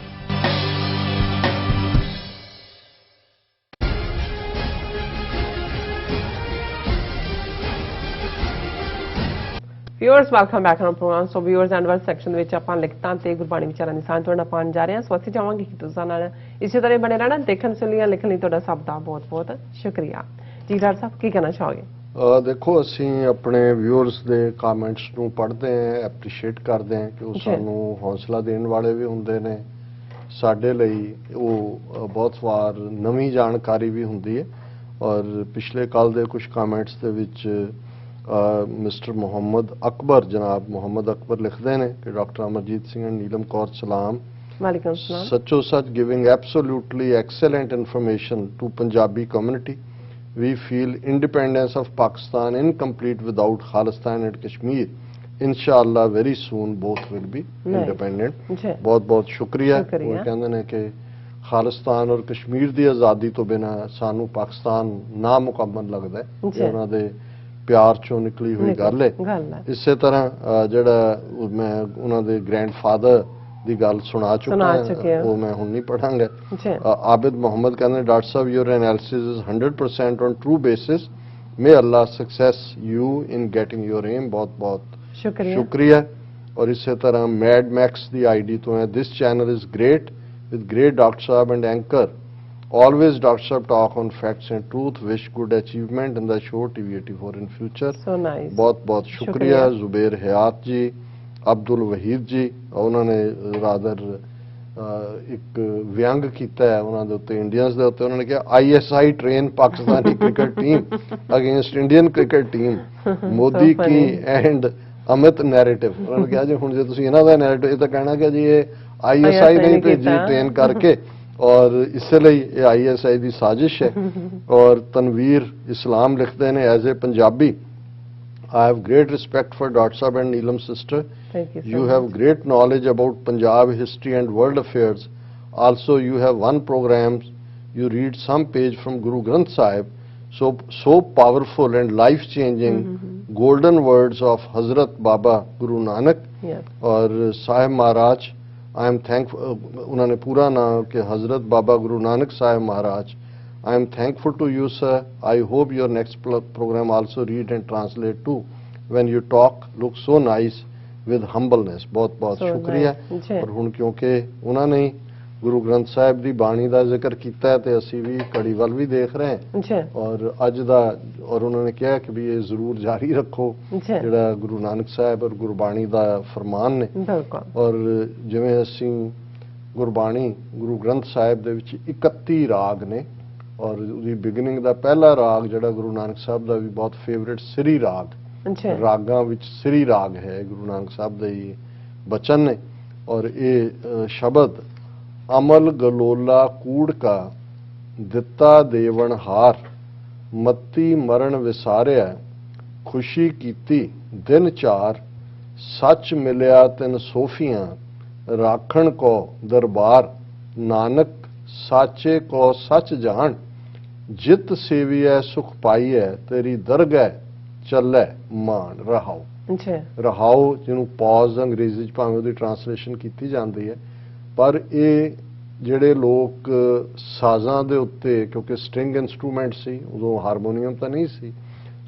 Viewers, welcome back on program. So viewers, and word section ਵਿੱਚ ਆਪਾਂ ਲਿਖਤਾਂ ਤੇ ਗੁਰਬਾਣੀ ਵਿਚਾਰਾਂ ਦੀ ਸਾਂਝ ਤੁਹਾਡੇ ਨਾਲ ਪਾਉਣ ਜਾ ਰਹੇ ਹਾਂ। ਸੋ ਅਸੀਂ ਚਾਹਾਂਗੇ ਕਿ ਤੁਸੀਂ ਨਾਲ ਇਸੇ ਤਰ੍ਹਾਂ ਬਣੇ ਰਹਿਣਾ। ਦੇਖਣ ਸੁਣਨ ਲਈ, ਲਿਖਣ ਲਈ ਤੁਹਾਡਾ ਸਭ ਦਾ ਬਹੁਤ ਬਹੁਤ ਸ਼ੁਕਰੀਆ। ਜੀ ਡਾਕਟਰ ਸਾਹਿਬ, ਕੀ ਕਹਿਣਾ ਚਾਹੋਗੇ? ਦੇਖੋ, ਅਸੀਂ ਆਪਣੇ ਵਿਊਅਰਸ ਦੇ ਕਮੈਂਟਸ ਨੂੰ ਪੜ੍ਹਦੇ ਹਾਂ, ਐਪਰੀਸ਼ੀਏਟ ਕਰਦੇ ਹਾਂ ਕਿ ਉਹ ਸਾਨੂੰ ਹੌਸਲਾ ਦੇਣ ਵਾਲੇ ਵੀ ਹੁੰਦੇ ਨੇ। ਸਾਡੇ ਲਈ ਉਹ ਬਹੁਤ ਵਾਰ ਨਵੀਂ ਜਾਣਕਾਰੀ ਵੀ ਹੁੰਦੀ ਹੈ। ਔਰ ਪਿਛਲੇ ਕੱਲ ਦੇ ਕੁਝ ਕਮੈਂਟਸ ਦੇ ਵਿੱਚ ਮਿਸਟਰ ਮੁਹੰਮਦ ਅਕਬਰ, ਜਨਾਬ ਮੁਹੰਮਦ ਅਕਬਰ ਲਿਖਦੇ ਨੇ ਕਿ ਡਾਕਟਰ ਅਮਰਜੀਤ ਸਿੰਘ ਐਂਡ ਨੀਲਮ ਕੌਰ ਸਲਾਮ। ਵਾਲੇਕੁਮ ਸਲਾਮ। ਸੱਚੋ ਸੱਚ giving absolutely excellent information to Punjabi community. We feel independence of Pakistan incomplete without Khalistan and Kashmir. Inshallah very soon both will be independent. बहुत बहुत शुक्रिया। वो कहते हैं कि खालिस्तान और कश्मीर की आज़ादी तो बिना सानू पाकिस्तान नामुकम्मल लगता है। ये उन्होंने प्यार चों निकली हुई गल है। इस तरह जड़ा मैं उन्होंने ग्रैंडफादर ਦੀ ਗੱਲ ਸੁਣਾ ਚੁੱਕਾ ਹਾਂ, ਉਹ ਮੈਂ ਹੁਣ ਨਹੀਂ ਪੜਾਂਗਾ। ਆਬਿਦ ਮੁਹੰਮਦ ਕਹਿੰਦੇ, ਡਾਕਟਰ ਸਾਹਿਬ your analysis is 100% on true basis. May Allah success you in getting your aim. ਬਹੁਤ ਬਹੁਤ ਸ਼ੁਕਰੀਆ। ਔਰ ਇਸੇ ਤਰ੍ਹਾਂ ਮੈਡ ਮੈਕਸ ਦੀ ਆਈਡੀ ਤੋਂ ਹੈ, this channel is great with great doctor ਸਾਹਿਬ and anchor. Always Dr. Sahab talk on facts and truth. Wish good achievement in the show TV 84 in future. So nice. बहुत बहुत शुक्रिया। जुबेर हयात जी, अब्दुल वहीद जी, उन्होंने रादर एक व्यंग किया है उन्होंने उत्ते इंडियंस दे उत्ते। उन्होंने कहा ISI train Pakistani cricket team against Indian cricket team Modi की एंड अमित नैरेटिव। उन्होंने कहा जी हुण जे तुसीं इन्हां दा नैरेटिव ये तां कहना कि जी ये ISI नहीं भेजी ट्रेन करके, और इसलिए ये ISI की साजिश है। और तनवीर इस्लाम लिखते हैं, as a Punjabi I have great respect for Dr. Sahab and Neelam sister. Thank you. You have great knowledge about Punjab history and world affairs. Also, you have one program. You read some page from Guru Granth Sahib. So powerful and life-changing golden words of Hazrat Baba Guru Nanak. Yes. और साहिब महाराज, I am thankful. उन्होंने पूरा नाम कि हजरत बाबा गुरु नानक साहिब महाराज। I am thankful to you, sir. I hope your next program also read and translate too. When you talk, look so nice with humbleness. बहुत बहुत शुक्रिया। और हुण क्योंकि उन्होंने गुरु ग्रंथ साहिब की बाणी का जिक्र किया है तो असी भी कड़ी वाल भी देख रहे हैं। और अज दा और उन्होंने कहा कि भी ये जरूर जारी रखो जिहड़ा गुरु नानक साहिब और गुरबाणी का फरमान ने। और जिवें असी गुरबाणी गुरु ग्रंथ साहिब दे विच 31 राग ने, और उसकी बिगिनिंग का पहला राग जिहड़ा गुरु नानक साहब का भी बहुत फेवरेट सिरी राग, रागां विच सिरी राग है, गुरु नानक साहब दे ही बचन ने। और ये शब्द अमल गलोला कूड़ का ਦਿੱਤਾ ਦੇਵਨ ਹਾਰ ਮੱਤੀ ਮਰਨ ਵਿਸਾਰਿਆ ਖੁਸ਼ੀ ਕੀਤੀ ਦਿਨ ਚਾਰ ਸੱਚ ਮਿਲਿਆ ਤਿਨ ਸੋਫੀਆਂ ਰਾਖਣ ਕੋ ਦਰਬਾਰ ਨਾਨਕ ਸਾਚੇ ਕੋ ਸੱਚ ਜਾਣ ਜਿਤ ਸੇਵੀਐ ਸੁਖ ਪਾਈਐ ਤੇਰੀ ਦਰਗਹਿ ਚੱਲੈ ਮਾਨ ਰਹਾਓ। ਅੱਛਾ ਰਹਾਓ ਜਿਹਨੂੰ ਪੌਜ਼ ਅੰਗਰੇਜ਼ੀ ਚ ਭਾਵੇਂ ਉਹਦੀ ਟਰਾਂਸਲੇਸ਼ਨ ਕੀਤੀ ਜਾਂਦੀ ਹੈ, ਪਰ ਇਹ ਜਿਹੜੇ ਲੋਕ ਸਾਜ਼ਾਂ ਦੇ ਉੱਤੇ, ਕਿਉਂਕਿ ਸਟ੍ਰਿੰਗ ਇੰਸਟਰੂਮੈਂਟ ਸੀ ਉਦੋਂ, ਹਾਰਮੋਨੀਅਮ ਤਾਂ ਨਹੀਂ ਸੀ,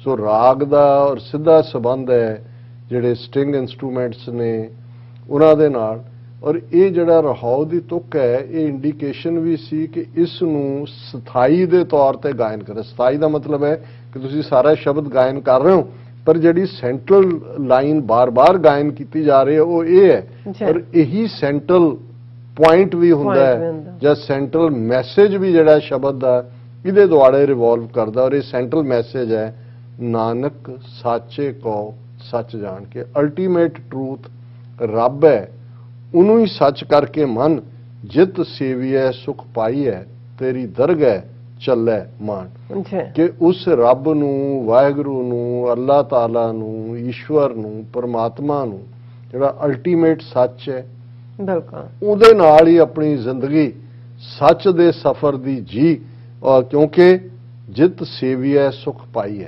ਸੋ ਰਾਗ ਦਾ ਔਰ ਸਿੱਧਾ ਸੰਬੰਧ ਹੈ ਜਿਹੜੇ ਸਟ੍ਰਿੰਗ ਇੰਸਟਰੂਮੈਂਟਸ ਨੇ ਉਹਨਾਂ ਦੇ ਨਾਲ। ਔਰ ਇਹ ਜਿਹੜਾ ਰਹਾਓ ਦੀ ਤੁਕ ਹੈ, ਇਹ ਇੰਡੀਕੇਸ਼ਨ ਵੀ ਸੀ ਕਿ ਇਸ ਨੂੰ ਸਥਾਈ ਦੇ ਤੌਰ ਤੇ ਗਾਇਨ ਕਰੇ। ਸਥਾਈ ਦਾ ਮਤਲਬ ਹੈ ਕਿ ਤੁਸੀਂ ਸਾਰਾ ਸ਼ਬਦ ਗਾਇਨ ਕਰ ਰਹੇ ਹੋ, ਪਰ ਜਿਹੜੀ ਸੈਂਟਰਲ ਲਾਈਨ ਬਾਰ-ਬਾਰ ਗਾਇਨ ਕੀਤੀ ਜਾ ਰਹੀ ਹੈ ਉਹ ਇਹ ਹੈ। ਔਰ ਇਹੀ ਸੈਂਟਰਲ ਪੁਆਇੰਟ ਵੀ ਹੁੰਦਾ ਹੈ ਜਾਂ ਸੈਂਟਰਲ ਮੈਸੇਜ ਵੀ ਜਿਹੜਾ ਸ਼ਬਦ ਦਾ ਇਹਦੇ ਦੁਆਲੇ ਰਿਵੋਲਵ ਕਰਦਾ। ਔਰ ਇਹ ਸੈਂਟਰਲ ਮੈਸੇਜ ਹੈ ਨਾਨਕ ਸਾਚੇ ਕੋ ਸੱਚ ਜਾਣ ਕੇ। ਅਲਟੀਮੇਟ ਟਰੂਥ ਰੱਬ ਹੈ, ਉਹਨੂੰ ਹੀ ਸੱਚ ਕਰਕੇ ਮੰਨ ਜਿਤ ਸੇਵੀਐ ਸੁਖ ਪਾਈਐ ਤੇਰੀ ਦਰਗਹਿ ਚੱਲੈ ਮਾਨ। ਕਿ ਉਸ ਰੱਬ ਨੂੰ, ਵਾਹਿਗੁਰੂ ਨੂੰ, ਅੱਲਾਹ ਤਾਲਾ ਨੂੰ, ਈਸ਼ਵਰ ਨੂੰ, ਪਰਮਾਤਮਾ ਨੂੰ, ਜਿਹੜਾ ਅਲਟੀਮੇਟ ਸੱਚ ਹੈ, ਬਿਲਕੁਲ ਉਹਦੇ ਨਾਲ ਹੀ ਆਪਣੀ ਜ਼ਿੰਦਗੀ ਸੱਚ ਦੇ ਸਫ਼ਰ ਦੀ ਜੀ। ਕਿਉਂਕਿ ਜਿਤ ਸੇਵੀਐ ਸੁਖ ਪਾਈਐ,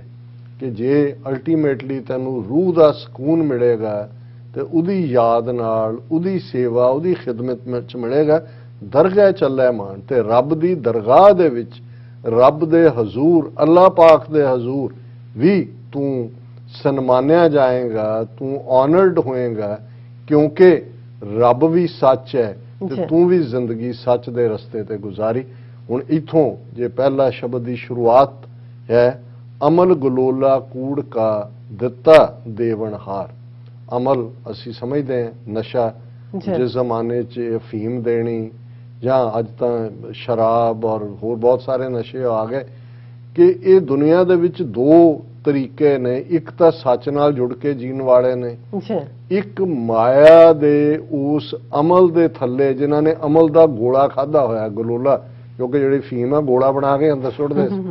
ਕਿ ਜੇ ਅਲਟੀਮੇਟਲੀ ਤੈਨੂੰ ਰੂਹ ਦਾ ਸਕੂਨ ਮਿਲੇਗਾ ਤੇ ਉਹਦੀ ਯਾਦ ਨਾਲ, ਉਹਦੀ ਸੇਵਾ, ਉਹਦੀ ਖਿਦਮਤ ਵਿੱਚ ਮਿਲੇਗਾ, ਦਰਗਾਹ ਚੱਲੈ ਮਾਨ। ਤੇ ਰੱਬ ਦੀ ਦਰਗਾਹ ਦੇ ਵਿੱਚ, ਰੱਬ ਦੇ ਹਜ਼ੂਰ, ਅੱਲਾਹ ਪਾਕ ਦੇ ਹਜ਼ੂਰ ਵੀ ਤੂੰ ਸਨਮਾਨਿਆ ਜਾਏਗਾ, ਤੂੰ ਆਨਰਡ ਹੋਏਗਾ, ਕਿਉਂਕਿ ਰੱਬ ਵੀ ਸੱਚ ਹੈ ਤੇ ਤੂੰ ਵੀ ਜ਼ਿੰਦਗੀ ਸੱਚ ਦੇ ਰਸਤੇ ਤੇ ਗੁਜ਼ਾਰੀ। ਹੁਣ ਇਥੋਂ ਜੇ ਪਹਿਲਾ ਸ਼ਬਦ ਦੀ ਸ਼ੁਰੂਆਤ ਹੈ, ਅਮਲ ਗਲੋਲਾ ਕੂੜ ਕਾ ਦਿੱਤਾ ਦੇਵਨ ਹਾਰ। ਅਮਲ ਅਸੀਂ ਸਮਝਦੇ ਹਾਂ ਨਸ਼ਾ, ਜਿਸ ਜ਼ਮਾਨੇ 'ਚ ਅਫੀਮ ਦੇਣੀ, ਜਾਂ ਅੱਜ ਤਾਂ ਸ਼ਰਾਬ ਔਰ ਹੋਰ ਬਹੁਤ ਸਾਰੇ ਨਸ਼ੇ ਆ ਗਏ, ਕਿ ਇਹ ਦੁਨੀਆ ਦੇ ਵਿੱਚ ਦੋ ਤਰੀਕੇ ਨੇ। ਇੱਕ ਤਾਂ ਸੱਚ ਨਾਲ ਜੁੜ ਕੇ ਜੀਣ ਵਾਲੇ ਨੇ, ਇੱਕ ਮਾਇਆ ਦੇ ਉਸ ਅਮਲ ਦੇ ਥੱਲੇ ਜਿਨ੍ਹਾਂ ਨੇ ਅਮਲ ਦਾ ਗੋਲਾ ਖਾਧਾ ਹੋਇਆ, ਗਲੋਲਾ, ਕਿਉਂਕਿ ਜਿਹੜੀ ਫੀਮ ਆ ਗੋਲਾ ਬਣਾ ਕੇ ਅੰਦਰ ਸੁੱਟਦੇ ਸੀ,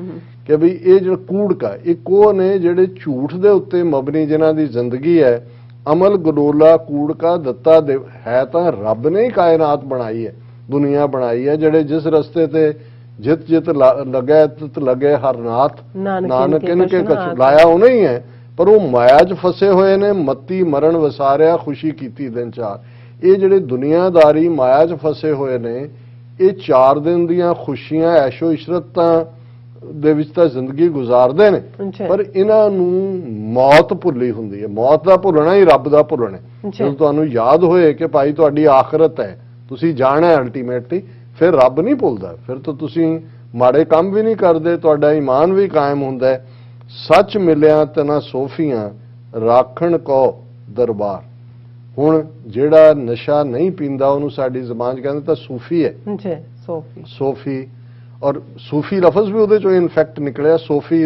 ਕਿ ਵੀ ਇਹ ਜਿਹੜਾ ਕੂੜਕਾ, ਇੱਕ ਉਹ ਨੇ ਜਿਹੜੇ ਝੂਠ ਦੇ ਉੱਤੇ ਮਬਨੀ, ਜਿਨ੍ਹਾਂ ਦੀ ਜ਼ਿੰਦਗੀ ਹੈ ਅਮਲ ਗਲੋਲਾ ਕੂੜਕਾ ਦਿੱਤਾ ਦੇ। ਹੈ ਤਾਂ ਰੱਬ ਨੇ ਹੀ ਕਾਇਨਾਤ ਬਣਾਈ ਹੈ, ਦੁਨੀਆ ਬਣਾਈ ਹੈ, ਜਿਹੜੇ ਜਿਸ ਰਸਤੇ ਤੇ ਜਿਤ ਜਿਤ ਲਗੈ ਤਿਤ ਲਗੇ ਹਰ ਨਾਥ ਨਾਨਕ ਇਨਕੇ ਕਛੁ ਲਾਇਆ ਉਹਨੇ ਹੀ ਹੈ, ਪਰ ਉਹ ਮਾਇਆ 'ਚ ਫਸੇ ਹੋਏ ਨੇ। ਮੱਤੀ ਮਰਨ ਵਸਾਰਿਆ ਖੁਸ਼ੀ ਕੀਤੀ ਦਿਨ ਚਾਰ। ਇਹ ਜਿਹੜੇ ਦੁਨੀਆਦਾਰੀ ਮਾਇਆ 'ਚ ਫਸੇ ਹੋਏ ਨੇ, ਇਹ 4 ਦਿਨ ਦੀਆਂ ਖੁਸ਼ੀਆਂ, ਐਸ਼ੋ ਇਸ਼ਰਤਾਂ ਦੇ ਵਿੱਚ ਤਾਂ ਜ਼ਿੰਦਗੀ ਗੁਜ਼ਾਰਦੇ ਨੇ, ਪਰ ਇਹਨਾਂ ਨੂੰ ਮੌਤ ਭੁੱਲੀ ਹੁੰਦੀ ਹੈ। ਮੌਤ ਦਾ ਭੁੱਲਣਾ ਹੀ ਰੱਬ ਦਾ ਭੁੱਲਣਾ। ਜਦੋਂ ਤੁਹਾਨੂੰ ਯਾਦ ਹੋਏ ਕਿ ਭਾਈ ਤੁਹਾਡੀ ਆਖਰਤ ਹੈ, ਤੁਸੀਂ ਜਾਣਾ ਹੈ ਅਲਟੀਮੇਟਲੀ, ਫਿਰ ਰੱਬ ਨਹੀਂ ਭੁੱਲਦਾ, ਫਿਰ ਤਾਂ ਤੁਸੀਂ ਮਾੜੇ ਕੰਮ ਵੀ ਨਹੀਂ ਕਰਦੇ, ਤੁਹਾਡਾ ਈਮਾਨ ਵੀ ਕਾਇਮ ਹੁੰਦਾ ਹੈ। ਸੱਚ ਮਿਲਿਆ ਤਨਾ ਸੋਫੀਆਂ ਰਾਖਣ ਕੋ ਦਰਬਾਰ। ਹੁਣ ਜਿਹੜਾ ਨਸ਼ਾ ਨਹੀਂ ਪੀਂਦਾ ਉਹਨੂੰ ਸਾਡੀ ਜ਼ਬਾਨ 'ਚ ਕਹਿੰਦੇ ਤਾਂ ਸੂਫੀ ਹੈ, ਸੋਫੀ। ਔਰ ਸੂਫੀ ਲਫ਼ਜ਼ ਵੀ ਉਹਦੇ ਚੋਂ ਇਨਫੈਕਟ ਨਿਕਲਿਆ, ਸੋਫੀ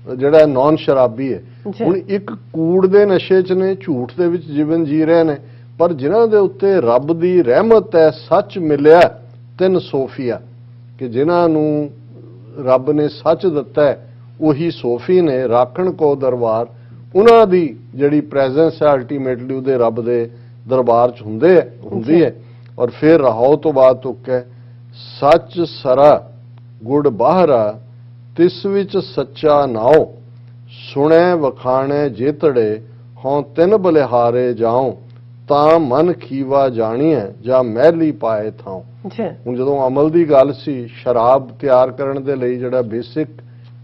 ਜਿਹੜਾ ਨੌਨ ਸ਼ਰਾਬੀ ਹੈ। ਹੁਣ ਇੱਕ ਕੂੜ ਦੇ ਨਸ਼ੇ 'ਚ ਨੇ, ਝੂਠ ਦੇ ਵਿੱਚ ਜੀਵਨ ਜੀ ਰਹੇ ਨੇ, ਪਰ ਜਿਨ੍ਹਾਂ ਦੇ ਉੱਤੇ ਰੱਬ ਦੀ ਰਹਿਮਤ ਹੈ, ਸੱਚ ਮਿਲਿਆ ਤਿੰਨ ਸੋਫੀਆ, ਕਿ ਜਿਨ੍ਹਾਂ ਨੂੰ ਰੱਬ ਨੇ ਸੱਚ ਦਿੱਤਾ ਹੈ ਉਹੀ ਸੋਫੀ ਨੇ। ਰਾਖਣ ਕੋ ਦਰਬਾਰ, ਉਹਨਾਂ ਦੀ ਜਿਹੜੀ ਪ੍ਰੈਜ਼ੈਂਸ ਹੈ ਅਲਟੀਮੇਟਲੀ ਉਹਦੇ ਰੱਬ ਦੇ ਦਰਬਾਰ 'ਚ ਹੁੰਦੀ ਹੈ। ਔਰ ਫਿਰ ਰਹਾਓ ਤੋਂ ਬਾਅਦ ਤੁਕ ਹੈ, ਸੱਚ ਸਰਾ ਗੁੜ ਬਾਹਰਾ ਤਿਸ ਵਿੱਚ ਸੱਚਾ ਨਾਉ ਸੁਣੈ ਵਖਾਣੈ ਜੇਤੜੇ ਹੋਂ ਤਿੰਨ ਬਲਿਹਾਰੇ ਜਾਉ ਤਾਂ ਮਨ ਖੀਵਾ ਜਾਣੀਐ ਜਾਂ ਮਹਿਲੀ ਪਾਏ ਥਾਉ। ਹੁਣ ਜਦੋਂ ਅਮਲ ਦੀ ਗੱਲ ਸੀ, ਸ਼ਰਾਬ ਤਿਆਰ ਕਰਨ ਦੇ ਲਈ ਜਿਹੜਾ ਬੇਸਿਕ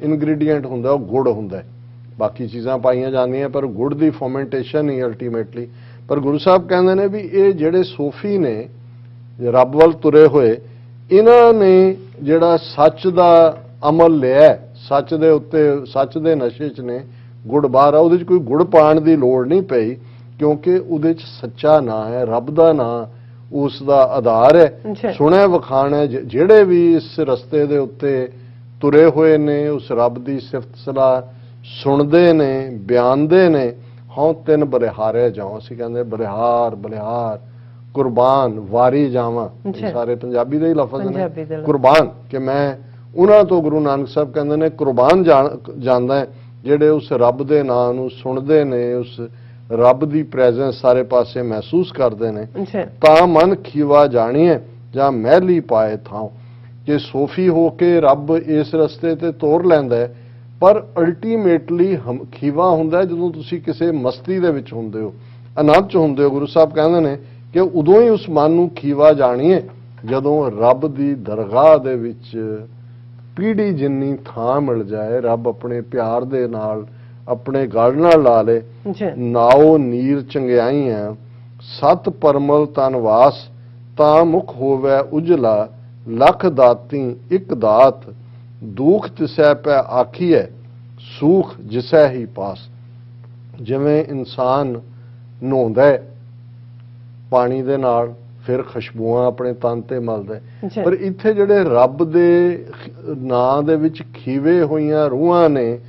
ਇਨਗਰੀਡੀਐਂਟ ਹੁੰਦਾ ਉਹ ਗੁੜ ਹੁੰਦਾ, ਬਾਕੀ ਚੀਜ਼ਾਂ ਪਾਈਆਂ ਜਾਂਦੀਆਂ, ਪਰ ਗੁੜ ਦੀ ਫਰਮੈਂਟੇਸ਼ਨ ਹੀ ਅਲਟੀਮੇਟਲੀ। ਪਰ ਗੁਰੂ ਸਾਹਿਬ ਕਹਿੰਦੇ ਨੇ ਵੀ ਇਹ ਜਿਹੜੇ ਸੂਫੀ ਨੇ, ਰੱਬ ਵੱਲ ਤੁਰੇ ਹੋਏ, ਇਹਨਾਂ ਨੇ ਜਿਹੜਾ ਸੱਚ ਦਾ ਅਮਲ ਲਿਆ, ਸੱਚ ਦੇ ਉੱਤੇ, ਸੱਚ ਦੇ ਨਸ਼ੇ 'ਚ ਨੇ, ਗੁੜ ਬਾਹਰ ਆ, ਉਹਦੇ 'ਚ ਕੋਈ ਗੁੜ ਪਾਉਣ ਦੀ ਲੋੜ ਨਹੀਂ ਪਈ, ਕਿਉਂਕਿ ਉਹਦੇ 'ਚ ਸੱਚਾ ਨਾਂ ਹੈ, ਰੱਬ ਦਾ ਨਾਂ ਉਸ ਦਾ ਆਧਾਰ ਹੈ। ਸੁਣਿਆ ਵਖਾਣ ਹੈ, ਜਿਹੜੇ ਵੀ ਇਸ ਰਸਤੇ ਦੇ ਉੱਤੇ ਤੁਰੇ ਹੋਏ ਨੇ, ਉਸ ਰੱਬ ਦੀ ਸਿਫਤ ਸਲਾਹ ਸੁਣਦੇ ਨੇ, ਬਿਆਨਦੇ ਨੇ। ਹਾਂ ਤਿੰਨ ਬਲਿਹਾਰੇ ਜਾਓ, ਅਸੀਂ ਕਹਿੰਦੇ ਬਲਿਹਾਰ ਬਲਿਹਾਰ, ਕੁਰਬਾਨ ਵਾਰੀ ਜਾਵਾਂ, ਸਾਰੇ ਪੰਜਾਬੀ ਦੇ ਹੀ ਲਫ਼ਜ਼ ਨੇ, ਕੁਰਬਾਨ, ਕਿ ਮੈਂ ਉਹਨਾਂ ਤੋਂ ਗੁਰੂ ਨਾਨਕ ਸਾਹਿਬ ਕਹਿੰਦੇ ਨੇ ਕੁਰਬਾਨ ਜਾਂਦਾ ਹੈ ਜਿਹੜੇ ਉਸ ਰੱਬ ਦੇ ਨਾਂ ਨੂੰ ਸੁਣਦੇ ਨੇ, ਉਸ ਰੱਬ ਦੀ ਪ੍ਰੈਜ਼ੈਂਸ ਸਾਰੇ ਪਾਸੇ ਮਹਿਸੂਸ ਕਰਦੇ ਨੇ। ਅੱਛਾ ਤਾਂ ਮਨ ਖੀਵਾ ਜਾਣੀਏ ਜਾਂ ਮਹਿਲੀ ਪਾਏ ਥਾਂ। ਕਿ ਸੋਫੀ ਹੋ ਕੇ ਰੱਬ ਇਸ ਰਸਤੇ ਤੇ ਤੋਰ ਲੈਂਦਾ ਹੈ, ਪਰ ਅਲਟੀਮੇਟਲੀ ਖੀਵਾ ਹੁੰਦਾ ਜਦੋਂ ਤੁਸੀਂ ਕਿਸੇ ਮਸਤੀ ਦੇ ਵਿੱਚ ਹੁੰਦੇ ਹੋ, ਆਨੰਦ 'ਚ ਹੁੰਦੇ ਹੋ। ਗੁਰੂ ਸਾਹਿਬ ਕਹਿੰਦੇ ਨੇ ਕਿ ਉਦੋਂ ਹੀ ਉਸ ਮਨ ਨੂੰ ਖੀਵਾ ਜਾਣੀਏ ਜਦੋਂ ਰੱਬ ਦੀ ਦਰਗਾਹ ਦੇ ਵਿੱਚ ਪੀੜੀ ਜਿੰਨੀ ਥਾਂ ਮਿਲ ਜਾਏ, ਰੱਬ ਆਪਣੇ ਪਿਆਰ ਦੇ ਨਾਲ ਆਪਣੇ ਗਲ ਨਾਲ ਲਾ ਲੇ। ਅੱਛਾ ਨਾਓ ਨੀਰ ਚੰਗਿਆਈਆਂ ਸਤ ਪਰਮਲ ਤਨਵਾਸ, ਤਾਂ ਮੁਖ ਹੋਵੇ ਉਜਲਾ ਲੱਖ ਦਾਤੀ ਇੱਕ ਦਾਤ, ਦੁਖ ਤਿਸੈ ਪੈ ਆਖੀਐ ਸੂਖ ਜਿਸੈ ਹੀ ਪਾਸ। ਜਿਵੇਂ ਇਨਸਾਨ ਨਹਾਉਂਦਾ ਹੈ ਪਾਣੀ ਦੇ ਨਾਲ, ਫਿਰ ਖੁਸ਼ਬੂਆਂ ਆਪਣੇ ਤਨ ਤੇ ਮਲਦਾ ਹੈ, ਅੱਛਾ ਪਰ ਇੱਥੇ ਜਿਹੜੇ ਰੱਬ ਦੇ ਨਾਂ ਦੇ ਵਿੱਚ ਖੀਵੇ ਹੋਈਆਂ ਰੂਹਾਂ ਨੇ,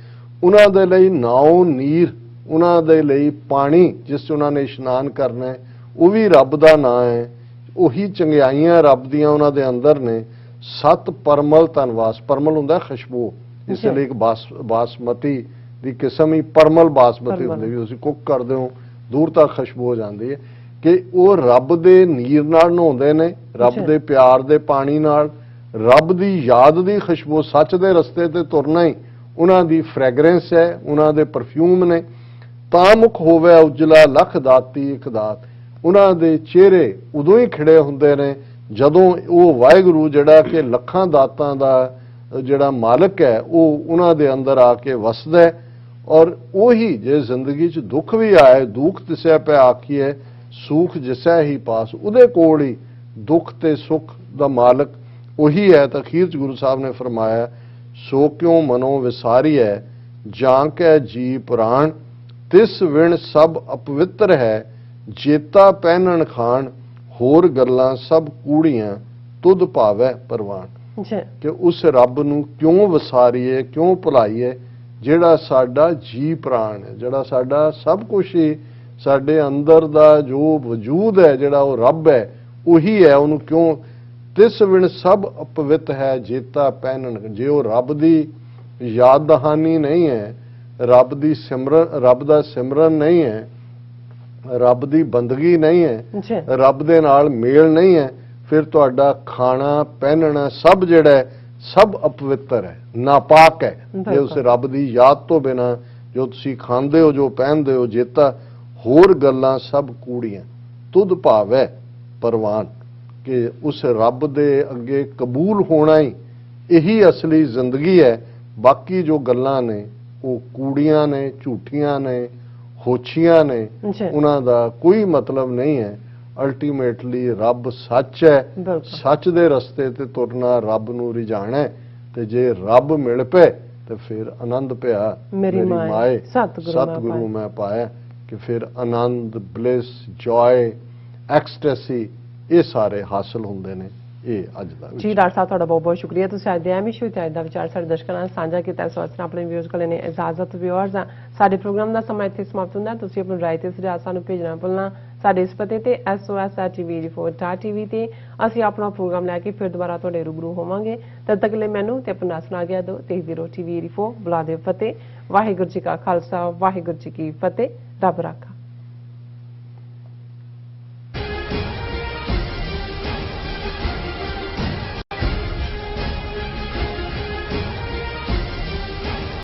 ਉਹਨਾਂ ਦੇ ਲਈ ਨਾਉ ਨੀਰ, ਉਹਨਾਂ ਦੇ ਲਈ ਪਾਣੀ ਜਿਸ 'ਚ ਉਹਨਾਂ ਨੇ ਇਸ਼ਨਾਨ ਕਰਨਾ ਹੈ, ਉਹ ਵੀ ਰੱਬ ਦਾ ਨਾਂ ਹੈ। ਉਹੀ ਚੰਗਿਆਈਆਂ ਰੱਬ ਦੀਆਂ ਉਹਨਾਂ ਦੇ ਅੰਦਰ ਨੇ। ਸਤ ਪਰਮਲ ਤਨਵਾਸ, ਪਰਮਲ ਹੁੰਦਾ ਖੁਸ਼ਬੂ, ਇਸ ਲਈ ਇੱਕ ਬਾਸਮਤੀ ਦੀ ਕਿਸਮ ਹੀ ਪਰਮਲ ਬਾਸਮਤੀ ਹੁੰਦੀ, ਵੀ ਤੁਸੀਂ ਕੁੱਕ ਕਰਦੇ ਹੋ ਦੂਰ ਤੱਕ ਖੁਸ਼ਬੂ ਹੋ ਜਾਂਦੀ ਹੈ। ਕਿ ਉਹ ਰੱਬ ਦੇ ਨੀਰ ਨਾਲ ਨਹਾਉਂਦੇ ਨੇ, ਰੱਬ ਦੇ ਪਿਆਰ ਦੇ ਪਾਣੀ ਨਾਲ, ਰੱਬ ਦੀ ਯਾਦ ਦੀ ਖੁਸ਼ਬੂ, ਸੱਚ ਦੇ ਰਸਤੇ ਤੇ ਤੁਰਨਾ ਹੀ ਉਹਨਾਂ ਦੀ ਫ੍ਰੈਗਰੈਂਸ ਹੈ, ਉਹਨਾਂ ਦੇ ਪਰਫਿਊਮ ਨੇ। ਤਾਂ ਮੁਖ ਹੋਵੇ ਉਜਲਾ ਲੱਖ ਦਾਤੀ ਇੱਕ ਦਾਤ। ਉਹਨਾਂ ਦੇ ਚਿਹਰੇ ਉਦੋਂ ਹੀ ਖਿੜੇ ਹੁੰਦੇ ਨੇ ਜਦੋਂ ਉਹ ਵਾਹਿਗੁਰੂ ਜਿਹੜਾ ਕਿ ਲੱਖਾਂ ਦਾਤਾਂ ਦਾ ਜਿਹੜਾ ਮਾਲਕ ਹੈ, ਉਹ ਉਹਨਾਂ ਦੇ ਅੰਦਰ ਆ ਕੇ ਵਸਦਾ ਹੈ। ਔਰ ਉਹੀ ਜੇ ਜ਼ਿੰਦਗੀ 'ਚ ਦੁੱਖ ਵੀ ਆਏ, ਦੁੱਖ ਤਿਸੈ ਪੈ ਆਖੀਏ ਸੁਖ ਜਿਸੈ ਹੀ ਪਾਸ, ਉਹਦੇ ਕੋਲ ਹੀ ਦੁੱਖ ਤੇ ਸੁੱਖ ਦਾ ਮਾਲਕ ਉਹੀ ਹੈ। ਤਾਂ ਅਖੀਰ 'ਚ ਗੁਰੂ ਸਾਹਿਬ ਨੇ ਫਰਮਾਇਆ, ਸੋ ਕਿਉ ਮਨੋ ਵਿਸਾਰੀਐ ਜਾਂ ਕੈ ਜੀ ਪੁਰਾਣ, ਤਿਸ ਵਿਣ ਸਭ ਅਪਵਿੱਤਰ ਹੈ ਜੇਤਾ ਪਹਿਨਣ ਖਾਣ, ਹੋਰ ਗੱਲਾਂ ਸਭ ਕੂੜੀਆਂ ਤੁਧ ਭਾਵੈ ਪਰਵਾਨ। ਅੱਛਾ ਕਿ ਉਸ ਰੱਬ ਨੂੰ ਕਿਉਂ ਵਿਸਾਰੀਏ, ਕਿਉਂ ਭੁਲਾਈਏ ਜਿਹੜਾ ਸਾਡਾ ਜੀ ਪ੍ਰਾਣ ਹੈ, ਜਿਹੜਾ ਸਾਡਾ ਸਭ ਕੁਝ ਹੀ, ਸਾਡੇ ਅੰਦਰ ਦਾ ਜੋ ਵਜੂਦ ਹੈ ਜਿਹੜਾ ਉਹ ਰੱਬ ਹੈ, ਉਹੀ ਹੈ। ਉਹਨੂੰ ਕਿਉਂ ਤਿਸ ਵਿਣ ਸਭ ਅਪਵਿੱਤ ਹੈ ਜੇਤਾ ਪਹਿਨਣ। ਜੇ ਉਹ ਰੱਬ ਦੀ ਯਾਦ ਦਹਾਨੀ ਨਹੀਂ ਹੈ, ਰੱਬ ਦੀ ਰੱਬ ਦਾ ਸਿਮਰਨ ਨਹੀਂ ਹੈ, ਰੱਬ ਦੀ ਬੰਦਗੀ ਨਹੀਂ ਹੈ, ਅੱਛਾ ਰੱਬ ਦੇ ਨਾਲ ਮੇਲ ਨਹੀਂ ਹੈ, ਫਿਰ ਤੁਹਾਡਾ ਖਾਣਾ ਪਹਿਨਣਾ ਸਭ ਜਿਹੜਾ ਹੈ ਸਭ ਅਪਵਿੱਤਰ ਹੈ, ਨਾਪਾਕ ਹੈ। ਜੇ ਉਸ ਰੱਬ ਦੀ ਯਾਦ ਤੋਂ ਬਿਨਾਂ ਜੋ ਤੁਸੀਂ ਖਾਂਦੇ ਹੋ, ਜੋ ਪਹਿਨਦੇ ਹੋ, ਜੇਤਾ ਹੋਰ ਗੱਲਾਂ ਸਭ ਕੂੜੀਆਂ ਤੁਧ ਭਾਵੈ ਪਰਵਾਨ। ਕਿ ਉਸ ਰੱਬ ਦੇ ਅੱਗੇ ਕਬੂਲ ਹੋਣਾ ਹੀ ਇਹੀ ਅਸਲੀ ਜ਼ਿੰਦਗੀ ਹੈ। ਬਾਕੀ ਜੋ ਗੱਲਾਂ ਨੇ ਉਹ ਕੂੜੀਆਂ ਨੇ, ਝੂਠੀਆਂ ਨੇ, ਹੋਛੀਆਂ ਨੇ, ਉਹਨਾਂ ਦਾ ਕੋਈ ਮਤਲਬ ਨਹੀਂ ਹੈ। ਅਲਟੀਮੇਟਲੀ ਰੱਬ ਸੱਚ ਹੈ, ਸੱਚ ਦੇ ਰਸਤੇ ਤੇ ਤੁਰਨਾ, ਰੱਬ ਨੂੰ ਰਿਝਾਣਾ ਹੈ। ਤੇ ਜੇ ਰੱਬ ਮਿਲ ਪਏ ਤੇ ਫਿਰ ਆਨੰਦ ਪਿਆ ਮੇਰੀ ਮਾਏ ਸਤਿਗੁਰੂ ਮੈਂ ਪਾਇਆ। ਕਿ ਫਿਰ ਆਨੰਦ, ਬਲਿਸ, ਜੋਏ, ਐਕਸਟੈਸੀ ਇਹ ਸਾਰੇ ਹਾਸਲ ਹੁੰਦੇ ਨੇ। ਇਹ ਅੱਜ ਦਾ ਜੀ ਡਾਕਟਰ ਸਾਹਿਬ ਤੁਹਾਡਾ ਬਹੁਤ ਬਹੁਤ ਸ਼ੁਕਰੀਆ। ਤੁਸੀਂ ਅੱਜ ਦੇ ਐਮ ਇਸ਼ੂ ਤੇ ਅੱਜ ਦਾ ਵਿਚਾਰ ਸਾਡੇ ਦਰਸ਼ਕਾਂ ਨਾਲ ਸਾਂਝਾ ਕੀਤਾ। ਇਸ ਵਾਸਤੇ ਆਪਣੇ ਵਿਊਅਰਸ ਕੋਲ ਨੇ ਇਜਾਜ਼ਤ। ਵਿਊਅਰਸ ਸਾਡੇ ਪ੍ਰੋਗਰਾਮ ਦਾ ਸਮਾਂ ਇੱਥੇ ਸਮਾਪਤ ਹੁੰਦਾ। ਤੁਸੀਂ ਆਪਣੀ ਰਾਏ ਤੇ ਸੁਝਾਅ ਸਾਨੂੰ ਭੇਜਣਾ ਭੁੱਲਣਾ। ਸਾਡੇ ਇਸ ਪਤੇ ਤੇ sos@tv4.tv ਤੇ ਅਸੀਂ ਆਪਣਾ ਪ੍ਰੋਗਰਾਮ ਲੈ ਕੇ ਫਿਰ ਦੁਬਾਰਾ ਤੁਹਾਡੇ ਰੂਬਰੂ ਹੋਵਾਂਗੇ। ਤਦ ਤੱਕ ਲਈ ਮੈਨੂੰ ਤੇ ਆਪਣਾ ਸੁਣਾ ਗਿਆ ਦੋ ਤੇ TV4 ਬੁਲਾ ਦੇ ਫਤਿਹ। ਵਾਹਿਗੁਰੂ ਜੀ ਕਾ ਖਾਲਸਾ, ਵਾਹਿਗੁਰੂ ਜੀ ਕੀ ਫਤਿਹ। ਰੱਬ ਰਾਖਾ।